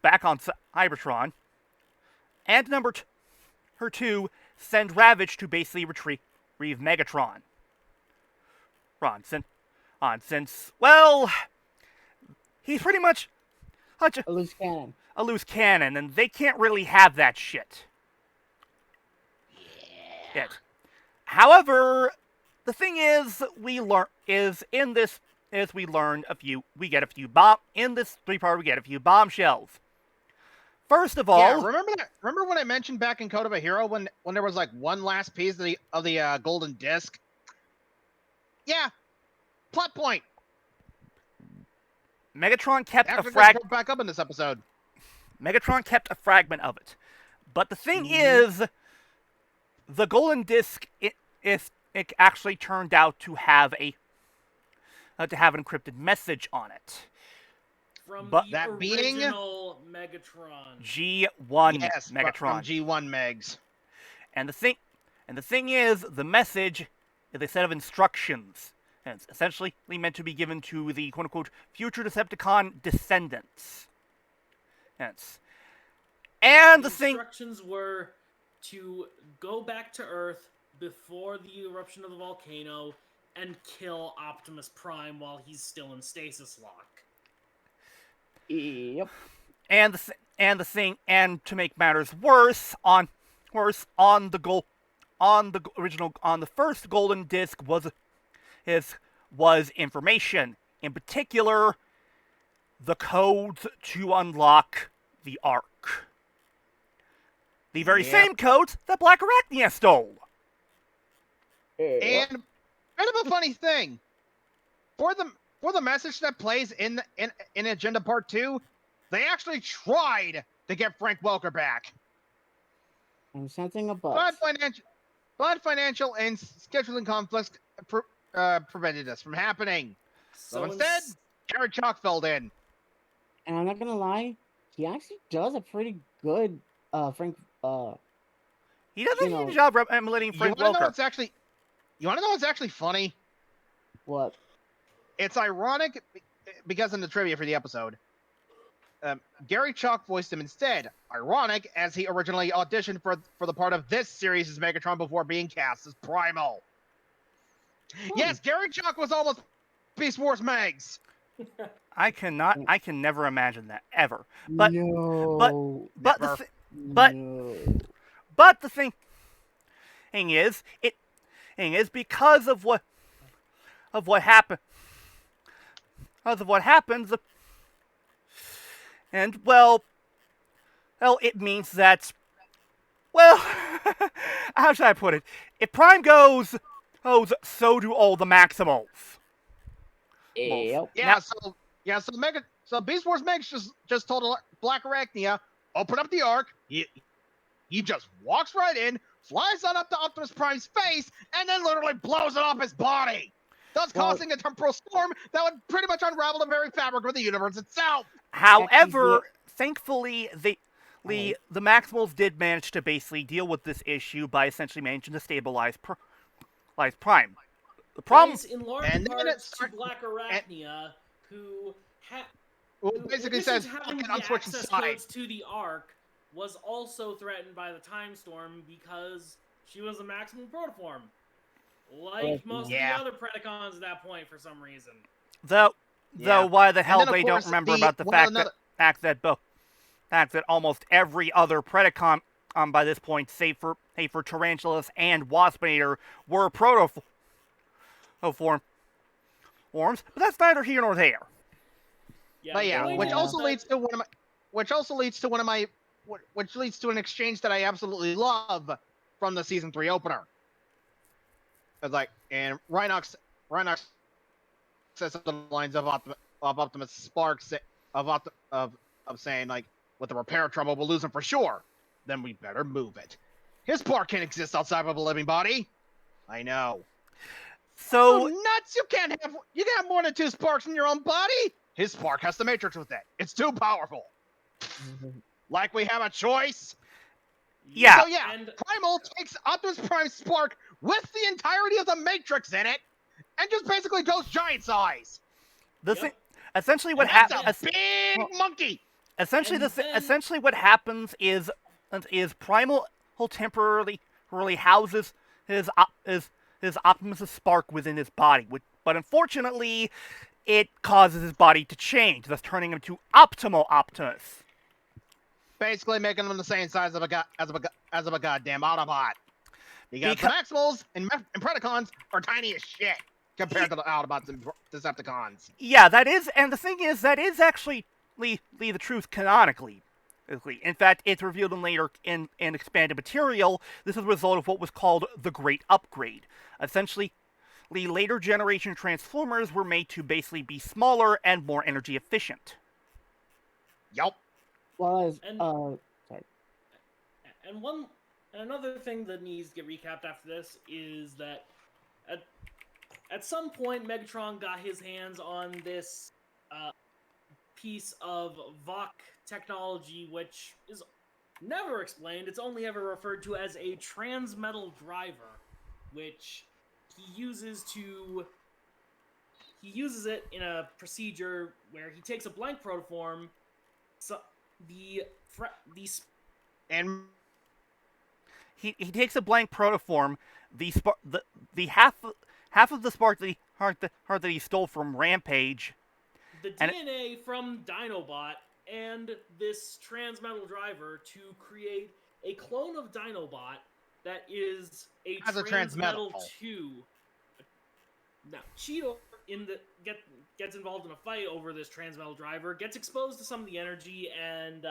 A: back on Cybertron. And number two, send Ravage to basically retrieve Megatron. Since, well, he's pretty much
E: A loose cannon.
A: a loose cannon, and they can't really have that shit. Yet. However, the thing is, we get a few bombshells. First of all,
C: Yeah, remember when I mentioned back in Code of a Hero when there was like one last piece of the Golden Disc? Yeah, plot point.
A: Megatron kept
C: After
A: a fragment.
C: back up in this episode.
A: Megatron kept a fragment of it, but the thing is, the Golden Disc it actually turned out to have an encrypted message on it.
D: From
A: But
D: the
C: that being
D: original Megatron.
A: G1
C: Yes,
A: Megatron.
C: from G1 Megs.
A: And the thing is, the message is a set of instructions, and it's essentially meant to be given to the quote-unquote future Decepticon descendants. And the thing...
D: instructions were to go back to Earth before the eruption of the volcano and kill Optimus Prime while he's still in stasis lock.
E: Yep.
A: And to make matters worse, on the first Golden Disc was information. In particular, the codes to unlock the Ark. The very same codes that Black Arachnia stole.
C: And kind of a funny thing, for the message that plays in Agenda Part 2, they actually tried to get Frank Welker back.
E: I'm sensing a bug.
C: But financial and scheduling conflicts prevented this from happening. So instead, Jared Chalk filled in.
E: And I'm not gonna lie, he actually does a pretty good Frank.
A: He does a good job emulating Frank Welker.
C: You want to know what's actually funny?
E: What?
C: It's ironic because in the trivia for the episode, Gary Chalk voiced him instead. Ironic, as he originally auditioned for the part of this series as Megatron before being cast as Primal. Yes, Gary Chalk was almost Beast Wars Megs.
A: I can never imagine that ever. But
E: no.
A: but
C: Never.
E: No.
A: but the thing is because of what happened and well it means that how should I put it? If Prime goes, so do all the Maximals.
E: Yep.
C: So Beast Wars Megs just told Black Arachnia, open up the Ark. He just walks right in, flies on up to Optimus Prime's face, and then literally blows it off his body, thus causing a temporal storm that would pretty much unravel the very fabric of the universe itself.
A: However, thankfully, the Maximals did manage to basically deal with this issue by essentially managing to stabilize Prime. The problem
D: is in large parts to Black Arachnia, who
C: basically
D: in
C: says,
D: having
C: "Fucking
D: the
C: I'm switching
D: access
C: sides."
D: codes to the Ark, was also threatened by the Time Storm because she was a maximum protoform, like most of the other Predacons at that point for some reason.
A: Though why the hell they
C: course,
A: don't remember about the fact that almost every other Predacon by this point, save for Tarantulas and Waspinator, were protoforms. But that's neither here nor there.
C: Which also leads to an exchange that I absolutely love from the season 3 opener. It's like, and Rhinox says something along the lines of Optimus Sparks of saying, like, with the repair trouble, we'll lose him for sure. Then we better move it. His spark can't exist outside of a living body. I know.
A: So
C: nuts! You can't have more than 2 sparks in your own body. His spark has the Matrix with it. It's too powerful. Like we have a choice.
A: Yeah.
C: So and Primal takes Optimus Prime's spark with the entirety of the Matrix in it, and just basically goes giant size.
A: Essentially, what
C: happens? Big monkey.
A: Essentially, what happens is Primal temporarily houses his Optimus' spark within his body, but unfortunately, it causes his body to change, thus turning him to Optimal Optimus.
C: Basically, making him the same size of a goddamn Autobot. Because the Maximals and Predacons are tiny as shit compared to the Autobots and Decepticons.
A: Yeah, that is, and the thing is, that is actually the truth canonically. In fact, it's revealed in expanded material. This is a result of what was called the Great Upgrade. Essentially, later generation Transformers were made to basically be smaller and more energy efficient.
C: Yup.
E: Well,
D: sorry. And another thing that needs to get recapped after this is that at some point Megatron got his hands on this piece of Vok technology, which is never explained. It's only ever referred to as a transmetal driver, which he uses it in a procedure where he takes a blank protoform, he
A: takes a blank protoform. The half of the spark that he stole from Rampage,
D: the DNA from Dinobot, and this transmetal driver to create a clone of Dinobot that is a transmetal 2. Now, Cheetor gets involved in a fight over this transmetal driver, gets exposed to some of the energy, and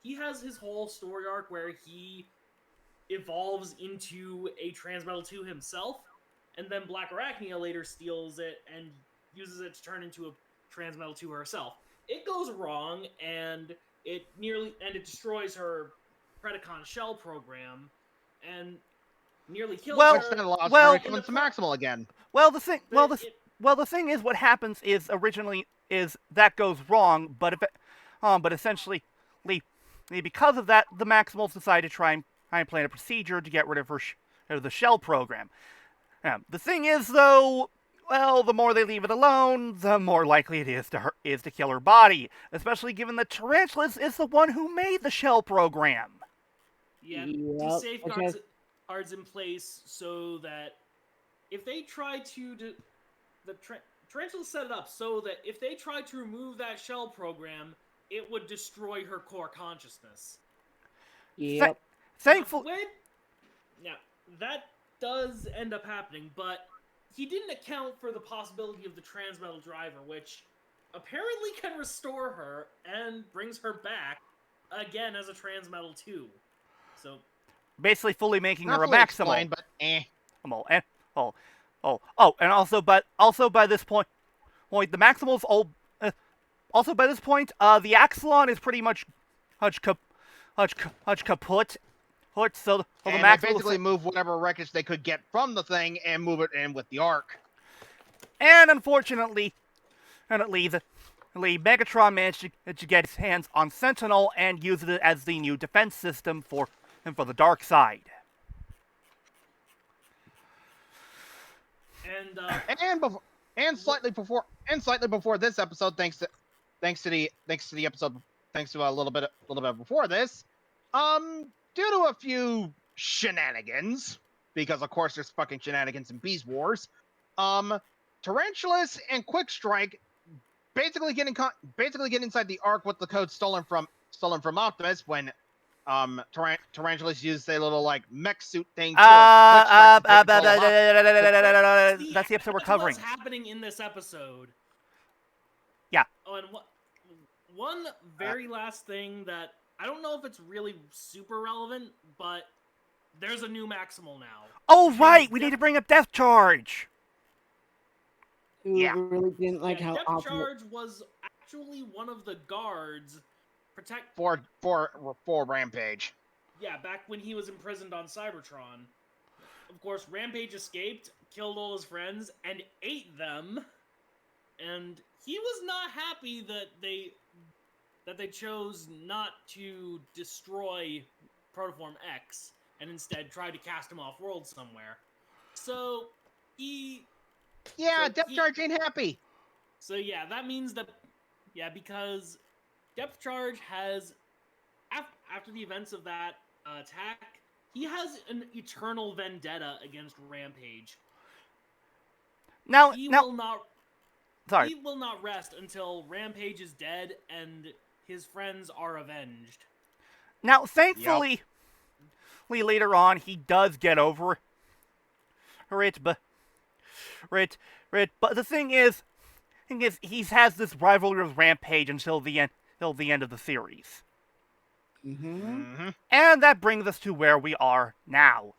D: he has his whole story arc where he evolves into a transmetal 2 himself, and then Black Arachnia later steals it and uses it to turn into a transmetal 2 herself. It goes wrong, and it destroys her Predacon shell program, and nearly kills her.
C: Which then allows her to come into Maximal again.
A: The thing is, what happens is originally is that goes wrong, but essentially, because of that, the Maximals decide to try and plan a procedure to get rid of the shell program. The thing is, though, well, the more they leave it alone, the more likely it is to kill her body, especially given that Tarantulas is the one who made the shell program.
D: Yeah,
E: Yep,
D: to safeguards
E: okay.
D: cards in place so that if they try to Tarantula set it up so that if they tried to remove that shell program, it would destroy her core consciousness.
E: Yep.
A: Thankfully,
D: Yeah, that does end up happening, but he didn't account for the possibility of the transmetal driver, which apparently can restore her and brings her back again as a transmetal too. So
A: basically fully making
C: Not
A: her a
C: fully
A: maximal.
C: explained, but
A: And and also by this point, the Maximal's old. Also by this point, the Axelon is pretty much kaput. So the
C: and they
A: Maximal
C: basically move whatever wreckage they could get from the thing and move it in with the arc.
A: And unfortunately, Megatron managed to get his hands on Sentinel and use it as the new defense system for the dark side.
D: And
C: Slightly before this episode, thanks to a little bit before this, due to a few shenanigans, because of course there's fucking shenanigans in Beast Wars, Tarantulas and Quick Strike basically get inside the arc with the code stolen from Optimus when Tarantulas use their little like mech suit thing.
A: That's the episode we're covering.
D: What's happening in this episode?
A: Yeah.
D: Oh, and one very last thing that I don't know if it's really super relevant, but there's a new Maximal now.
A: Oh right, we need to bring up Death Charge.
E: Who really didn't like how
D: Depth Charge was actually one of the guards
C: for Rampage.
D: Yeah, back when he was imprisoned on Cybertron. Of course, Rampage escaped, killed all his friends, and ate them. And he was not happy that they chose not to destroy Protoform X and instead tried to cast him off world somewhere. So
C: Depth Charge ain't happy.
D: So yeah, that means that because Depth Charge has after the events of that attack, he has an eternal vendetta against Rampage. He will not rest until Rampage is dead and his friends are avenged.
A: Now, thankfully, later on, he does get over it, but the thing is, he has this rivalry with Rampage until the end of the series.
E: Mm-hmm.
A: And that brings us to where we are now.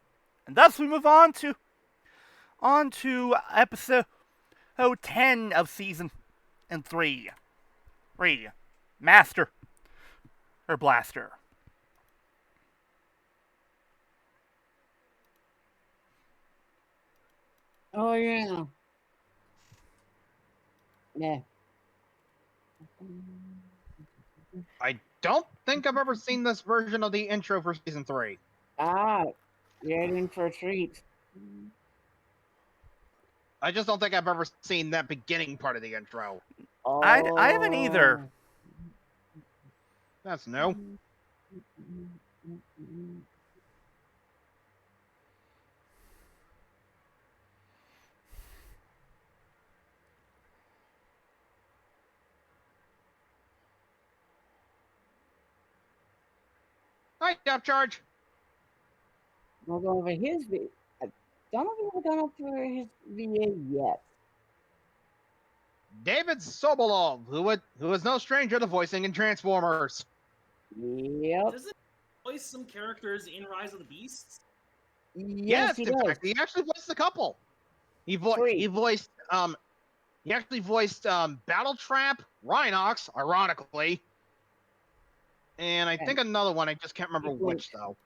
A: And thus we move on to episode 10 of season 3. Master or Blaster.
E: Oh yeah. Yeah.
C: I don't think I've ever seen this version of the intro for season 3.
E: You're in for a treat.
C: I just don't think I've ever seen that beginning part of the intro.
E: Oh.
A: I haven't either.
C: That's new. Hi, Depth Charge.
E: We'll go over his VA. I don't know if we've gone over his VA yet.
C: David Sobolov, who is no stranger to voicing in Transformers.
E: Yep.
D: Does it voice some characters in Rise of the Beasts?
E: Yes, he
C: in
E: does.
C: fact, he actually voiced a couple. He voiced Battle Trap, Rhinox, ironically, and I think another one. I just can't remember which though.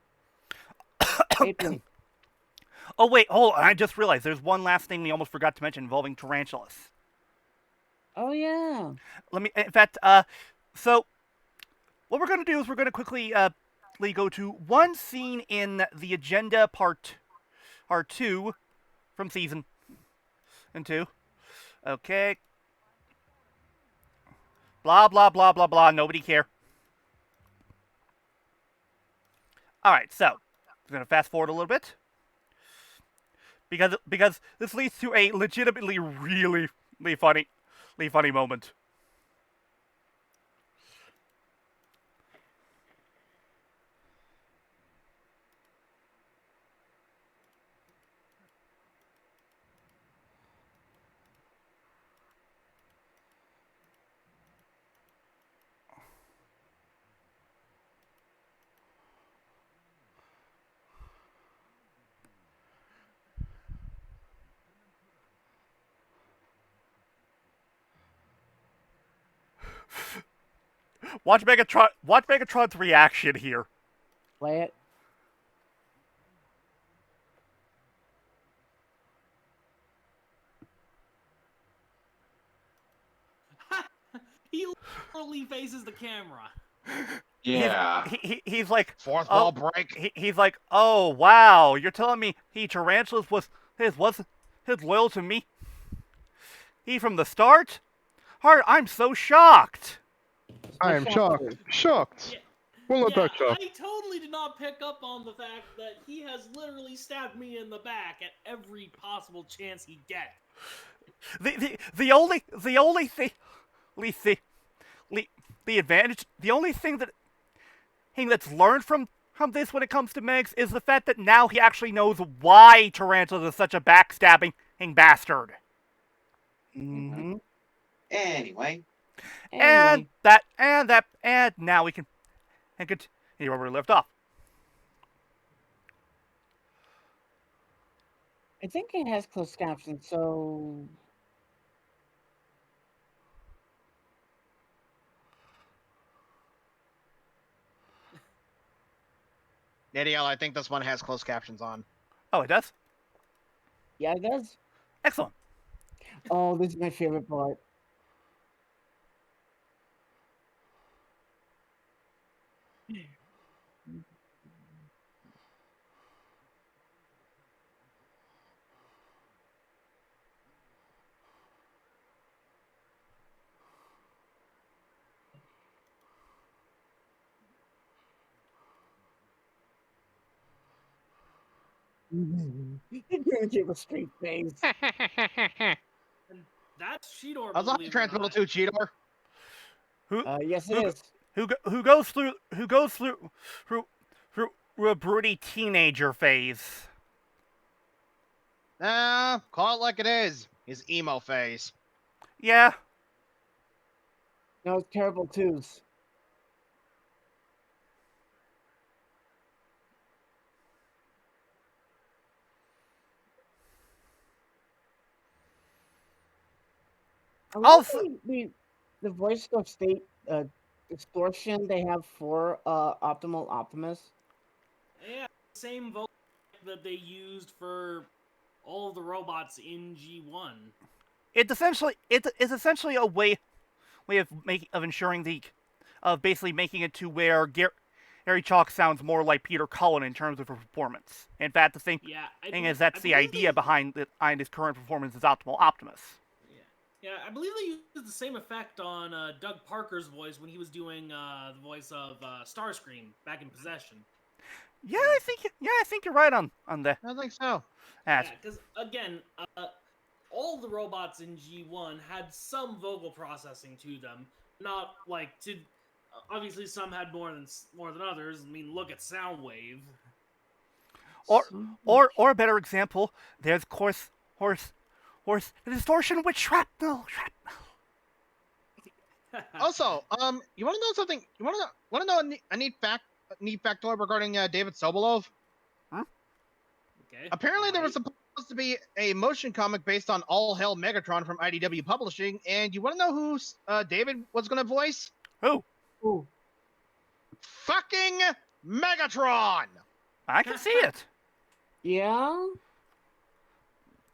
A: Oh wait, hold on. I just realized there's one last thing we almost forgot to mention involving Tarantulas.
E: Oh yeah.
A: So what we're going to do is we're going to quickly go to one scene in the agenda part 2 from season 2. Okay. Blah, blah, blah, blah, blah. Nobody care. Alright, so. I'm going to fast forward a little bit. Because this leads to a legitimately really funny moment. Watch Megatron's reaction here.
E: Play it.
D: He literally faces the camera.
B: Yeah.
A: He's like,
C: Fourth
A: oh,
C: wall break.
A: he's like, oh wow, you're telling me Tarantulas was loyal to me? He from the start? Heart, I'm so shocked.
F: I am shocked. Shocked.
D: Yeah.
F: Well, not
D: Yeah,
F: that shocked.
D: I totally did not pick up on the fact that he has literally stabbed me in the back at every possible chance he gets.
A: The only thing, the advantage, the only thing that's learned from this when it comes to Megs is the fact that now he actually knows why Tarantula is such a backstabbing bastard.
E: Mm-hmm.
B: Anyway.
A: And now we can continue where we left off.
E: I think it has closed captions, so
C: Danielle, I think this one has closed captions on.
A: Oh, it does?
E: yeah, it does.
A: Excellent.
E: Oh, this is my favorite part. You're gonna give a straight face.
D: And that's Cheetor.
C: I was on the Transmutate 2 Cheetor.
E: Yes, it is.
A: Who goes through a broody teenager phase.
C: Call it like it is. His emo phase.
A: Yeah.
E: No, it's terrible twos.
A: Also,
E: the voice of state distortion they have for Optimal Optimus.
D: Yeah, same vocal that they used for all of the robots in G1.
A: it's essentially a way of ensuring basically making it to where Gary Chalk sounds more like Peter Cullen in terms of performance. In fact, the thing is that's the idea behind his current performance as Optimal Optimus.
D: Yeah, I believe they used the same effect on Doug Parker's voice when he was doing the voice of Starscream back in Possession.
A: Yeah, I think you're right on that.
C: I think so.
D: Yeah, because again, all the robots in G1 had some vocal processing to them. Not like to. Obviously, some had more than others. I mean, look at Soundwave.
A: Or a better example, there's of course the distortion with shrapnel.
C: Also, you want to know something? You want to know a neat factoid regarding David Sobolov?
A: Huh?
D: Okay.
C: Apparently, there was supposed to be a motion comic based on All Hail Megatron from IDW Publishing, and you want to know who David was going to voice?
A: Who?
E: Ooh.
C: Fucking Megatron!
A: I can see it.
E: Yeah.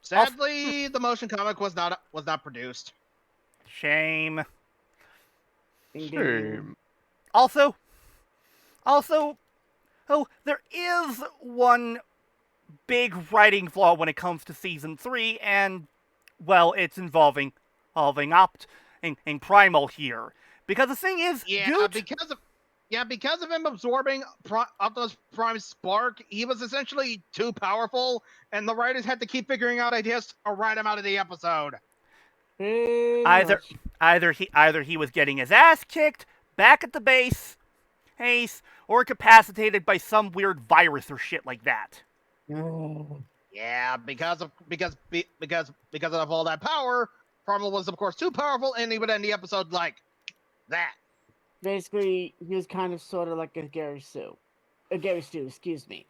C: Sadly, the motion comic was not produced.
A: Shame.
F: Shame.
A: Also, there is one big writing flaw when it comes to season 3, and well, it's involving in Primal here. Because the thing is,
C: because of him absorbing Optimus Prime's spark, he was essentially too powerful, and the writers had to keep figuring out ideas to write him out of the episode.
A: Either he was getting his ass kicked back at the base, or incapacitated by some weird virus or shit like that.
C: Yeah, because of all that power, Primal was of course too powerful, and he would end the episode like that.
E: Basically, he was kind of sort of like a Gary Stu, excuse me.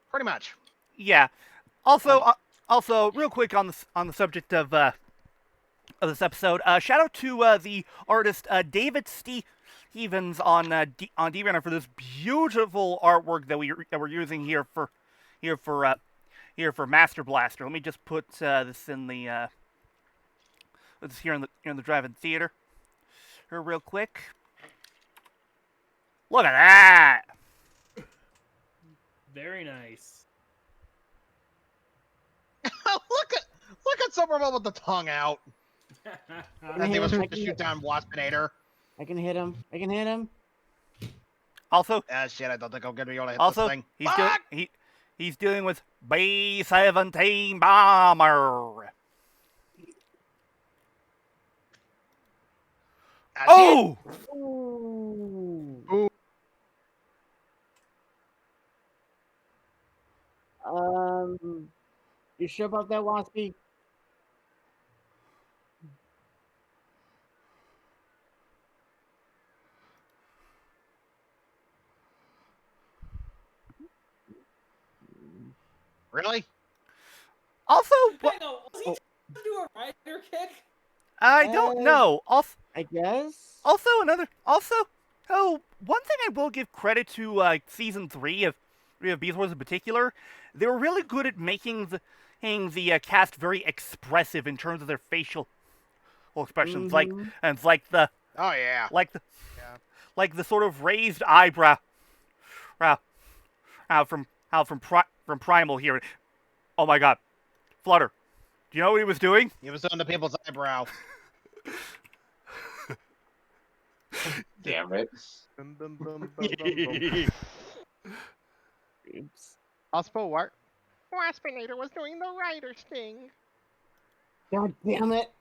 C: Pretty much.
A: Yeah. Also, real quick on the subject of this episode, shout out to the artist David Stevens on DeviantArt for this beautiful artwork that we're using here for Master Blaster. Let me just put this in the here in the drive-in theater here real quick. Look at that!
D: Very nice.
C: look at Superman with the tongue out. As he was trying to shoot down Waspinator.
E: I can hit him.
A: Also,
C: shit! I don't think I'm gonna be able to hit
A: also,
C: this thing.
A: He's dealing with B-17 bomber. Oh!
E: Ooh. You sure about that, Waspy?
C: Really?
A: Also,
D: Hang on, was he trying to do a rider kick?
A: I don't know. Also,
E: I guess.
A: one thing I will give credit to season 3 of Beast Wars in particular, they were really good at making the cast very expressive in terms of their facial expressions, like the
C: oh yeah,
A: like the sort of raised eyebrow, from Primal here. Oh my God, Flutter, do you know what he was doing?
C: He was doing the people's eyebrow.
B: Damn it.
E: Oops.
F: Also, Waspinator was doing the rider sting.
E: God damn it!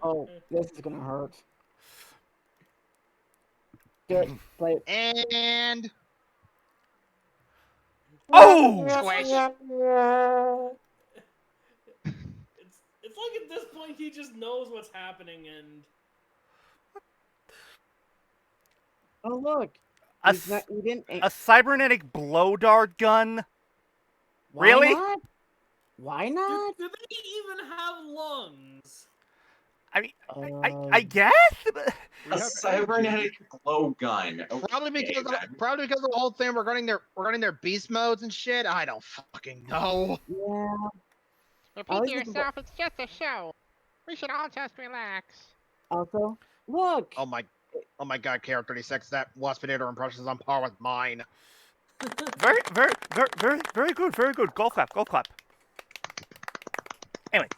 E: Oh, this is gonna hurt. Good, play it.
C: And
A: Oh!
D: It's like at this point he just knows what's happening and.
E: Oh look!
A: A cybernetic blow dart gun.
E: Why
A: Really?
E: Not? Why not?
D: Do they even have lungs?
A: I mean, I guess.
B: A cybernetic glow gun.
C: probably because of the whole thing regarding their beast modes and shit. I don't fucking know.
E: Yeah.
F: Repeat to yourself, it's just a show. We should all just relax.
E: Also, look.
C: Oh my God, Character 36. That Waspinator impression is on par with mine.
A: Very good, very good. Golf clap. Anyway.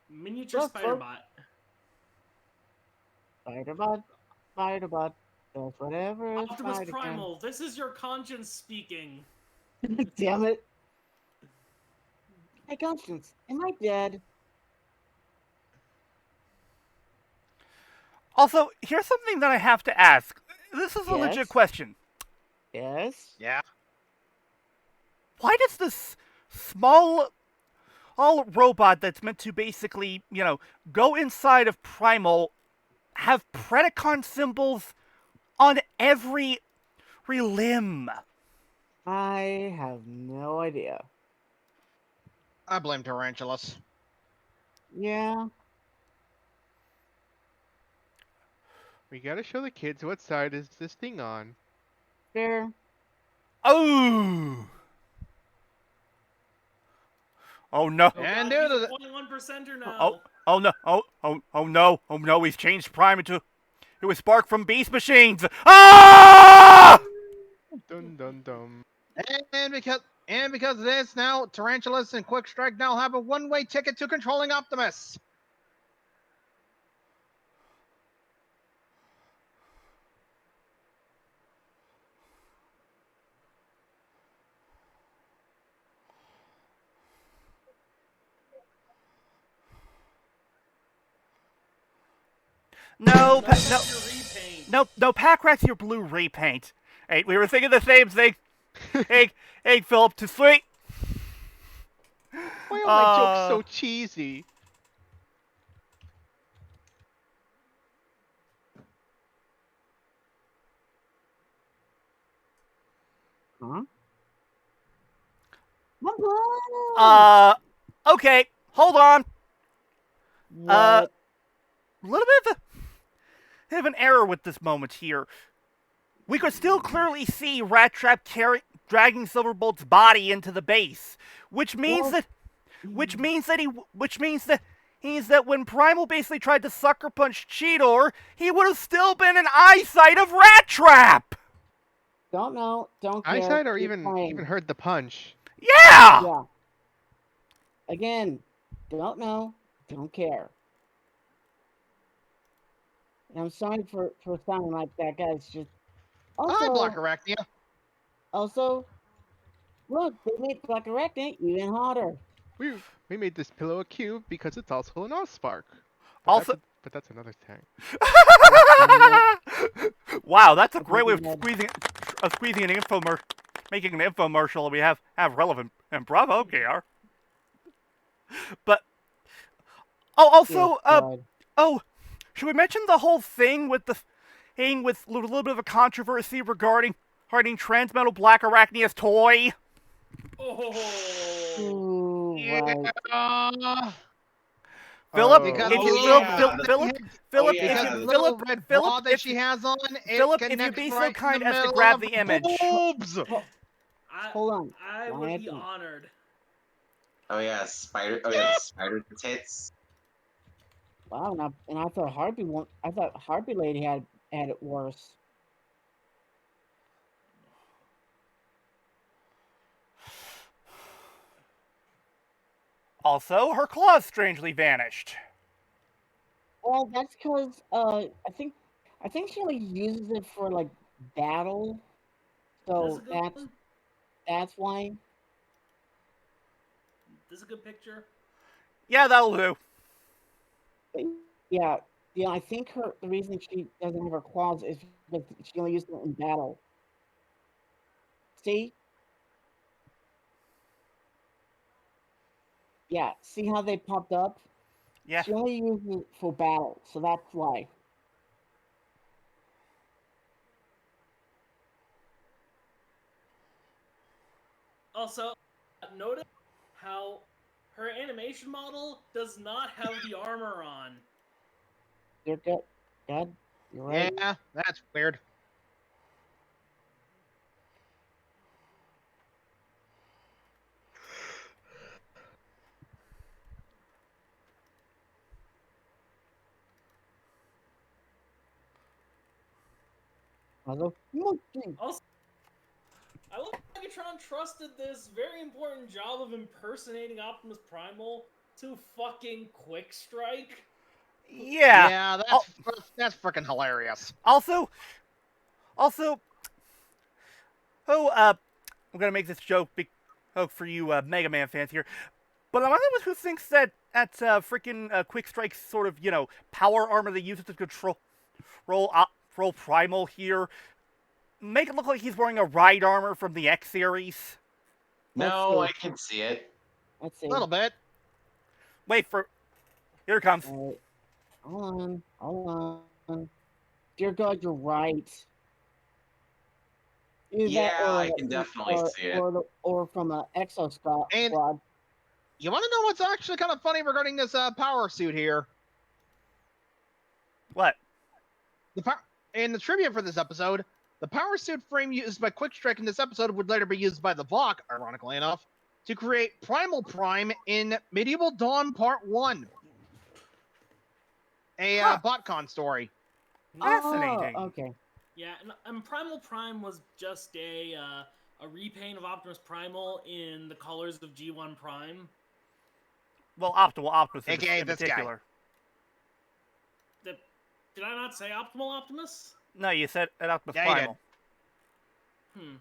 D: Miniature Spider-Bot.
E: Spider-Bot. That's whatever.
D: Optimus Primal, this is your conscience speaking.
E: Damn it. Hey, conscience, am I dead?
A: Also, here's something that I have to ask. This is a legit question.
E: Yes?
C: Yeah.
A: Why does this small robot that's meant to basically, go inside of Primal have Predacon symbols on every limb?
E: I have no idea.
C: I blame Tarantulas.
E: Yeah.
F: We gotta show the kids what side is this thing on.
E: Fair.
A: Oh! Oh no.
D: Oh,
C: And
D: God,
C: due to
D: he's a 21%er now.
A: Oh no! Oh no! He's changed Prime into a spark from Beast Machines. Ah!
F: Dun dun dun.
C: And because of this, now Tarantulas and Quick Strike now have a one-way ticket to controlling Optimus.
A: No,
D: No, that's
A: no,
D: your repaint.
A: no! Packrat's your blue repaint. Hey, we were thinking the same thing. hey, Phillip, too sweet.
F: Why are my jokes so cheesy?
E: Huh? What?
A: Okay, hold on.
E: What?
A: Little bit of an error with this moment here. We could still clearly see Rat Trap dragging Silverbolt's body into the base, which means that when Primal basically tried to sucker punch Cheetor, he would have still been an eyesight of Rat Trap.
E: Don't know. Don't care.
F: Eyesight or
E: Keep
F: even
E: playing.
F: heard the punch.
A: Yeah.
E: Yeah. Again, don't know. Don't care. And I'm sorry for sounding like that, guys. Just
C: Hi, Black Arachnia.
E: also, look, they made Black Arachnia even hotter.
F: We made this pillow a cube because it's also an Allspark.
A: Also,
F: but that's another thing.
A: Wow, that's a great way of squeezing an infomercial, making an infomercial. We have relevant and bravo, KR. But also, should we mention the whole thing with a little bit of a controversy regarding Transmetal Black Arachnia's toy?
D: Oh.
E: Ooh, right.
C: Yeah.
A: Phillip,
C: Because
A: if you
C: Phillip, that she has on,
A: Phillip, if you be so kind as to grab the image.
C: Boobs.
E: Hold on.
D: I would be honored.
B: Oh yeah, spider tits.
E: Wow, and I thought Harpy Lady had it worse.
A: Also, her claws strangely vanished.
E: Well, that's because I think she only uses it for like battle, so that's why.
D: This is a good picture.
A: Yeah, that'll do.
E: Yeah. I think the reason she doesn't have her claws is because she only uses it in battle. See? Yeah, see how they popped up?
A: Yeah.
E: She only uses it for battle, so that's why.
D: Also, notice how her animation model does not have the armor on.
E: You're good. Dad, you're right.
C: Yeah, that's weird.
D: Also, I love Megatron trusted this very important job of impersonating Optimus Primal to fucking Quick Strike.
A: Yeah.
C: Yeah, that's freaking hilarious.
A: Also, I'm gonna make this joke for you Mega Man fans here, but I'm wondering who thinks that freaking Quick Strike's sort of power armor they use to control Primal here make it look like he's wearing a ride armor from the X series.
B: No, I can see it.
E: Let's see.
C: A little bit.
A: Wait for. Here it comes.
E: Hold on. Dear God, you're right.
B: Yeah, I can definitely see it.
E: Or from an Exo Squad.
C: You want to know what's actually kind of funny regarding this power suit here?
A: What?
C: In the trivia for this episode, the power suit frame used by Quick Strike in this episode would later be used by the Vok, ironically enough, to create Primal Prime in Medieval Dawn Part 1. a
A: Huh.
C: BotCon story.
A: Fascinating.
E: Oh, okay.
D: Yeah, and Primal Prime was just a repaint of Optimus Primal in the colors of G1 Prime.
A: Well, Optimal Optimus
C: AKA
A: in
C: this guy.
A: particular.
D: Did I not say Optimal Optimus?
A: No, you said an Optimus
C: Yeah, you did.
A: Primal.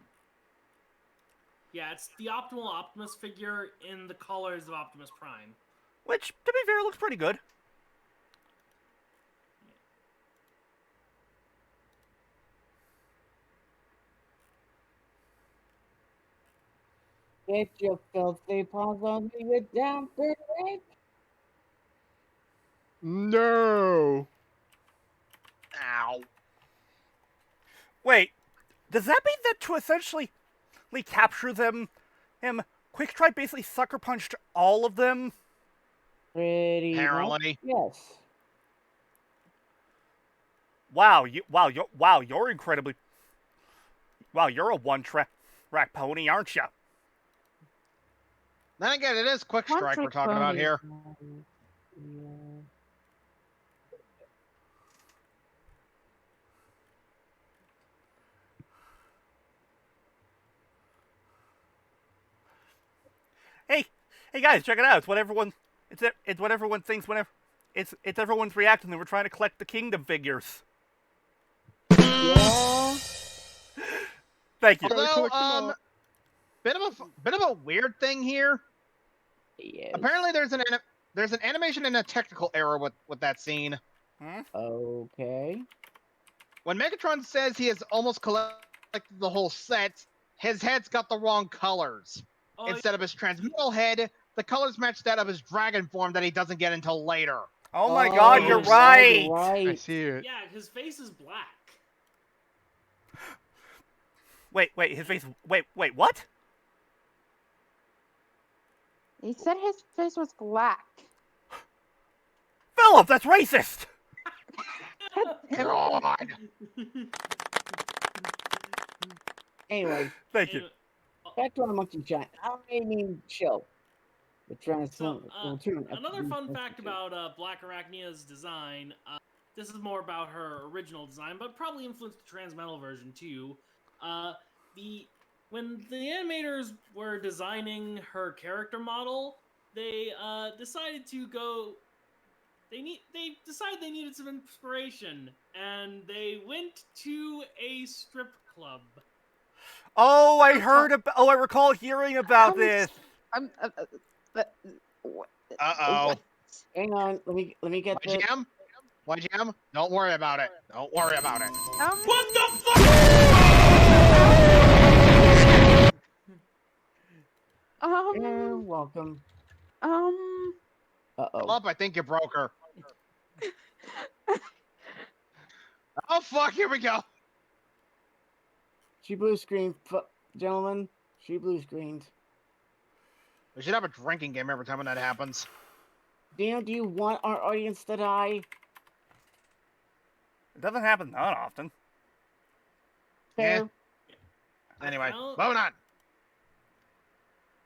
D: Yeah, it's the Optimal Optimus figure in the colors of Optimus Prime.
A: Which, to be fair, looks pretty good.
E: Get your filthy paws on me, you damn dirty.
F: No.
C: Ow.
A: Wait, does that mean that to essentially capture him, Quick Strike basically sucker punched all of them?
E: Pretty much,
C: Apparently.
E: yes.
A: Wow, you're incredibly. Wow, you're a one-track pony, aren't you?
C: Then again, it is Quick Strike we're
G: One-trick
C: talking about
G: pony.
C: here.
E: Yeah.
A: Hey guys, check it out. It's what everyone thinks whenever it's everyone's reacting that we're trying to collect the kingdom figures.
E: Yeah.
A: Thank you.
C: Although, bit of a weird thing here.
E: Yes.
C: Apparently, there's an animation and a technical error with that scene.
E: Okay.
C: When Megatron says he has almost collected the whole set, his head's got the wrong colors.
D: Oh,
C: Instead of his transmittal head, the colors match that of his dragon form that he doesn't get until later.
A: Oh my God, you're
E: you're
A: right.
F: I see it.
D: yeah, his face is black.
A: Wait, his face. Wait, what?
G: He said his face was black.
A: Phillip, that's racist.
C: God.
E: Anyway,
A: Thank you.
E: back to our monkey giant. I mean, chill. The
D: So,
E: Transformer.
D: another fun fact about Black Arachnia's design, this is more about her original design, but probably influenced the Transmetal version too. When the animators were designing her character model, they decided to go. They decided they needed some inspiration, and they went to a strip club.
A: Oh, I recall hearing about this.
C: Uh-oh.
E: Hang on, let me get the.
C: YGM? YGM? Don't worry about it. Don't worry about it.
I: What the fuck?
E: You're welcome. Uh-oh.
C: Phillip, I think you broke her. Oh, fuck, here we go.
E: She blue screened, gentlemen. She blue screened.
C: We should have a drinking game every time when that happens.
E: Dan, do you want our audience to die?
A: It doesn't happen that often.
E: Fair.
C: Anyway,
D: Well-
C: moving on.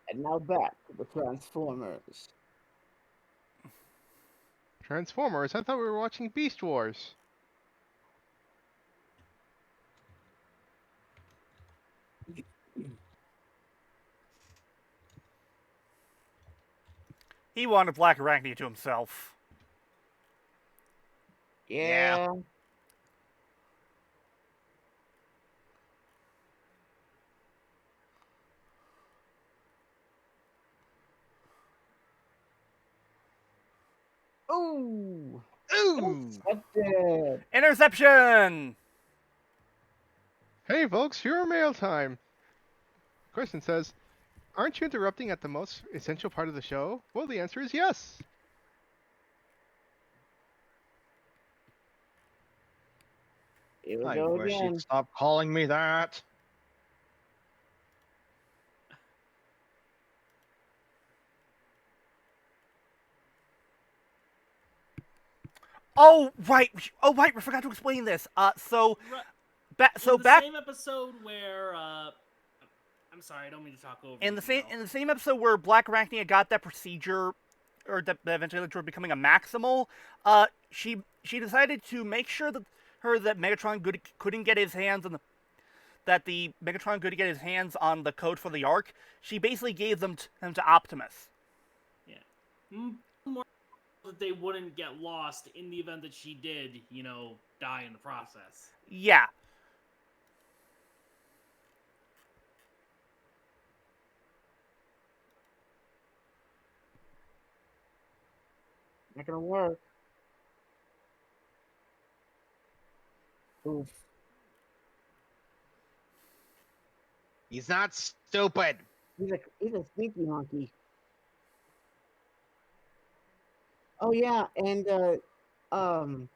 E: And now back to the Transformers.
F: Transformers? I thought we were watching Beast Wars.
A: He wanted Black Arachnia to himself.
E: Yeah. Ooh.
C: Ooh.
E: Intercepted.
A: Interception!
F: Hey folks, viewer mail time. Question says, aren't you interrupting at the most essential part of the show? Well, the answer is yes.
E: Here we
C: I
E: go
C: wish
E: again.
C: you'd stop calling me that.
A: Oh right, we forgot to explain this. So
D: In the
A: back
D: same episode where I'm sorry, I don't mean to talk over.
A: in
D: you,
A: the same
D: Mel.
A: episode where Black Arachnia got that procedure or that eventually led to her becoming a Maximal, she decided to make sure that Megatron couldn't get his hands on the Megatron couldn't get his hands on the code for the Ark. She basically gave them to Optimus.
D: Yeah. More that they wouldn't get lost in the event that she did, die in the process.
A: Yeah.
E: Not gonna work. Oof.
C: He's not stupid.
E: He's a sneaky monkey. Oh yeah, and Mrs.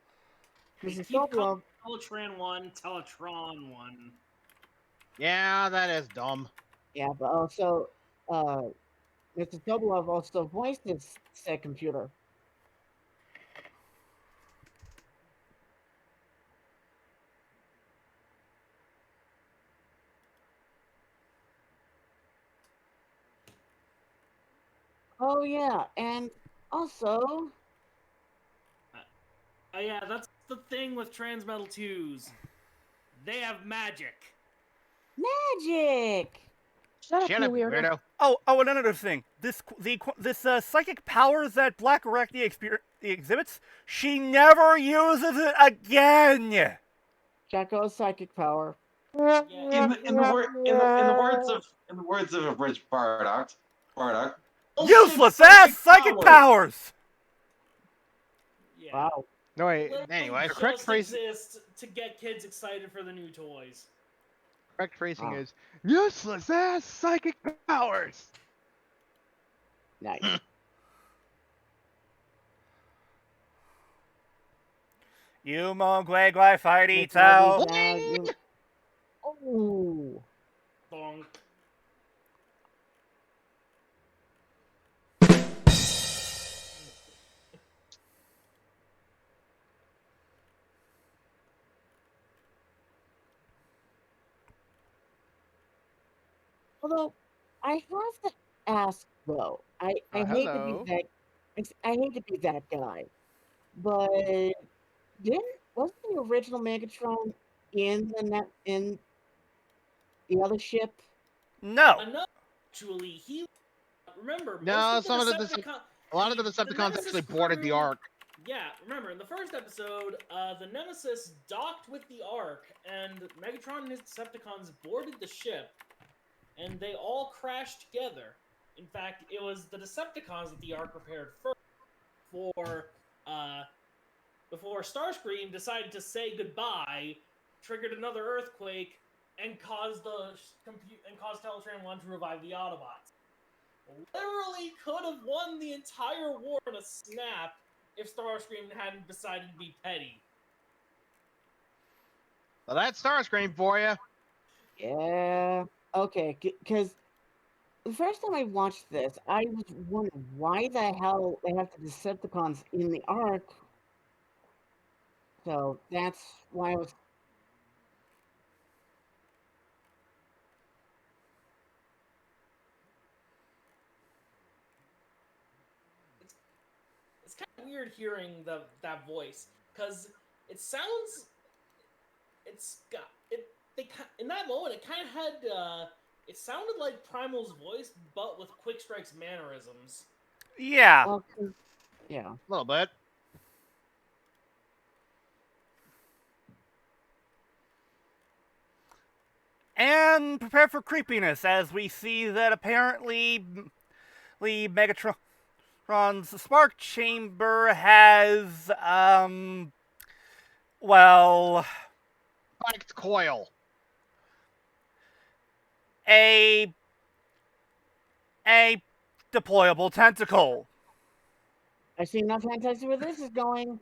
D: Keep
E: Sobolov.
D: Teletran 1, Teletron 1.
C: Yeah, that is dumb.
E: Yeah, but also, Mr. Sobolov also voiced his said computer. Oh yeah, and also,
D: Yeah, that's the thing with Transmetal 2s. They have magic.
E: magic.
G: Shut up,
C: Shut
G: you
C: up,
G: weirdo.
C: weirdo.
A: Oh, and another thing. This psychic powers that Black Arachne exhibits, she never uses it again.
E: Jacko's psychic power.
D: Yeah,
B: In the words of a British Bardock.
A: Useless ass psychic powers.
D: Yeah.
E: Wow.
F: No, wait.
D: Literally
C: Anyway,
F: the correct
D: just
F: phrase.
D: exist to get kids excited for the new toys.
F: Correct phrasing
E: Ah.
F: is useless ass psychic powers.
E: Nice.
A: You mo gui gui fighty tao.
E: Oh.
D: Bonk.
E: Although, I have to ask though. I hate to
F: Hello.
E: be that. I hate to be that guy, but wasn't the original Megatron in the other ship?
A: No.
D: Actually, he remember
C: No,
D: most
C: some
D: of
C: of
D: the
C: the
D: Decepticons.
C: A lot of the Decepticons
D: Nemesis
C: actually boarded the
D: crew-
C: Ark.
D: Yeah, remember in the first episode, the Nemesis docked with the Ark, and Megatron and his Decepticons boarded the ship, and they all crashed together. In fact, it was the Decepticons that the Ark repaired first, before Starscream decided to say goodbye, triggered another earthquake, and caused Teletran 1 to revive the Autobots. Literally could have won the entire war in a snap if Starscream hadn't decided to be petty.
C: Well, that's Starscream for you.
E: Yeah. Okay. Because the first time I watched this, I was wondering why the hell they have the Decepticons in the Ark. So that's why I was.
D: It's kind of weird hearing that voice because it sounds. It's got it. In that moment, it kind of had. It sounded like Primal's voice, but with Quick Strike's mannerisms.
A: Yeah.
E: Well, yeah.
C: A little bit.
A: And prepare for creepiness as we see that apparently Megatron's spark chamber has, well,
C: Spiked coil.
A: a deployable tentacle.
E: I see no fantasy where this is going.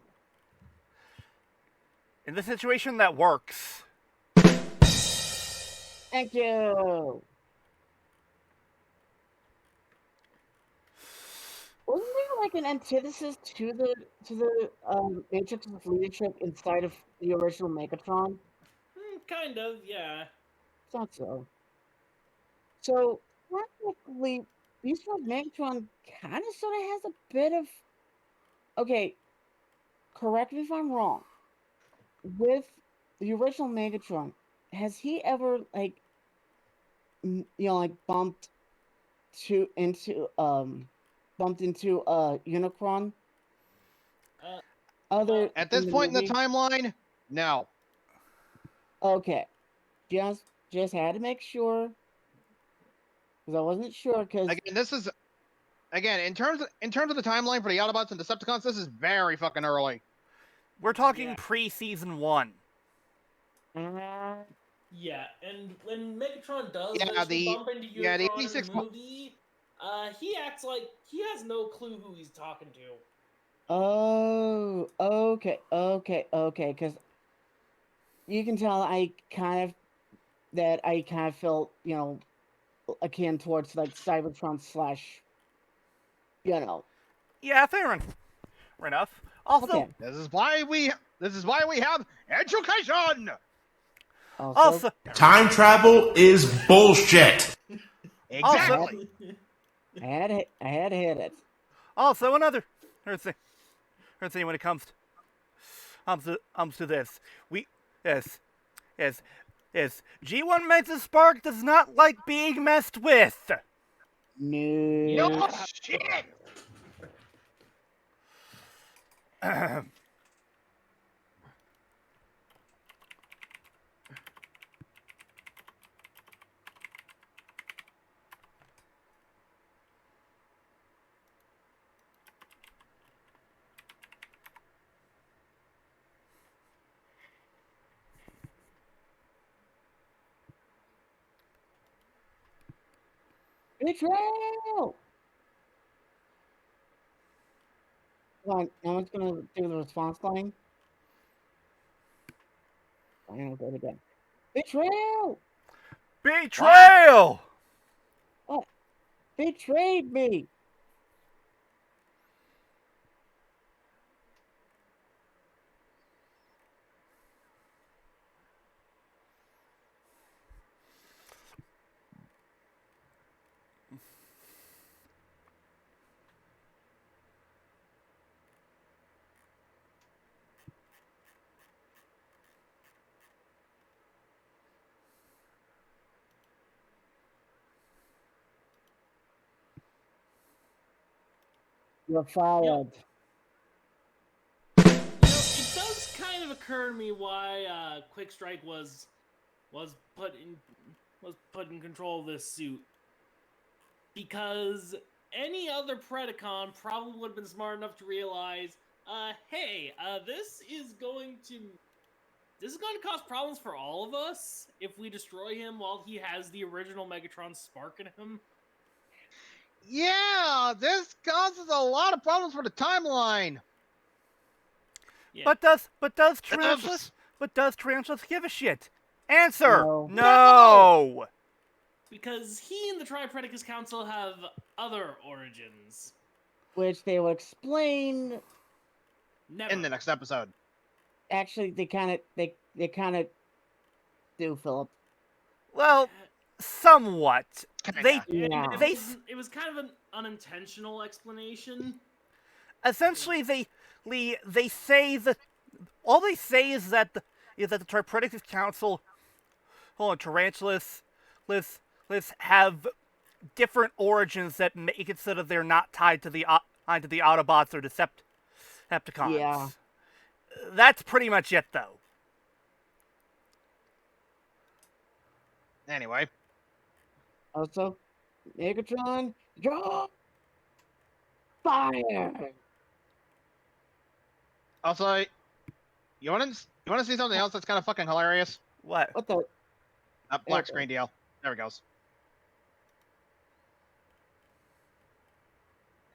A: In this situation, that works.
E: Thank you. Wasn't there like an antithesis to the Matrix's leadership inside of the original Megatron?
D: Kind of, yeah.
E: Thought so. So technically, Beast Force Megatron kind of sort of has a bit of. Okay, correct me if I'm wrong. With the original Megatron, has he ever like, like bumped into Unicron?
D: Uh,
E: Other
C: At this
E: in the
C: point in the
E: movie?
C: timeline, no.
E: Okay, just had to make sure because I wasn't sure. Because
C: Again, this is in terms of the timeline for the Autobots and Decepticons, this is very fucking early.
A: We're talking
D: Yeah.
A: pre-season 1.
D: Yeah, and when Megatron does
C: Yeah,
D: eventually
C: the-
D: bump into
C: yeah, the
D: Unicron in
C: 86
D: the movie, he acts like he has no clue who he's talking to.
E: Oh, okay. Because you can tell I kind of felt, akin towards like Cybertron /
A: Yeah, fair enough. Also,
E: Okay.
C: This is why we have education.
A: also,
H: Time travel is bullshit.
C: Exactly.
E: I had to hit it.
A: also another thing when it comes to this, yes, G1 Mesa Spark does not like being messed with.
E: No.
C: No shit.
E: Betrayal! Come on, no one's gonna do the response line. I'm gonna do it again. Betrayal!
A: Betrayal!
E: Betrayed me! You're fired.
D: It does kind of occur to me why Quick Strike was put in control of this suit, because any other Predacon probably would have been smart enough to realize, hey, this is going to cause problems for all of us if we destroy him while he has the original Megatron spark in him.
C: Yeah, this causes a lot of problems for the timeline.
D: Yeah.
A: But does Tarantulas give a shit? Answer:
E: No.
A: No.
D: Because he and the Tri-Predicus Council have other origins.
E: Which they will explain.
D: Never.
C: In the next episode.
E: Actually, they kind of do, Philip.
A: Well, somewhat.
C: Kinda.
E: Yeah.
D: It was kind of an unintentional explanation.
A: Essentially, they say that all they say is that the Tri-Predicus Council, Tarantulas, have different origins that make it so that they're not tied to the Autobots or Decepticons.
E: Yeah.
A: That's pretty much it, though.
C: Anyway.
E: Also, Megatron, draw fire.
C: Also, you want to see something else that's kind of fucking hilarious?
A: What?
E: What the?
C: Black
E: Okay.
C: screen deal. There it goes.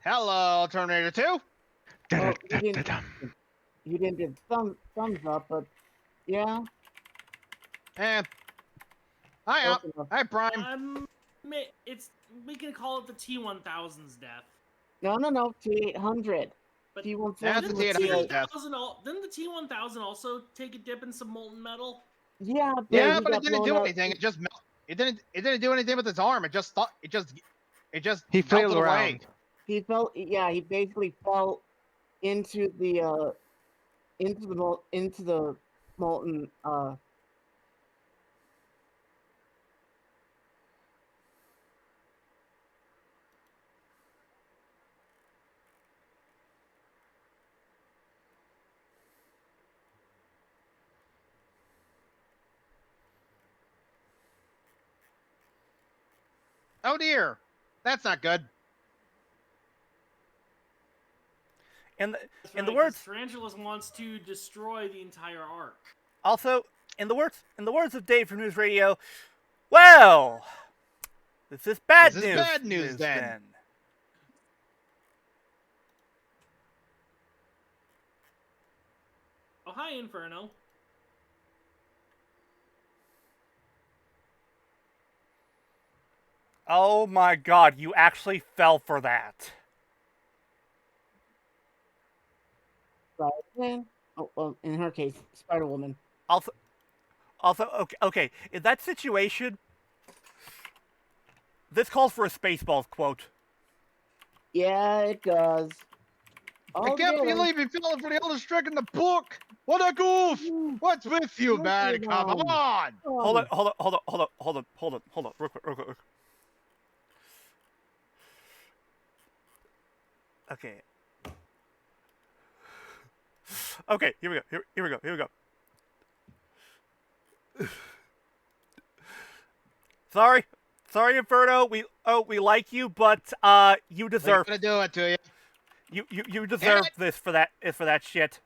C: Hello, Terminator 2.
E: Well, you didn't do thumbs up, but yeah.
C: And hi,
E: close
C: up.
E: enough.
C: Hi, Prime.
D: We can call it the T-1000's death.
E: No, T800.
D: But
E: T1000
C: That's the
E: was
C: T800
E: the-
C: death.
D: Didn't the T-1000 also take a dip in some molten metal?
E: Yeah,
C: Yeah,
E: he
C: but it
E: got
C: didn't
E: blown
C: do
E: up.
C: anything. It just it didn't do anything with its arm. It just It just
F: He flailed
C: melted away.
F: around.
E: He fell. Yeah, he basically fell into the molten.
C: Oh dear, that's not good.
A: In the
D: That's
A: in the
D: right, 'cause
A: words
D: Tarantulas wants to destroy the entire arc.
A: also in the words of Dave from News Radio, well, this is bad
C: This is bad news then.
D: Oh, hi, Inferno.
A: Oh my god, you actually fell for that.
E: Spider-Man. Oh, well, in her case, Spider-Woman.
A: Also, okay. In that situation, this calls for a Spaceballs quote.
E: Yeah, it does.
C: I can't believe he fell for the oldest trick in the book. What a goof! What's with you, man? Come on!
A: Hold on, real quick. Okay. Okay, here we go. Sorry, Inferno. We like you, but you deserve.
C: We're gonna do it to you.
A: You deserve this for that shit.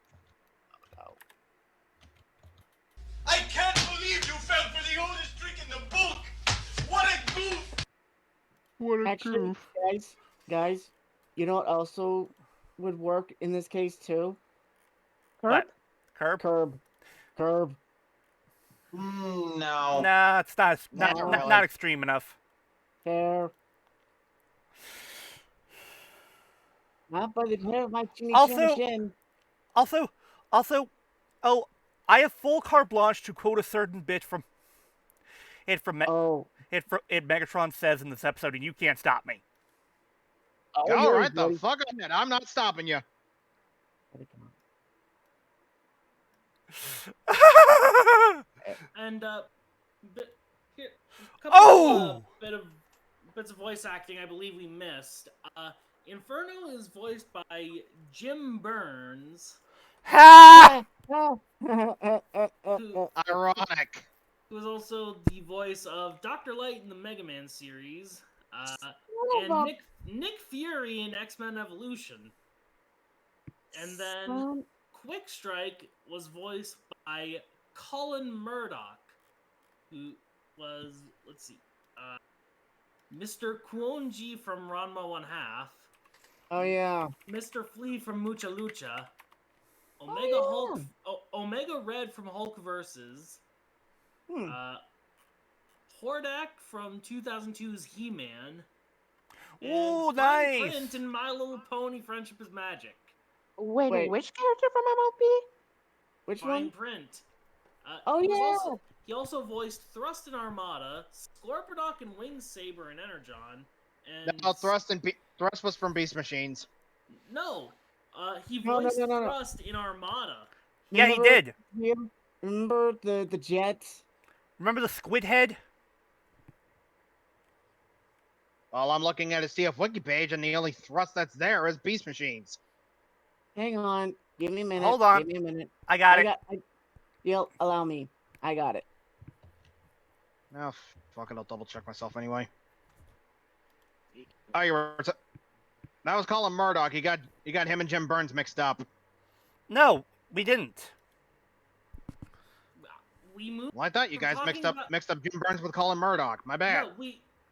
I: I can't believe you fell for the oldest trick in the book! What a goof!
F: What a
E: Actually,
F: goof.
E: guys, you know what also would work in this case too?
G: Curb?
A: Curb?
E: Curb.
B: No.
A: Nah, it's not
B: Not really.
A: not extreme enough.
E: Fair. Not by the hair of my chinny
A: Also-
E: chin.
A: Also, oh, I have full carte blanche to quote a certain bit from Megatron says in this episode, and you can't stop me.
E: Oh,
C: All
E: yours,
C: right, the
E: buddy.
C: fuck on it. I'm not stopping you.
D: And here, a couple bits of voice acting I believe we missed. Inferno is voiced by Jim Burns,
A: Ha!
C: Ironic.
D: who is also the voice of Dr. Light in the Mega Man series, and Nick Fury in X-Men Evolution. And then Quick Strike was voiced by Colin Murdoch, who was, Mr. Kuonji from Ranma 1/2,
E: Oh yeah.
D: Mr. Flea from Mucha Lucha, Omega Red from Hulk Versus, Hordak from 2002's He-Man,
A: Ooh,
D: and Fine
A: nice.
D: Print in My Little Pony: Friendship is Magic.
G: Wait, which character from MLP?
E: Which
D: Fine
E: one?
D: Print.
E: Oh yeah.
D: He also voiced Thrust in Armada, Scorponok and Wing Saber in Energon, and
C: No, Thrust was from Beast Machines.
D: No, he
E: No.
D: voiced Thrust in Armada.
A: Yeah, he did.
E: Remember the Jets?
A: Remember the Squid Head?
C: Well, I'm looking at his TF wiki page, and the only Thrust that's there is Beast Machines.
E: Hang on. Give me a minute.
A: Hold on.
E: Give me a minute.
A: I got it.
E: You'll allow me. I got it.
C: Oh, fuck it, I'll double check myself anyway. Oh, you were. That was Colin Murdoch. You got him and Jim Burns mixed up.
A: No, we didn't.
D: We moved.
C: Well, I thought you guys mixed up Jim Burns with Colin Murdoch. My bad.
D: No,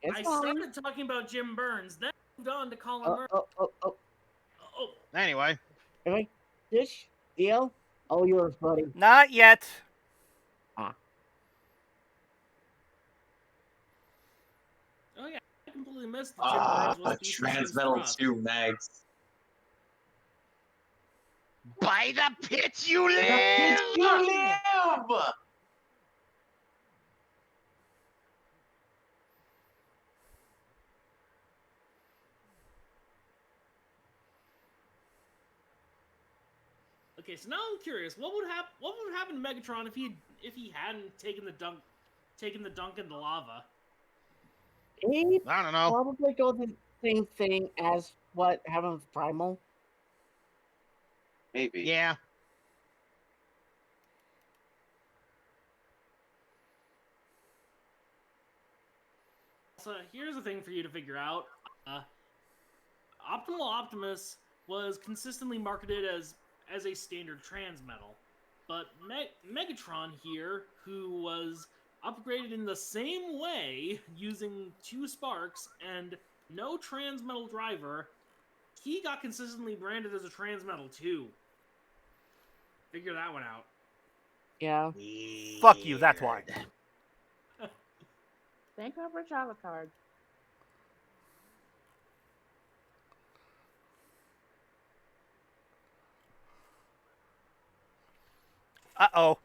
E: It's
D: I
E: fine.
D: started talking about Jim Burns, then moved on to Colin Murdoch.
E: Oh.
C: Anyway.
E: Anyway, Dish, deal. All yours, buddy.
A: Not yet.
D: Oh yeah, I completely missed the Jim Burns was Beast Machines
B: Transmetal
D: Thrust.
B: 2 Mags.
C: By the pit you live!
B: You live!
D: Okay, so now I'm curious. What would happen to Megatron if he hadn't taken the dunk in the lava?
E: He
C: I don't know.
E: probably go the same thing as what happened with Primal.
B: Maybe.
C: Yeah.
D: So here's the thing for you to figure out. Optimal Optimus was consistently marketed as a standard Transmetal, but Megatron here, who was upgraded in the same way using 2 sparks and no Transmetal driver, he got consistently branded as a Transmetal too. Figure that one out.
E: Yeah.
A: Fuck you, that's why.
G: Thank God for a travel card.
A: Uh-oh.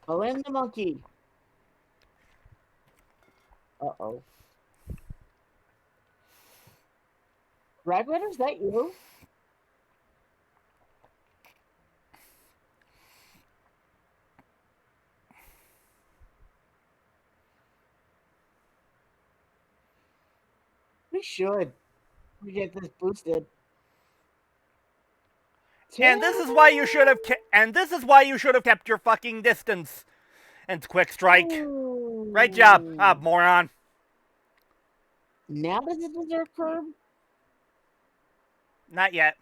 E: Belinda the monkey. Uh-oh. Ragwetter, is that you? We should. We get this boosted.
A: And this is why you should have kept your fucking distance. And quick strike. Right job, moron.
E: Now does it deserve curb?
A: Not yet.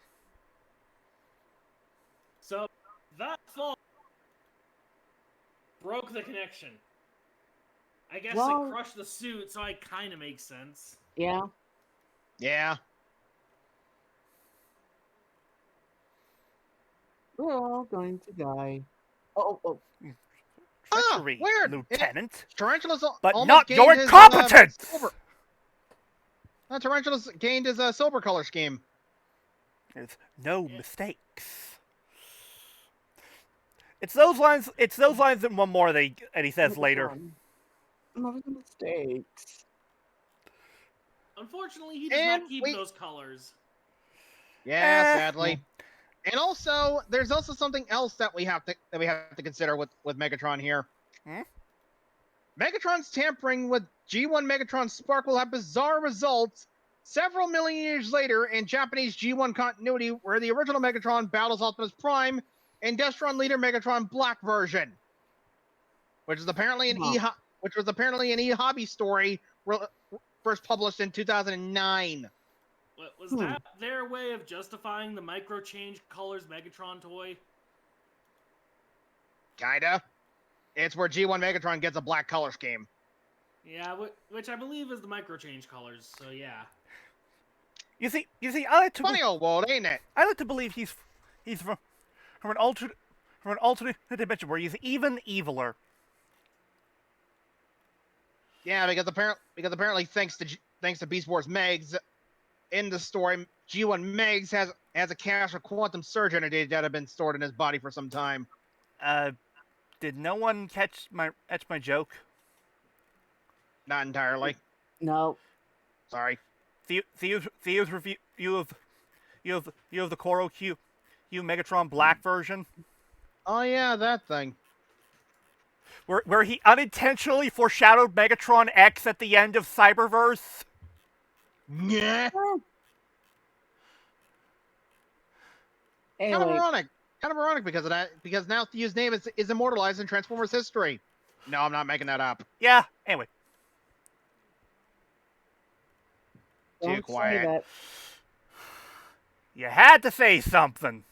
D: So that fall broke the connection. I guess
E: Well-
D: it crushed the suit, so it kind of makes sense.
E: Yeah.
C: Yeah.
E: We're all going to die. Oh.
A: Treachery,
C: weird.
A: Lieutenant.
C: Tarantulas
A: But
C: almost
A: not
C: gained
A: your
C: his,
A: incompetence!
C: silver. Tarantulas gained his silver color scheme.
A: There's no mistakes. It's those lines and one more that he says later.
E: No mistakes.
D: Unfortunately, he does
C: And
D: not keep those colors.
C: Yeah, sadly. And also, there's also something else that we have to consider with Megatron here.
A: Hmm?
C: Megatron's tampering with G1 Megatron's spark will have bizarre results several million years later in Japanese G1 continuity, where the original Megatron battles Optimus Prime and Destron Leader Megatron Black version, which was apparently an e-hobby story first published in 2009.
D: Was that their way of justifying the micro-change colors Megatron toy?
C: Kinda. It's where G1 Megatron gets a black color scheme.
D: Yeah, which I believe is the micro-change colors, so yeah.
A: You see, I like to
C: Funny old world, ain't it?
A: I like to believe he's from an alternate dimension where he's even eviler.
C: Yeah, because apparently thanks to Beast Wars Megs, in the story, G1 Megs has a cache of quantum surge energy that had been stored in his body for some time.
A: Did no one catch my joke?
C: Not entirely.
E: No.
C: Sorry.
A: Theo's review of the Koro Q Megatron Black version.
C: Oh yeah, that thing.
A: Where he unintentionally foreshadowed Megatron X at the end of Cyberverse.
C: Yeah.
E: Anyway,
C: Kind of ironic because of that. Because now Theo's name is immortalized in Transformers history. No, I'm not making that up.
A: Yeah. Anyway.
C: Too
E: don't say
C: quiet.
E: that.
A: You had to say something.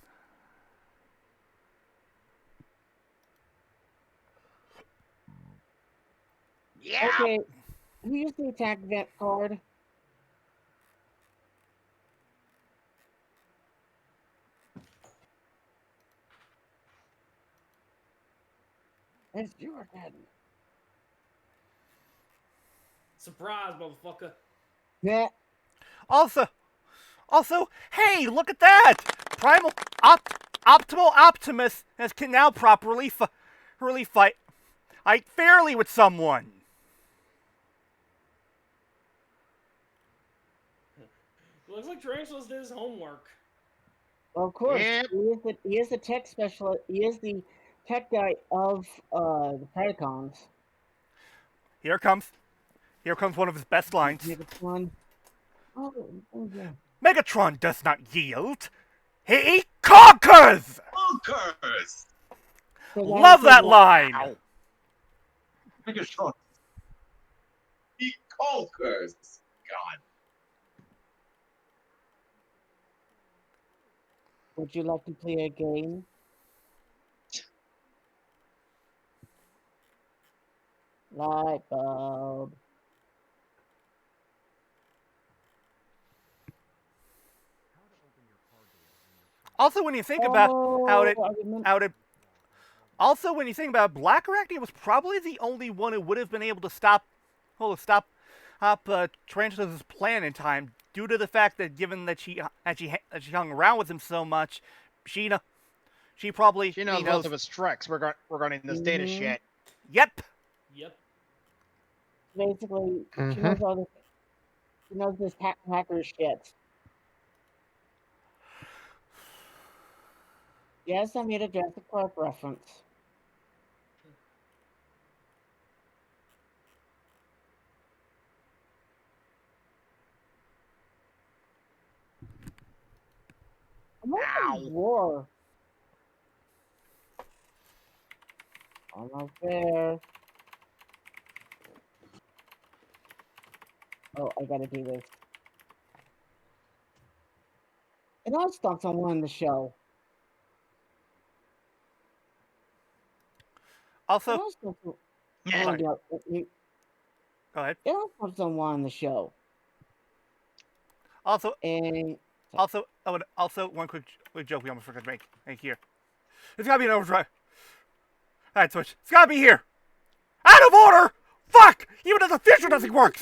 C: Yeah.
E: Okay. Who used the attack vent card? It's your turn.
D: Surprise, motherfucker.
E: Yeah.
A: Also, hey, look at that! Optimal Optimus can now properly fight fairly with someone.
D: Looks like Tarantulas did his homework.
E: Well, of course,
C: Yep.
E: he is the tech specialist. He is the tech guy of the Predacons.
A: Here comes one of his best lines.
E: Megatron. Oh yeah.
A: Megatron does not yield. He conquers!
B: Bonkers!
E: So
A: Love
E: is a
A: that
E: wow.
A: line!
B: Megatron. He conquers. God.
E: Would you like to play a game? Light bulb.
A: Also, when you think about how it,
E: I remember.
A: how it, also when you think about Black Arachne was probably the only one who would have been able to stop Tarantula's plan in time, due to the fact that given that she hung around with him so much, she probably
C: She knows most of his tricks regarding this data
E: Mhm.
C: shit.
A: Yep.
D: Yep.
E: Basically, she
F: Mhm.
E: knows all this. She knows this hacker shit. Yes, I made a Jurassic Park reference. I'm
C: Ow.
E: on war. Almost there. Oh, I gotta do this. It all stops on one in the show. It
A: Also,
E: all stops on,
A: Sorry.
E: go
A: ahead.
E: It all stops on one in the show.
A: Also,
E: And
A: one quick joke we almost forgot to make here. It's gotta be an overdrive. Alright, Switch. It's gotta be here. Out of order! Fuck! Even as a future doesn't work!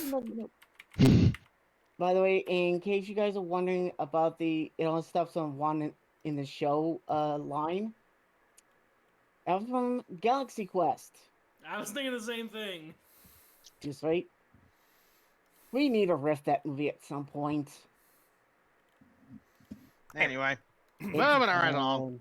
E: by the way, in case you guys are wondering about the it all stops on one in the show line, that was from Galaxy Quest.
D: I was thinking the same thing.
E: Just right. We need to riff that movie at some point.
C: Anyway,
E: It's
C: moving right along.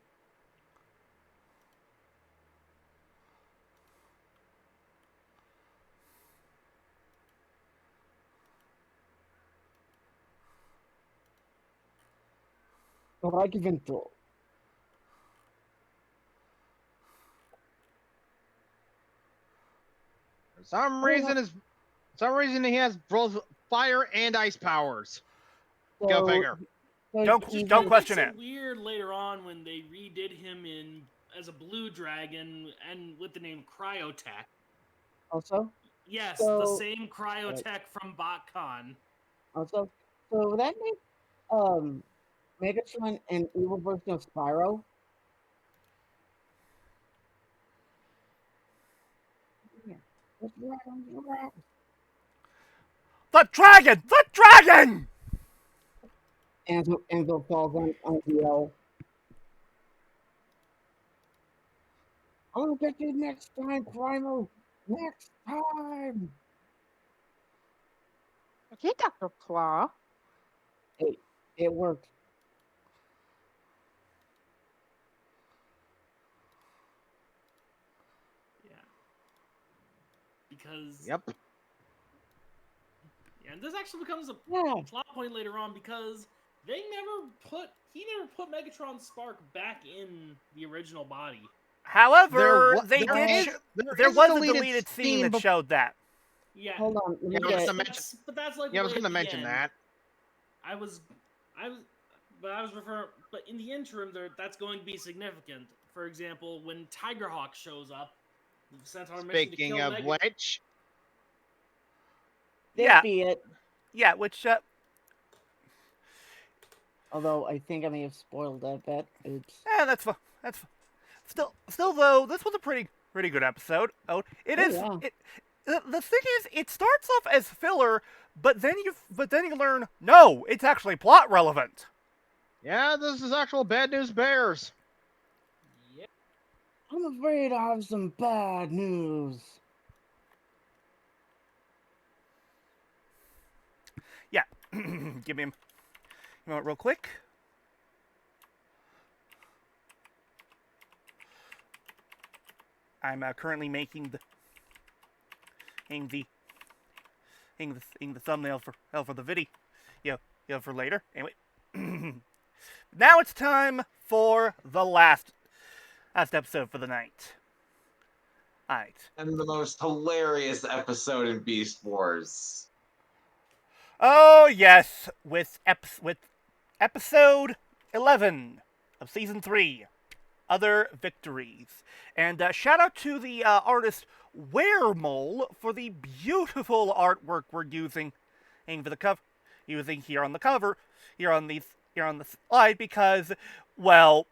E: fun. Like Vento.
C: For some reason he has both fire and ice powers. Go figure.
E: so
A: Don't-
E: he's
A: don't
E: a-
A: question
D: It's
A: it.
D: weird later on when they redid him as a blue dragon and with the name Cryotech.
E: Also,
D: Yes,
E: So-
D: the same Cryotech from BotCon.
E: so that makes Megatron an evil version of Spyro. Yeah. That's right.
A: The dragon! The dragon!
E: Enzo falls on DL. I'll get you next time, Primal. Next time.
G: Okay, Dr. Claw.
E: It worked.
D: Yeah. Because
C: Yep.
D: yeah, and this actually becomes a
E: Yeah.
D: plot point later on because he never put Megatron's spark back in the original body.
A: However,
C: There
A: there
C: is
A: was a deleted scene that
C: bef-
A: showed that.
D: Yeah.
E: Hold on. Let me
C: Yeah, I was
E: get
C: gonna
E: it.
C: mention-
D: But that's like
C: Yeah, I was
D: way
C: going to
D: at the
C: mention
D: end.
C: that.
D: But in the interim, that's going to be significant. For example, when Tigerhawk shows up, the Centaur mission to
C: Speaking
D: kill
C: of which,
E: This
A: Yeah.
E: be it.
A: Yeah, which
E: Although I think I may have spoiled that bit. Oops.
A: that's fine. That's fine. Still though, this was a pretty good episode. Oh, it is.
E: yeah.
A: The thing is, it starts off as filler, but then you learn no, it's actually plot relevant.
C: yeah, this is actual bad news bears.
D: Yep.
E: I'm afraid I have some bad news.
A: Yeah, give me a moment real quick. I'm currently making the thumbnail for the video, for later. Anyway, now it's time for the last episode for the night. Alright.
B: And the most hilarious episode in Beast Wars.
A: Oh yes, with episode 11 of season 3, Other Victories, and shout out to the artist Weremole for the beautiful artwork we're using for the cover, here on the cover, here on the slide, because, well,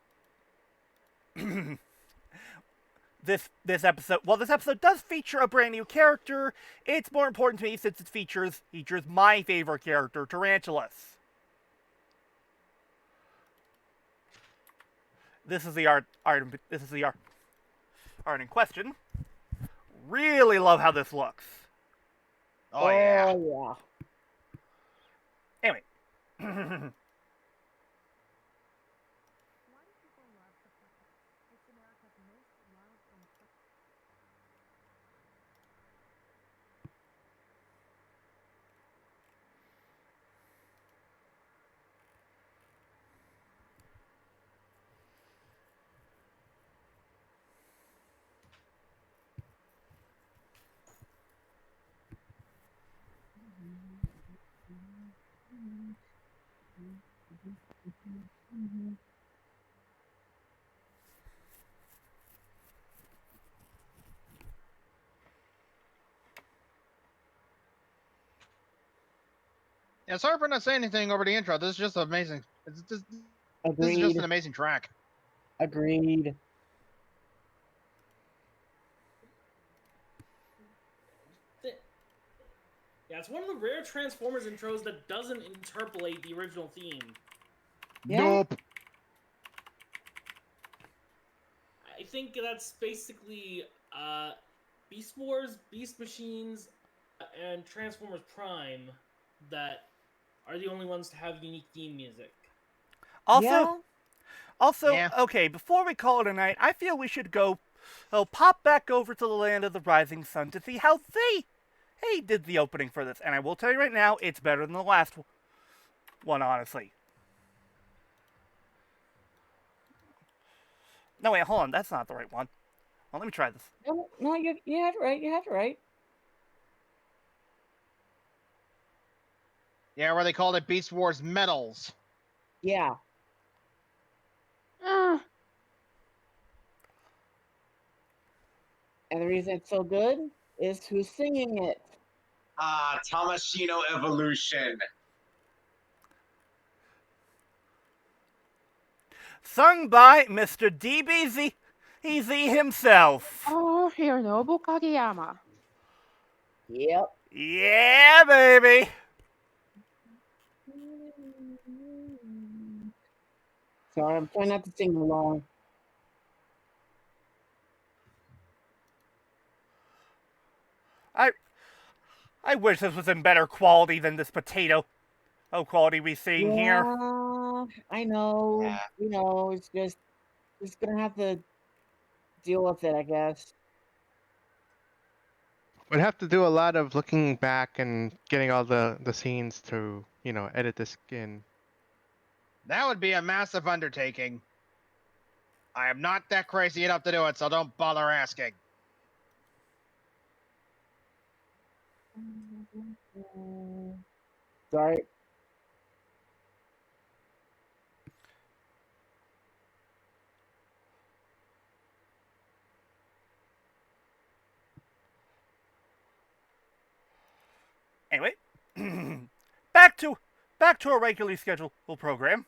A: this episode does feature a brand new character. It's more important to me since it features my favorite character, Tarantulas. This is the art in question. Really love how this looks.
C: Oh yeah.
E: Oh,
A: Anyway.
C: Yeah, sorry for not saying anything over the intro. This is just amazing. This is
E: Agreed.
C: just an amazing track.
E: Agreed.
D: Yeah, it's one of the rare Transformers intros that doesn't interpolate the original theme.
E: Yeah.
C: Nope.
D: I think that's basically Beast Wars, Beast Machines, and Transformers Prime that are the only ones to have unique theme music.
A: Also,
E: Yeah.
A: okay, before we call it a night, I feel we should pop back over to the Land of the Rising Sun to see how they did the opening for this. And I will tell you right now, it's better than the last one, honestly. No, wait, hold on, that's not the right one. Well, let me try this.
E: No, you had it right. You had it right.
C: Yeah, where they called it Beast Wars Medals.
E: Yeah.
G: Ah,
E: And the reason it's so good is who's singing it.
B: Tamashino Evolution.
A: Sung by Mr. DBZ himself.
G: oh, Hironobu Kageyama.
E: Yep.
A: Yeah, baby.
E: Sorry, I'm trying not to sing along.
A: I wish this was in better quality than this potato quality we seeing here.
E: I know.
B: Yeah.
E: You know, it's just gonna have to deal with it, I guess.
F: We'd have to do a lot of looking back and getting all the scenes to, edit this in.
C: That would be a massive undertaking. I am not that crazy enough to do it, so don't bother asking.
E: Sorry.
A: Anyway, back to our regularly scheduled program.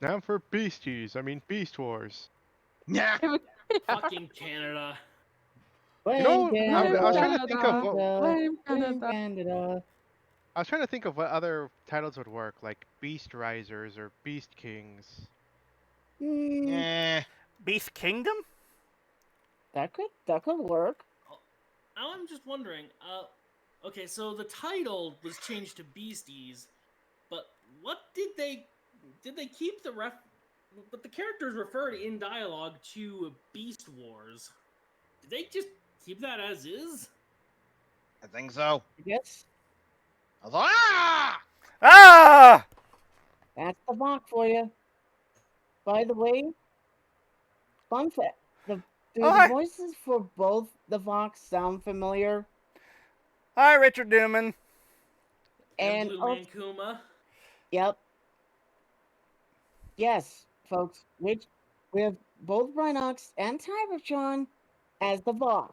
F: Now for Beast Wars.
C: Yeah.
D: Fucking Canada.
F: You know, I was trying to think of
G: Blame
E: Blame
G: Canada.
E: Canada.
F: I was trying to think of what other titles would work, like Beast Risers or Beast Kings.
C: Eh.
A: Beast Kingdom?
E: That could work.
D: Now I'm just wondering, okay, so the title was changed to Beasties, but what did they keep the But the characters referred in dialogue to Beast Wars. Did they just keep that as is?
C: I think so.
E: Yes,
C: I was like, ah!
A: Ah!
E: that's the Vok for you. By the way, fun fact: do
A: Oh,
E: the
A: hi.
E: voices for both the Voks sound familiar?
A: Hi, Richard Newman.
D: And
E: And
D: Blue Man Kuma.
E: yep, yes, folks. We have both Rhinox and Tigertron as the Vok.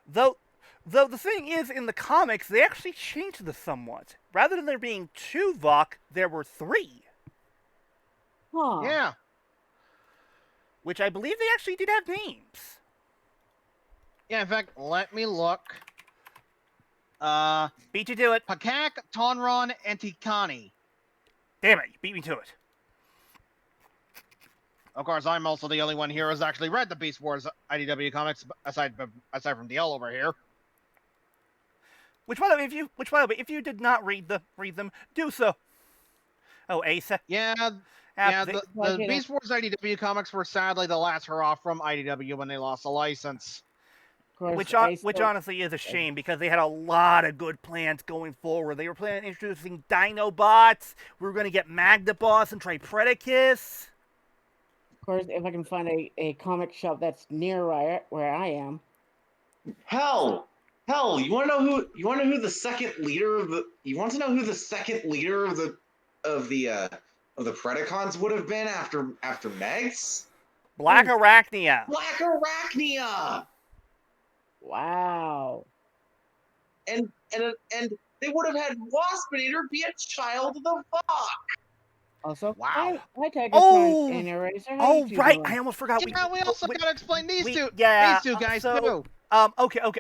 A: Though the thing is, in the comics, they actually changed this somewhat. Rather than there being 2 Vok, there were 3.
E: Huh?
C: Yeah.
A: Which I believe they actually did have names.
C: Yeah, in fact, let me look.
A: Beat you to it.
C: Pakak, Tonron, and Tikani.
A: Damn it, you beat me to it.
C: Of course, I'm also the only one here who's actually read the Beast Wars IDW comics, aside from DL over here.
A: Which, by the way, if you did not read them, do so. Oh, Asa.
C: Yeah, the Beast Wars IDW comics were sadly the last hurrah from IDW when they lost the license.
A: Which honestly is a shame, because they had a lot of good plans going forward. They were planning on introducing Dinobots. We were going to get Magnaboss and Tripredacus.
E: Of course, if I can find a comic shop that's near where I am.
B: Hell, you want to know who the second leader of the Predacons would have been after Megs?
A: Black Arachnia.
B: Black Arachnia.
E: Wow.
B: And they would have had Waspinator be a child of the Vok.
E: Also,
C: wow.
E: Hi, Tigertron
A: Oh,
E: and Eraser. How
A: oh
E: you
A: right,
E: doing?
A: I almost forgot.
C: Yeah, we also gotta explain these two
A: Yeah,
C: guys
A: so,
C: too.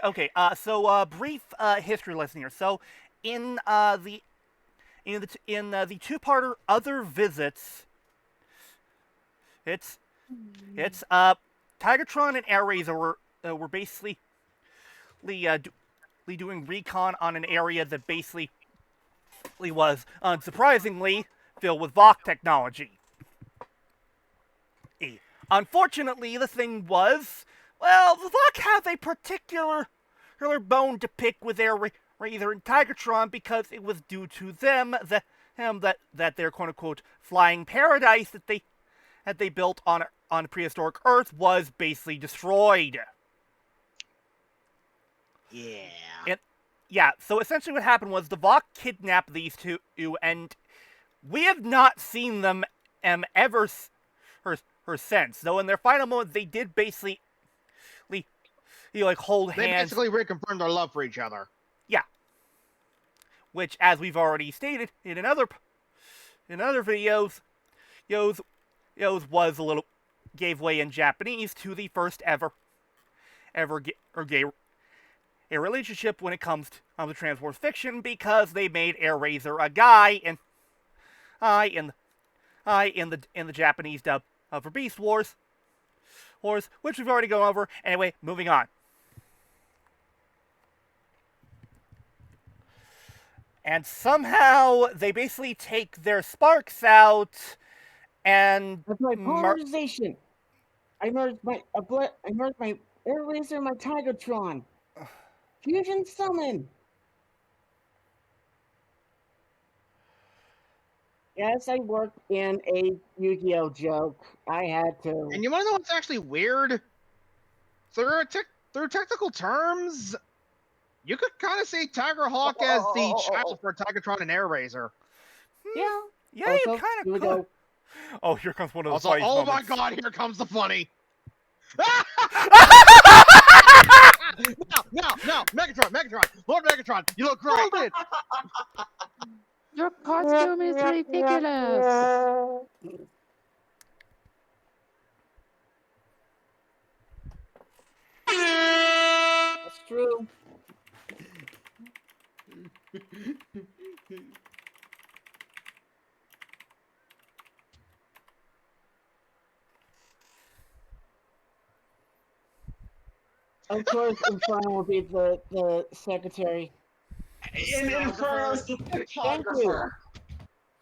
A: Okay. So, brief history lesson here. So, in the 2-parter Other Visits, it's Tigertron and Airraiser were basically doing recon on an area that basically was unsurprisingly filled with Vok technology. Unfortunately, the thing was, well, the Vok have a particular bone to pick with Airraiser and Tigertron, because it was due to them that their quote-unquote flying paradise that they built on prehistoric Earth was basically destroyed. Yeah. So essentially, what happened was the Vok kidnapped these two, and we have not seen them ever since. Though in their final moment, they did basically, hold hands.
C: They basically reconfirmed their love for each other.
A: Yeah. Which, as we've already stated in other videos, was a little gave way in Japanese to the first ever gay a relationship when it comes to Transformers fiction, because they made Airraiser a guy in the Japanese dub for Beast Wars, which we've already gone over. Anyway, moving on. And somehow they basically take their sparks out and
E: That's my polarization. I merged my Airraiser and my Tigertron. Fusion summon. Yes, I worked in a Yu-Gi-Oh joke. I had to.
C: And you want to know what's actually weird? Through technical terms, you could kind of see Tigerhawk as the child for Tigertron and Airraiser.
E: Yeah.
A: Yeah, you kind of could. Oh, here comes one of the funny moments.
C: My god, here comes the funny. No, Megatron, Lord Megatron, you look great.
G: Your costume is ridiculous.
E: That's true. Of course, Inferno will be the secretary.
B: And Inferno's the photographer.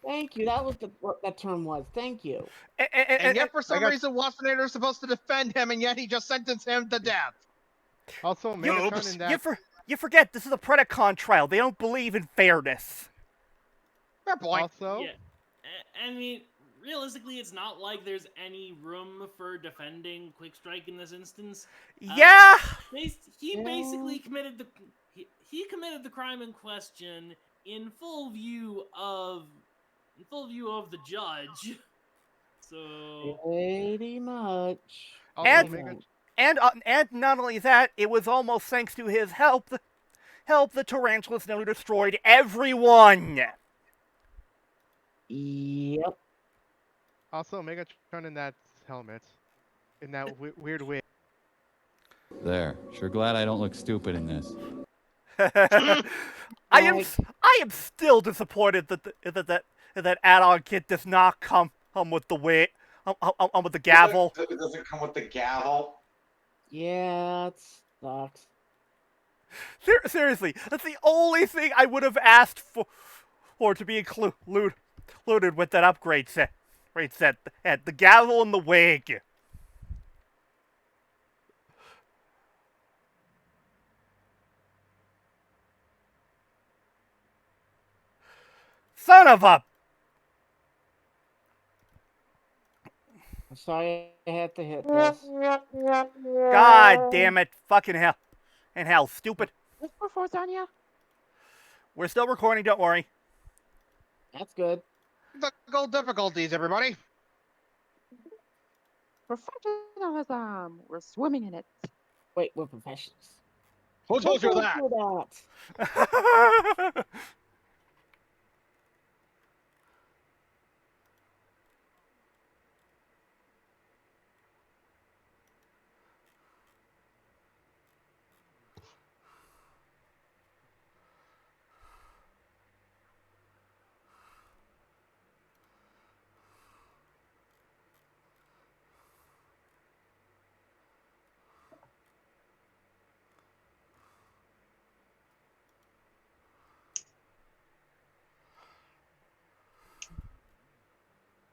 E: Thank you. That was what that term was. Thank you.
C: And yet, for some
F: got-
C: reason, Waspinator is supposed to defend him, and yet he just sentenced him to death.
F: Also, Megatron in that.
A: You forget this is a Predacon trial. They don't believe in fairness.
C: Fair point.
F: Also,
D: Yeah. I mean, realistically, it's not like there's any room for defending Quick Strike in this instance.
A: Yeah.
D: He basically committed he committed the crime in question in full view of the judge. So
E: Pretty much.
F: also
A: And-
F: Megatron.
A: And not only that, it was almost thanks to his help the tarantulas nearly destroyed everyone.
E: Yep.
F: Also, Megatron in that helmet, in that weird wig.
J: There. Sure glad I don't look stupid in this.
A: I am still disappointed that add-on kit does not come with the with the gavel.
B: It doesn't come with the gavel.
E: Yeah, it sucks.
A: Seriously, that's the only thing I would have asked for to be included with that upgrade set. The gavel and the wig. Son of a...
E: I'm sorry I had to hit this.
A: God damn it. Fucking hell. And hell, stupid.
G: What's for Tanya?
A: We're still recording, don't worry.
E: That's good.
C: Technical difficulties, everybody.
G: Professionalism. We're swimming in it.
E: Wait, we're professionals.
C: Who told you that?
E: that?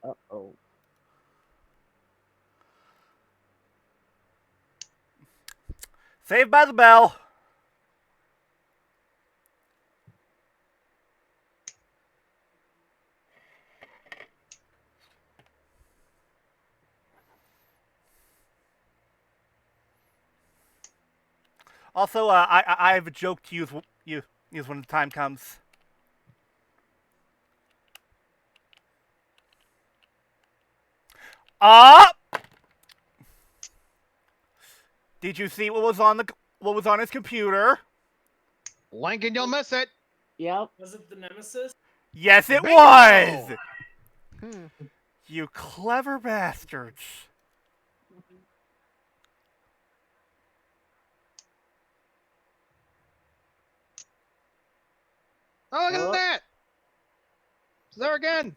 E: Uh-oh.
A: Saved by the bell. Also, I have a joke to use when the time comes. Did you see what was on his computer?
C: Link and you'll miss it.
E: Yep.
D: was it the Nemesis?
A: Yes, it
C: Bingo!
A: was. You clever bastards.
C: Oh, look
E: Oh.
C: at that. It's there again.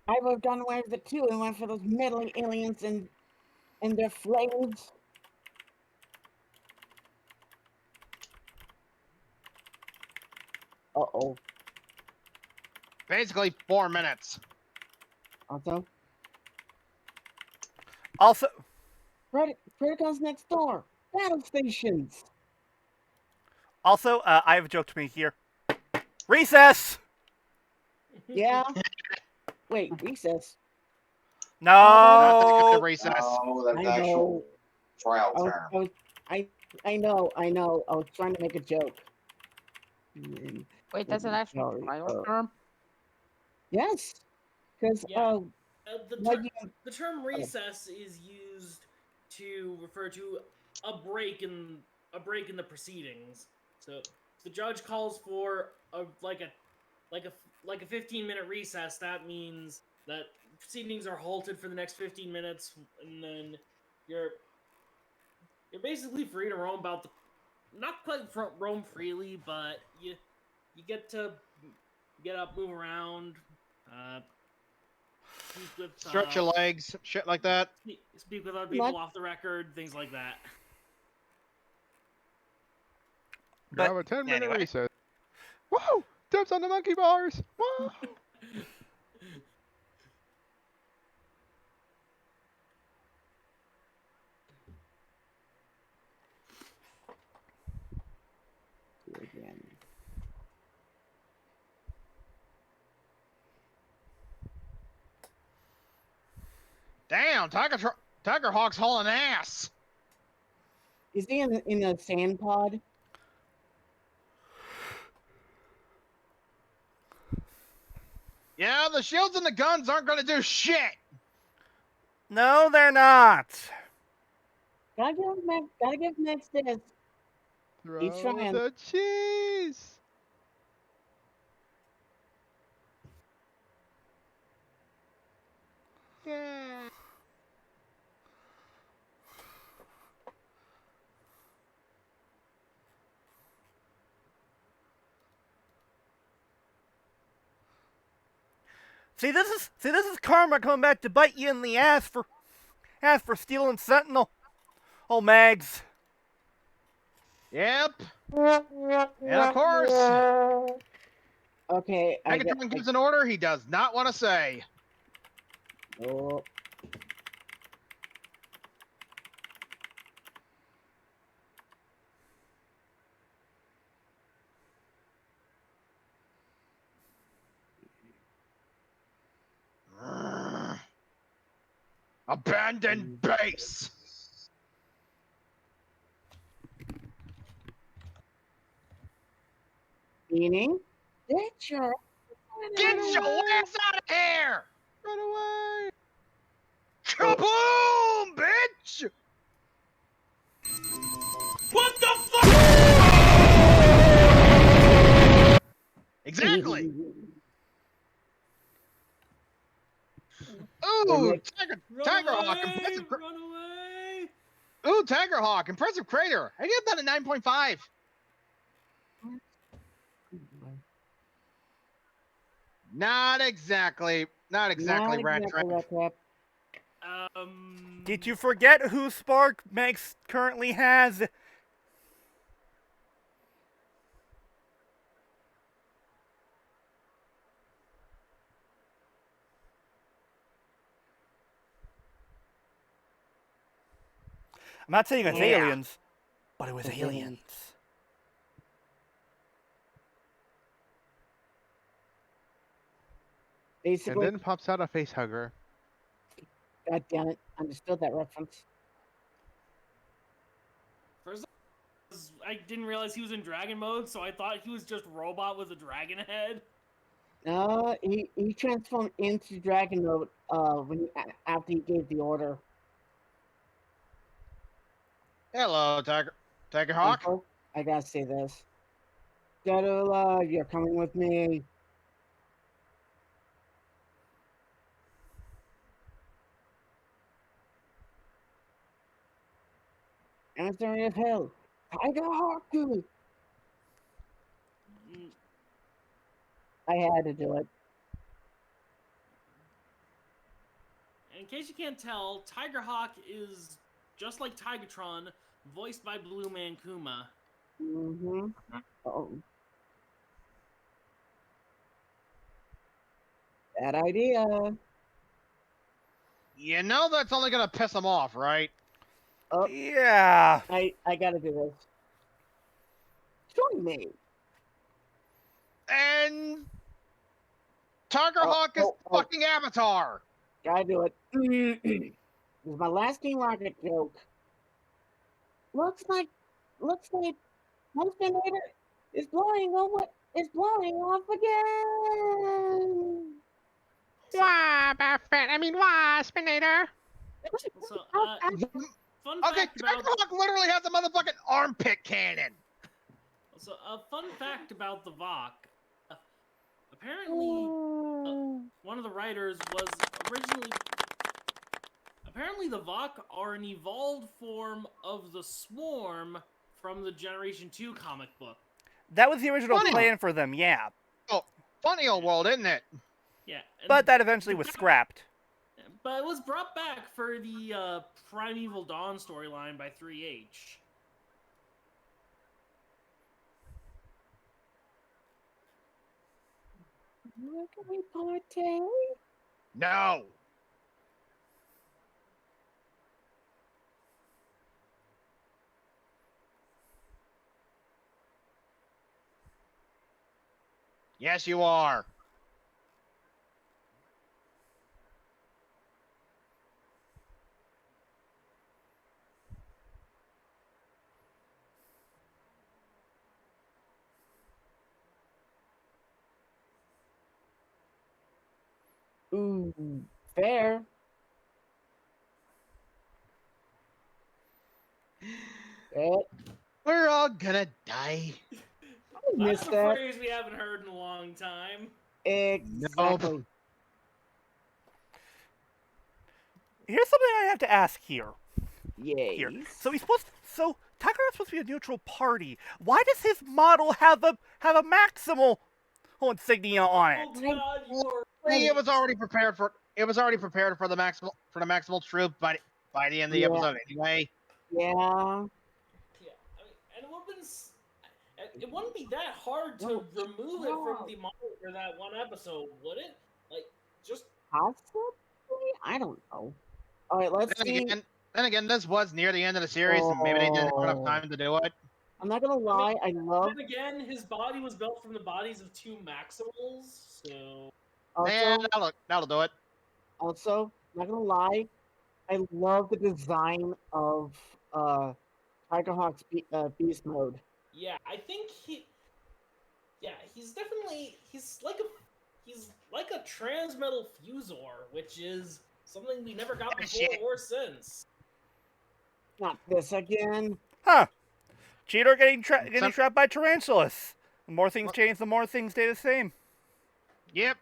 E: I would have gone away with it too and went for those meddling aliens and their flames. Uh-oh.
C: Basically 4 minutes.
E: Also,
A: Also,
E: Predacon's next door. Battle stations.
A: I have a joke to make here. Recess.
E: Yeah. Wait, recess.
C: Not that good
A: No.
C: to recess.
B: No, that's
E: I
B: actual
E: know.
B: trial
E: I, was,
B: term.
E: I, was, I know. I was trying to make a joke. Mm,
G: Wait, that's an actual
E: Sorry,
G: trial term?
E: Yes. Because,
D: Yeah. The,
E: like
D: ter-
E: you-
D: the term recess is used to refer to a break in the proceedings. So if the judge calls for a 15-minute recess. That means that proceedings are halted for the next 15 minutes, and then you're basically free to roam about the not quite roam freely, but you get to get up, move around, speak with
C: Stretch your legs, shit like that.
D: speak with other people
E: What?
D: off the record, things like that.
F: We have a 10-minute recess. Woo! Dibs on the monkey bars! Woo!
E: Again.
C: Damn, Tiger Hawk's hauling ass.
E: Is he in the sand pod?
C: Yeah, the shields and the guns aren't gonna do shit.
A: No, they're not.
E: Gotta give Max this. He's
F: Throw
E: trying.
F: the cheese! Yeah.
A: See, this is karma coming back to bite you in the ass for stealing Sentinel. Oh, Mags.
C: Yep. And of course,
E: Okay,
C: Megatron gives an order he does not want to say.
E: Oh.
C: Abandoned base.
E: Meaning? Get your
C: ass out of here!
F: Run away!
C: Kaboom, bitch!
I: What the fuck?
C: Exactly. Ooh, Tiger Hawk, impressive.
D: Run away!
C: Ooh, Tiger Hawk, impressive crater. I give that a 9.5. Not exactly, Rat Trap.
A: Did you forget who Spark Max currently has? I'm not saying it's aliens, but it was aliens.
E: Basically,
F: And then pops out a face hugger.
E: God damn it, understood that reference.
D: First, I didn't realize he was in dragon mode, so I thought he was just robot with a dragon head.
E: No, he transformed into dragon mode after he gave the order.
C: Hello, Tiger Hawk.
E: Uncle, I gotta say this. Gotta love, you're coming with me. Emissary of Hell, Tiger Hawk, dude. I had to do it.
D: In case you can't tell, Tiger Hawk is just like Tigatron, voiced by Blue Man Kuma.
E: Mm-hmm. Oh. Bad idea.
C: You know that's only gonna piss him off, right?
E: Oh,
A: Yeah.
E: I gotta do this. Join me.
C: And Tiger Hawk is fucking Avatar.
E: Gotta do it. This is my last Team Rocket joke. Looks like Monster Later is blowing off again.
F: Spinator.
D: So, fun
C: Okay,
D: fact
C: Tiger
D: about
C: Hawk literally has a motherfucking armpit cannon.
D: so a fun fact about the Vok. Apparently, one of the writers was originally. Apparently, the Vok are an evolved form of the Swarm from the Generation 2 comic book.
A: That was the original
C: Funny.
A: plan for them, yeah.
C: Oh, funny old world, isn't it?
D: Yeah,
A: But that eventually was scrapped.
D: But it was brought back for the Primeval Dawn storyline by 3H.
E: Can we partay?
C: No. Yes, you are.
E: Ooh, fair.
C: We're all gonna die.
E: I
D: That's
E: missed
D: a
E: that.
D: phrase we haven't heard in a long time.
E: Exactly.
A: Here's something I have to ask here.
E: Yes.
A: So Tiger is supposed to be a neutral party. Why does his model have a maximal insignia on it?
D: Oh God, you are.
C: It was already prepared for. It was already prepared for the maximal troop by the end of the
E: Yeah.
C: episode anyway.
E: Yeah.
D: Yeah, I mean, and it would have been. It wouldn't be that hard to remove it from the model for that one episode, would it? Like, just
E: Possibly? I don't know. All right, let's see.
C: Then again, this was near the end of the series, and maybe they didn't have enough
E: Oh.
C: time to do it.
E: I'm not gonna lie, I love.
D: Then again, his body was built from the bodies of two Maximals, so.
C: And
E: Also,
C: that'll do it.
E: also, not gonna lie, I love the design of Tigerhawk's beast mode.
D: Yeah, I think he's definitely he's like a transmetal fusor, which is something we never got before or since.
E: Not this again.
A: Huh. Cheetor getting trapped by tarantulas. The more things change, the more things stay the same.
C: Yep.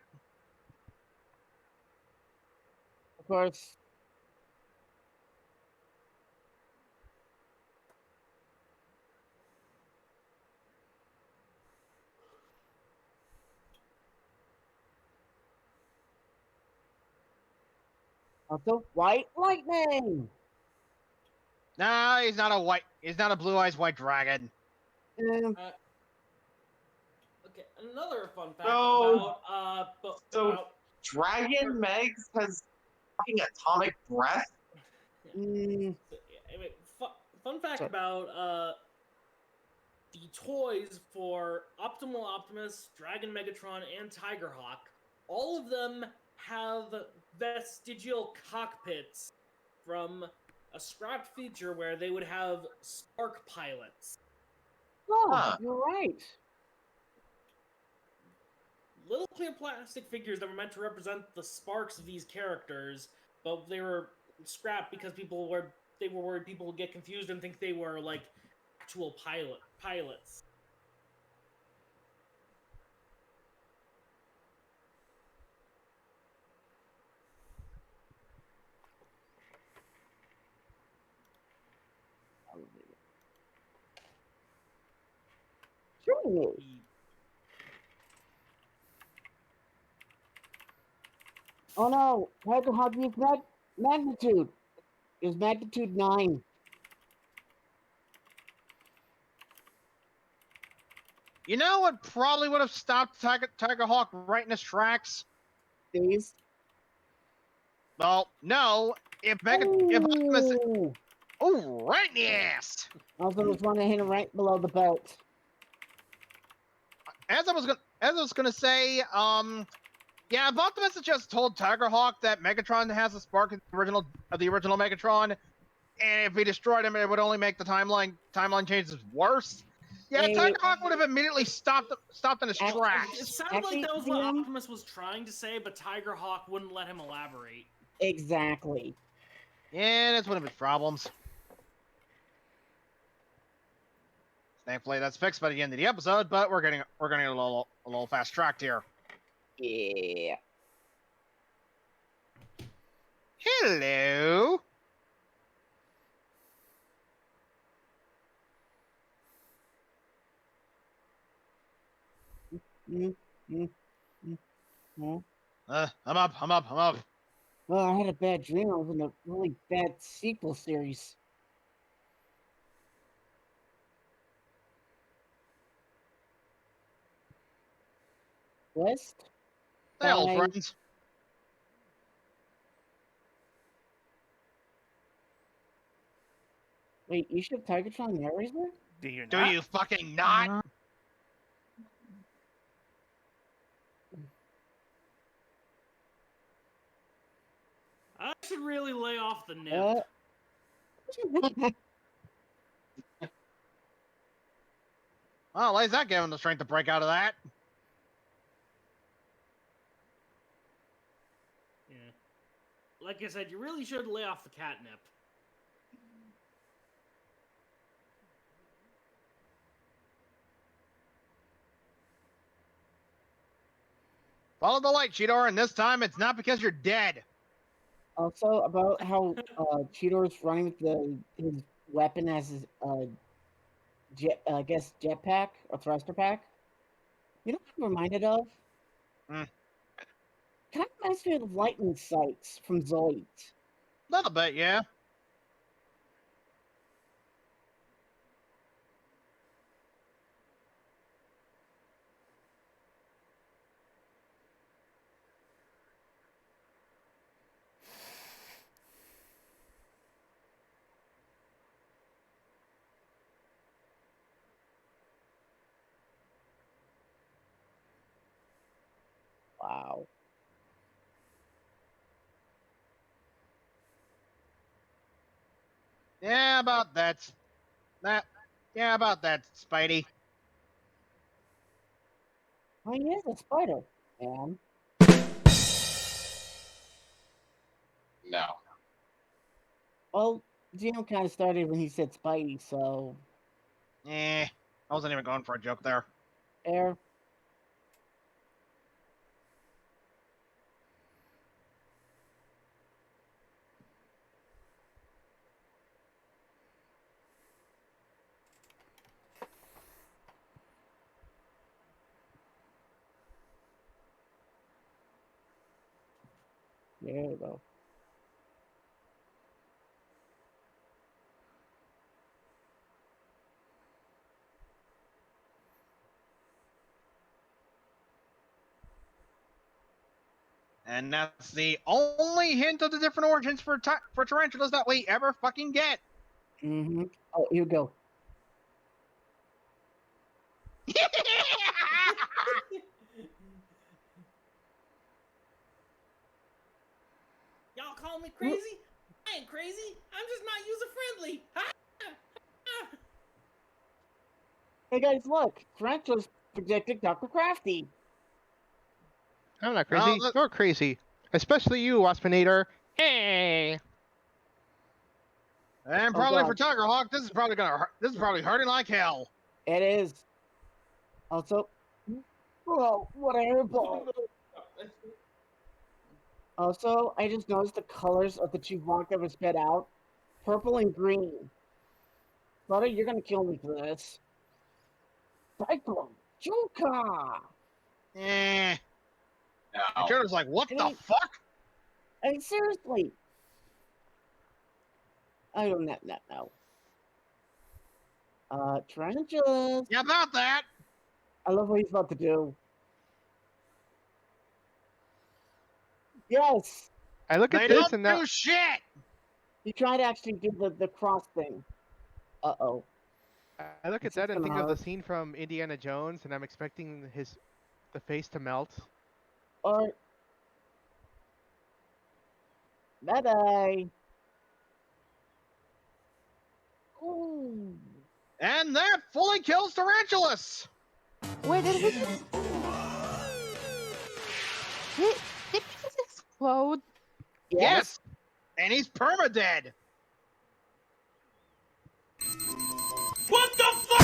E: Of course. Also, white lightning.
C: No, he's not a white. He's not a blue eyes white dragon.
E: Um,
D: Okay, another fun fact
B: No.
D: about
B: Dragon Megs has fucking atomic breath.
E: mm,
D: Anyway, fun fact about the toys for Optimal Optimus, Dragon Megatron, and Tigerhawk. All of them have vestigial cockpits from a scrapped feature where they would have spark pilots.
E: oh, you're right.
D: Little clear plastic figures that were meant to represent the sparks of these characters, but they were scrapped because they were worried people would get confused and think they were like actual pilots.
E: Sure. Oh no, Tigerhawk needs magnitude. Is magnitude 9.
C: You know what probably would have stopped Tigerhawk right in his tracks?
E: These?
C: Well, no. If Optimus, oh, right in the ass.
E: Also, just want to hit him right below the belt.
C: As I was gonna say, yeah, if Optimus had just told Tigerhawk that Megatron has a spark of the original Megatron, and if he destroyed him, it would only make the timeline changes worse. Yeah, Tigerhawk would have immediately stopped in his tracks.
D: It sounded like that was what Optimus was trying to say, but Tigerhawk wouldn't let him elaborate.
E: Exactly.
C: Yeah, that's one of his problems. Thankfully, that's fixed by the end of the episode, but we're getting a little fast tracked here.
E: Yeah.
C: Hello. I'm up.
E: Well, I had a bad dream. I was in a really bad sequel series. West?
C: Hey, old
E: Bye.
C: friends.
E: Wait, you should Tigertron and Razor?
A: Do you
C: Do
A: not?
C: you fucking not?
D: I should really lay off the nip.
C: Well, at least that gave him the strength to break out of that.
D: Yeah. Like I said, you really should lay off the catnip.
C: Follow the light, Cheetor, and this time it's not because you're dead.
E: Also, about how Cheetor's running with his weapon as his I guess jetpack or thruster pack. You know what I'm reminded of?
C: Hmm.
E: Kind of reminds me of lightning sights from Zoid.
C: A little bit, yeah.
E: Wow.
C: Yeah, about that. Yeah, about that, Spidey.
E: Oh, he is a spider, man.
B: No.
E: Well, Gino kind of started when he said Spidey, so
C: I wasn't even going for a joke there.
E: air. There you go.
C: And that's the only hint of the different origins for tarantulas that we ever fucking get.
E: Mm-hmm. Oh, here you go.
D: Y'all call me crazy? I ain't crazy. I'm just not user friendly.
E: Hey guys, look! Tarantulas projected Dr. Crafty.
F: I'm not crazy.
C: look-
F: You're crazy. Especially you, Waspinator. Hey!
C: And
E: Oh,
C: probably
E: God.
C: for Tigerhawk, this is probably hurting like hell.
E: It is. Also, oh, what a airball! Also, I just noticed the colors of the Chewbacca that was spit out: purple and green. Flutter, you're gonna kill me for this. Cyclone, Joker.
C: Eh.
B: No.
C: And Turtle's like, what
E: I
C: the
E: mean-
C: fuck?
E: I mean, seriously. I don't know. Tarantulas.
C: Yeah, about that.
E: I love what he's about to do. Yes,
F: I look
C: They
F: at this
C: don't
F: and now
C: do shit.
E: he tried to actually do the cross thing. Uh-oh.
F: I look at
E: This is
F: that and
E: gonna
F: think of the
E: hurt.
F: scene from Indiana Jones, and I'm expecting the face to melt.
E: Or bye-bye. Ooh.
C: And that fully kills Tarantulas.
G: Wait, did he just... Did he just explode?
C: Yes. And he's perma-dead.
I: What the fuck?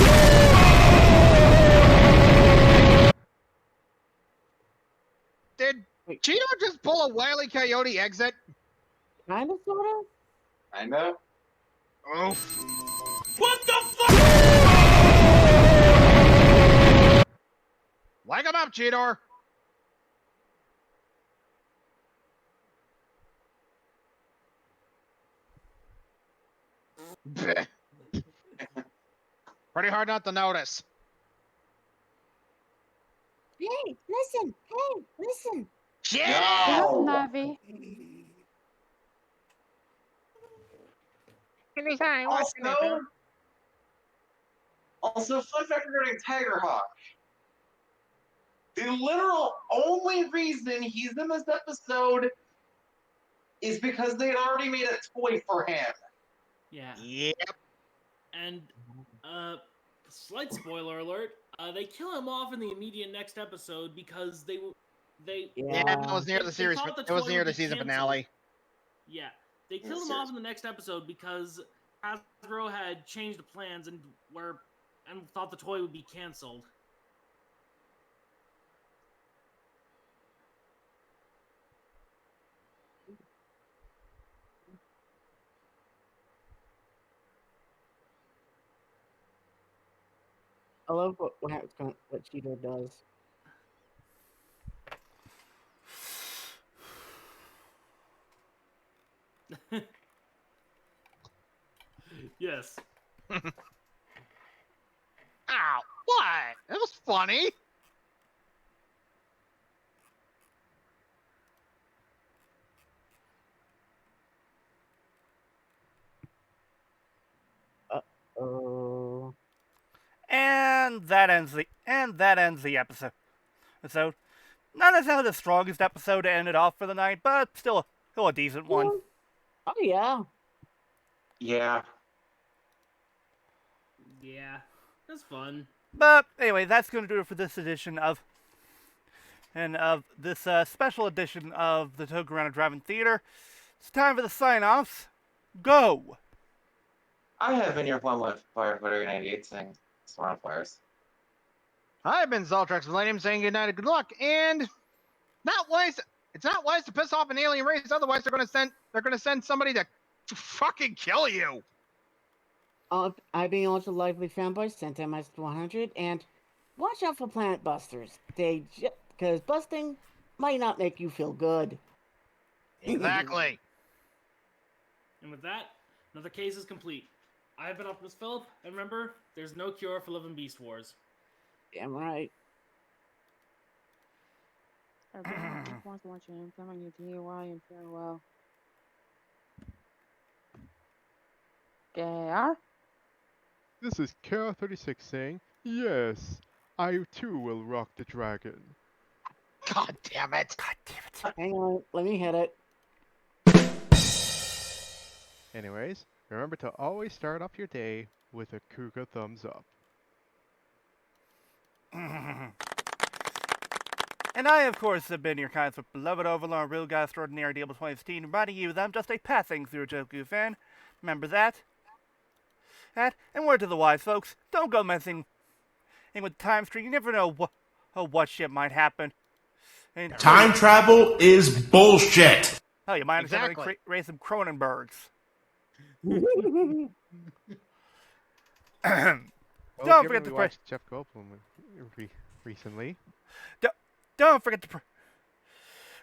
C: Did
E: Wait.
C: Cheeto just pull a Wile E. Coyote exit?
E: Kind of, sort of.
B: I know.
C: Oof.
I: What the fuck?
C: Leg him up, Cheetor. Pretty hard not to notice.
E: Hey, listen. Hey, listen.
C: Shit!
G: Not
B: No.
G: Navi.
B: Also, fun fact regarding Tiger Hawk. The literal only reason he's in this episode is because they had already made a toy for him.
D: Yeah.
C: Yep.
D: And slight spoiler alert, they kill him off in the immediate next episode because they
C: Yeah, that was near
D: They-
C: the
D: they
C: series.
D: thought the
C: It was
D: toy
C: near
D: would
C: the
D: be
C: season
D: canceled.
C: finale.
D: Yeah. They
B: Yeah,
D: killed him
B: seriously.
D: off in the next episode because Hasbro had changed the plans and thought the toy would be canceled.
E: I love what Cheeto does.
D: Yes.
C: Ow! What? That was funny.
E: Oh.
A: And that ends the episode. So, not necessarily the strongest episode to end it off for the night, but still a decent one.
E: Oh yeah.
B: Yeah.
D: Yeah. That's fun.
A: But anyway, that's going to do it for this edition of this special edition of the Tokurana Drive-In Theater. It's time for the sign-offs. Go!
B: I have been your one with Firefighter 98 saying Swan Fires.
C: I've been Zeltrax Millennium saying good night and good luck, and it's not wise to piss off an alien race, otherwise they're gonna send somebody to fucking kill you.
E: I've been also lively fanboy Sentai Master 100, and watch out for Planet Busters. Because busting might not make you feel good.
C: Exactly.
D: And with that, another case is complete. I have been Optimus Phillip, and remember, there's no cure for Love and Beast Wars.
E: Damn right.
G: Everyone just wants to watch him. Telling you TTY and farewell. KR?
F: This is KR36 saying, yes, I too will rock the dragon.
C: God damn it.
A: God damn it.
E: Hang on, let me hit it.
F: Anyways, remember to always start off your day with a Kuga thumbs up.
A: And I, of course, have been your kind of beloved overlord, real guy extraordinary, Deal 2016, reminding you that I'm just a passing through Joku fan. Remember that? And word to the wise folks, don't go messing with the time stream. You never know what shit might happen. And,
H: Time travel is bullshit.
A: hell, you might
C: Exactly.
A: have raise some Cronenbergs.
F: Well,
A: Don't
F: given
A: forget
F: we
A: to
F: watched Jeff Goldblum recently.
A: Don't forget to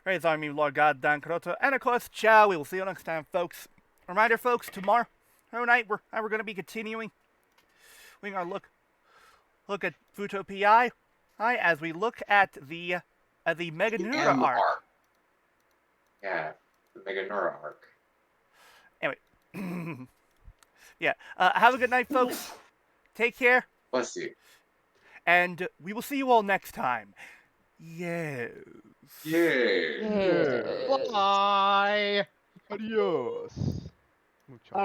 A: praise our me, Lord God, Dan Karoto. And of course, ciao. We will see you next time, folks. Reminder, folks, tomorrow night we're going to be continuing. We're going to look at Futo PI as we look at the Mega Nura
B: M
A: arc.
B: Yeah, the Mega Nora arc.
A: Anyway, yeah. Have a good night, folks. Take care,
B: Bless you.
A: and we will see you all next time. Yes.
B: Yeah.
C: Bye.
F: Adios. Mucho.